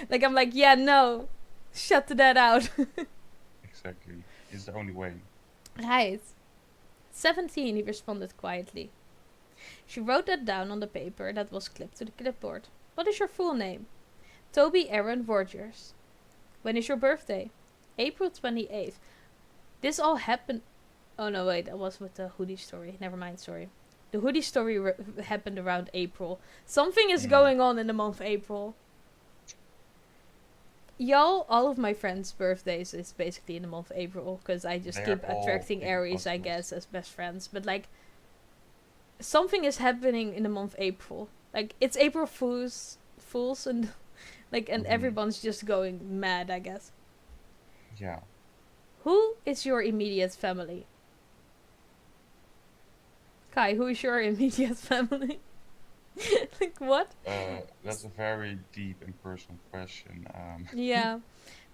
Like I'm like, yeah, no, shut the dad out. Exactly. It's the only way. Right. 17, he responded quietly. She wrote that down on the paper that was clipped to the clipboard. "What is your full name?" "Toby Aaron Rogers." "When is your birthday?" "April 28th. This all happened... Oh no, wait, that was with the Hoodie story. Never mind, sorry. The Hoodie story happened around April. Something is going on in the month April. Y'all, all of my friends' birthdays is basically in the month April, because I just keep attracting Aries, I guess, as best friends. But like, something is happening in the month April. Like, it's April Fools, and like, and everyone's just going mad, I guess. Yeah. Who is your immediate family? Kai, who is your immediate family? Like, what? That's a very deep and personal question. Yeah.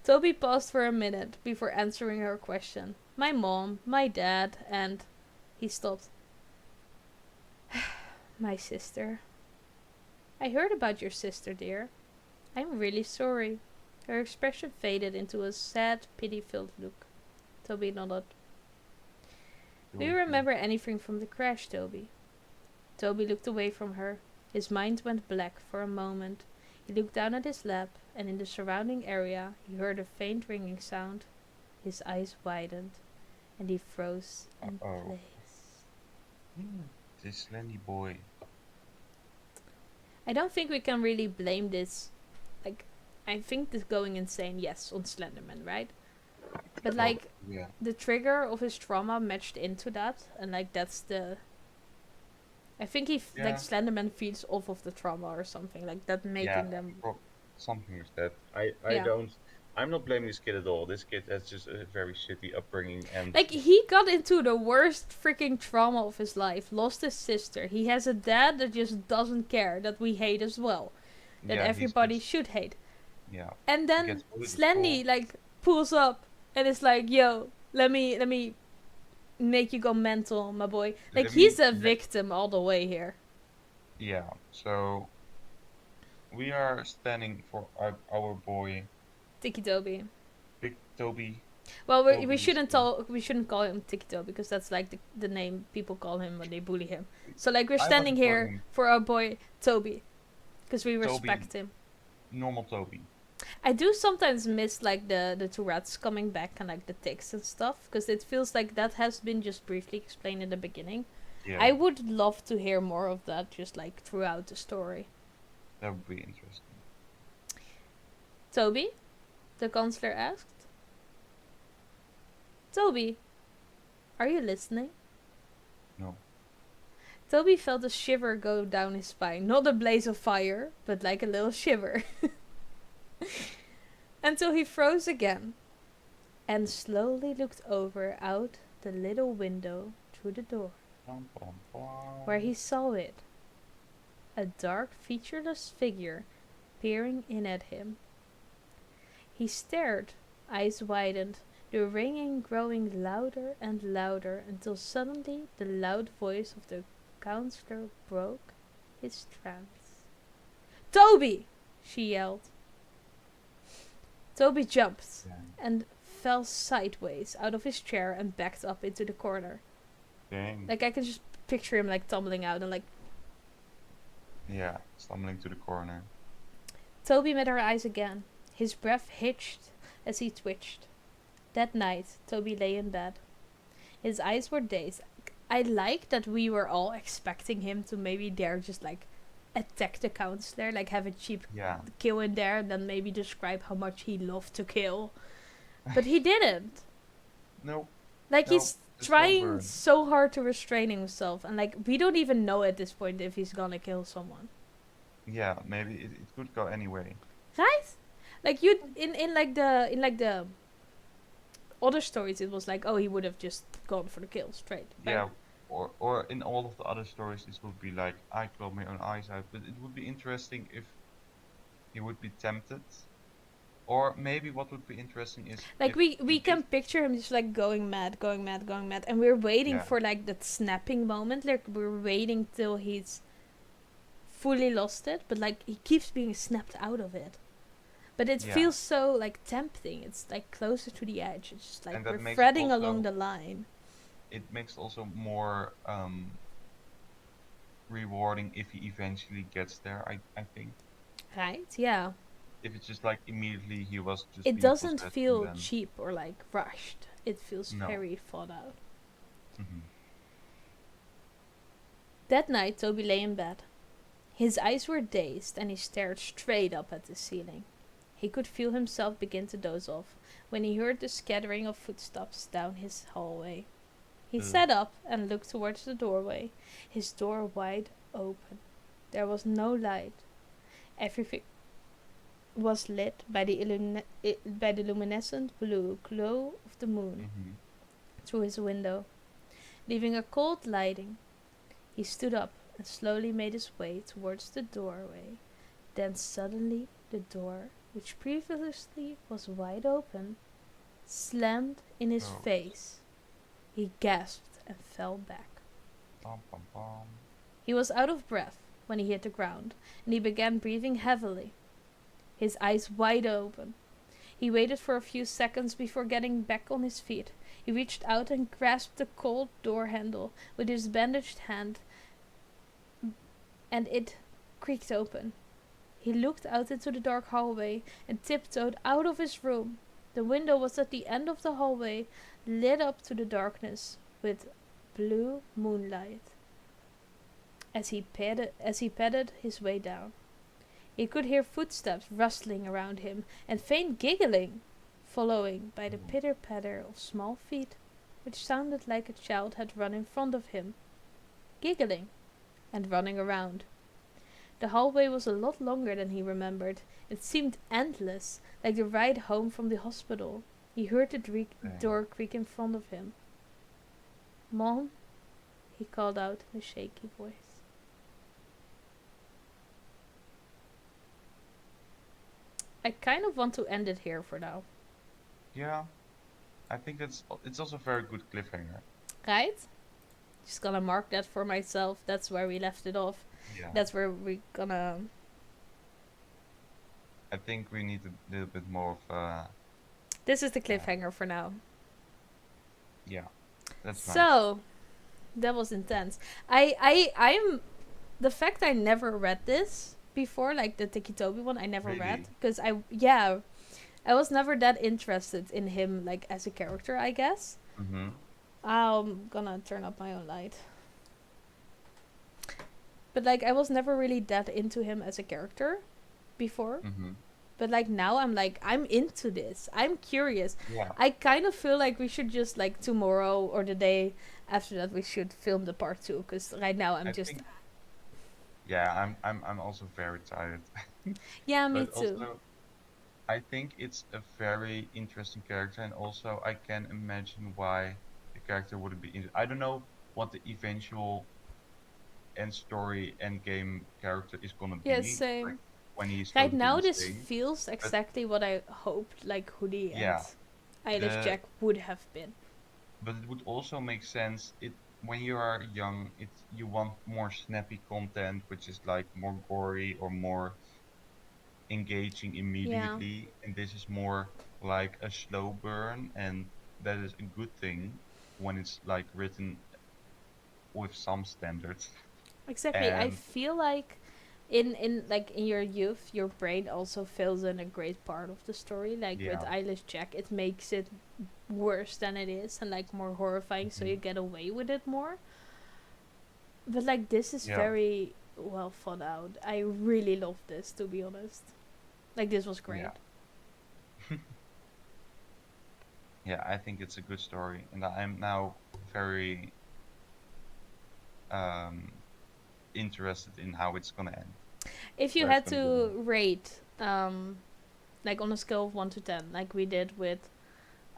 Toby paused for a minute before answering her question. "My mom, my dad, and..." He stopped. "My sister." "I heard about your sister, dear. I'm really sorry." Her expression faded into a sad, pity-filled look. Toby nodded. "Do you remember anything from the crash, Toby?" Toby looked away from her. His mind went black for a moment. He looked down at his lap, and in the surrounding area he heard a faint ringing sound. His eyes widened, and he froze in place. This Slendy boy. I don't think we can really blame this. Like, I think this going insane, yes, on Slenderman, right? But like, the trigger of his trauma matched into that, and like that's the... I think like Slenderman feeds off of the trauma or something like that, making them... something like that. I'm not blaming this kid at all. This kid has just a very shitty upbringing, and like, he got into the worst freaking trauma of his life. Lost his sister. He has a dad that just doesn't care, that we hate as well. That everybody should hate. Yeah. And then Slendy like pulls up and is like, "Yo, let me make you go mental, my boy." Like, he's a victim all the way here. Yeah, so we are standing for our boy Ticci Toby. Big Toby. Well, we shouldn't call him Ticci Toby, because that's like the name people call him when they bully him. So like, we're standing here for our boy Toby, because we respect him. Normal Toby. I do sometimes miss like the Tourette's coming back and like the tics and stuff, because it feels like that has been just briefly explained in the beginning. Yeah. I would love to hear more of that just like throughout the story. That would be interesting. "Toby?" the counselor asked. "Toby, are you listening?" No. Toby felt a shiver go down his spine. Not a blaze of fire, but like a little shiver. Until he froze again and slowly looked out the little window through the door, where he saw it. A dark, featureless figure peering in at him. He stared, eyes widened, the ringing growing louder and louder until suddenly the loud voice of the counselor broke his trance. "Toby!" she yelled. Toby jumped Yeah. and fell sideways out of his chair and backed up into the corner. Dang. Like, I can just picture him, like, tumbling out and, like... Yeah, stumbling to the corner. Toby met her eyes again. His breath hitched as he twitched. That night, Toby lay in bed. His eyes were dazed. I like that we were all expecting him to maybe dare just, like, attack the counselor, like, have a cheap Yeah. kill in there, and then maybe describe how much he loved to kill. But he didn't. No. Like, No, he's just trying don't burn. so hard to restrain himself, and, like, we don't even know at this point if he's gonna kill someone. Yeah, maybe it could go anyway. Right? Like, you in like the other stories, it was like, oh, he would have just gone for the kill straight. Right? Yeah, or in all of the other stories, this would be like, I clawed my own eyes out. But it would be interesting if he would be tempted. Or maybe what would be interesting is Like, if we he can gives, picture him just, like, going mad, going mad, going mad, and we're waiting yeah, for, like, that snapping moment. Like, we're waiting till he's fully lost it, but, like, he keeps being snapped out of it. But it yeah, feels so, like, tempting. It's, like, closer to the edge. It's just like and we're that makes it threading along also, the line. it makes it also more rewarding if he eventually gets there. I think Right? Yeah. if it's just like immediately he was just It being doesn't possessed and feel then cheap or, like, rushed. It feels no. very thought out. Hmm. That night, Toby lay in bed. His eyes were dazed and he stared straight up at the ceiling. He could feel himself begin to doze off when he heard the scattering of footsteps down his hallway. He sat up and looked towards the doorway, his door wide open. There was no light. Everything was lit by the luminescent blue glow of the moon Hmm. through his window, leaving a cold lighting. He stood up and slowly made his way towards the doorway. Then suddenly the door, which previously was wide open, slammed in his Oh. face. He gasped and fell back. Pom, pom, pom. He was out of breath when he hit the ground, and he began breathing heavily, his eyes wide open. He waited for a few seconds before getting back on his feet. He reached out and grasped the cold door handle with his bandaged hand, and it creaked open. He looked out into the dark hallway and tiptoed out of his room. The window was at the end of the hallway, lit up to the darkness with blue moonlight. As he padded his way down, he could hear footsteps rustling around him and faint giggling, followed by the pitter-patter of small feet, which sounded like a child had run in front of him, giggling and running around. The hallway was a lot longer than he remembered. It seemed endless, like the ride home from the hospital. He heard the door creak in front of him. "Mom?" he called out in a shaky voice. I kind of want to end it here for now. Yeah, I think it's also a very good cliffhanger. Right? Just gonna mark that for myself. That's where we left it off. Yeah. That's where we're gonna... I think we need a little bit more of This is the cliffhanger for now. yeah. That's nice. So, that was intense. I'm... The fact I never read this before, like the Ticci Toby one, I never read. Really? Because I was never that interested in him, like, as a character, I guess. Mm-hmm. I'm gonna turn up my own light. But, like, I was never really that into him as a character before. Mm-hmm. But, like, now I'm into this. I'm curious. Yeah. I kind of feel like we should just, like, tomorrow or the day after that, we should film the part 2. Because right now I think, yeah, I'm also very tired. Yeah, me But too. also, I think it's a very interesting character, and also I can imagine why the character would be. I don't know what the eventual end story, end game character is gonna Yeah, be. same. Like when he's Right going to now, be this insane. feels exactly what I hoped, like, Hoodie and Yeah. Eyeless the Jack would have been. but it would also make sense. It when you are young, you want more snappy content, which is like more gory or more engaging Yeah, immediately, and this is more like a slow burn, and that is a good thing when it's like written with some standards. exactly. I And feel like in your youth, your brain also fills in a great part of the story. Like with yeah, Eyeless Jack, it makes it worse than it is and like more horrifying, so hmm you get away with it more. But like this is yeah, very well thought out. I really love this, to be honest. Like this was yeah, great. yeah. I think it's a good story, and I'm now very um interested in how it's gonna end, If you where it's had gonna go. to rate, like on a scale of 1 to 10, like we did with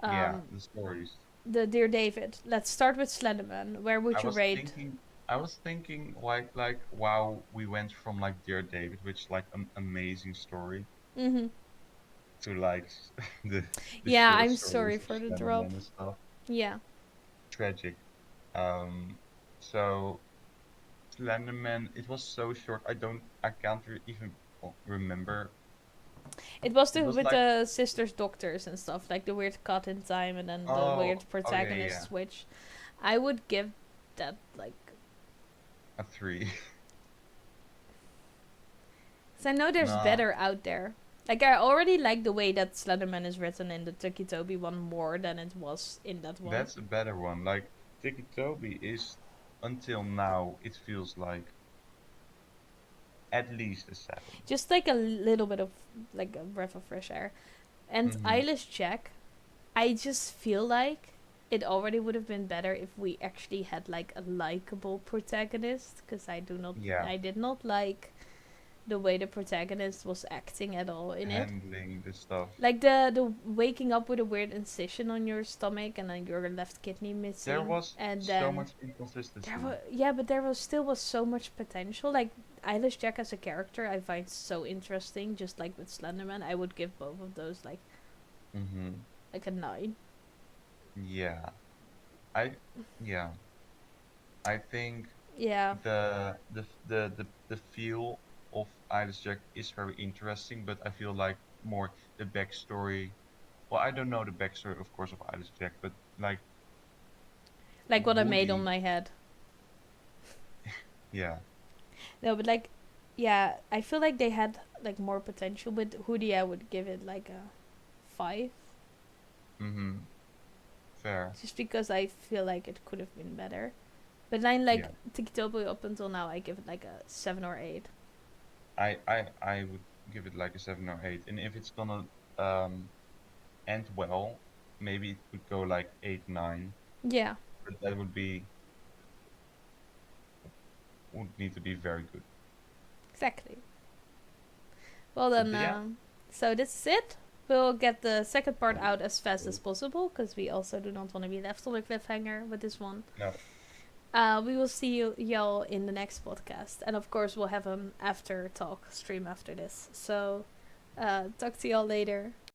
Yeah, um, the stories. the Dear David. Let's start with Slenderman. Where I would you was rate? thinking, I was thinking like wow, we went from like Dear David, which is like an amazing story, Mm-hmm. to like the the Yeah, short I'm sorry stories of for the drop. Slenderman and stuff. Yeah. Tragic. Um, so Slenderman, it was so short. I can't even remember. It was It the was with like, the sisters doctors and stuff, like the weird cut in time and then the weird oh yeah, protagonist yeah, switch. I would give that like, a three. cause I know there's No, better out there. Like I already like the way that Slenderman is written in the Tucky Toby one more than it was in that one. that's a better one. Like Tiki Toby is, until now, it feels like at least a seven. Just like a little bit of like a breath of fresh air. And Mm-hmm. Eyeless Jack, I just feel like it already would have been better if we actually had like a likable protagonist. Because Yeah, I did not like the way the protagonist was acting at all in it. handling the stuff. Like the waking up with a weird incision on your stomach and then your left kidney There missing, was and so then much inconsistency. but there was still was so much potential. Like Eyeless Jack as a character, I find so interesting. Just like with Slenderman, I would give both of those Mm-hmm. like a 9. Yeah, I yeah, I think Yeah, the feel of Eyeless Jack is very interesting, but I feel like more the backstory. Well, I don't know the backstory, of course, of Eyeless Jack, but like like what I made on Hoodie, my head. yeah, No, but like, yeah, I feel like they had like more potential. With Hoodie, I would give it like a 5, mm-hmm, fair, just because I feel like it could have been better. But then like yeah. TikTok up until now, I give it like a 7 or 8. I would give it like a 7 or 8, and if it's gonna um end well, maybe it could go like 8, 9, Yeah, but that would need to be very good. exactly. Well But then, yeah, so this is it. We'll get the second part out as fast as possible because we also do not want to be left on a cliffhanger with this one. no. We will see y'all in the next podcast, and of course we'll have an after talk stream after this. So, talk to y'all later.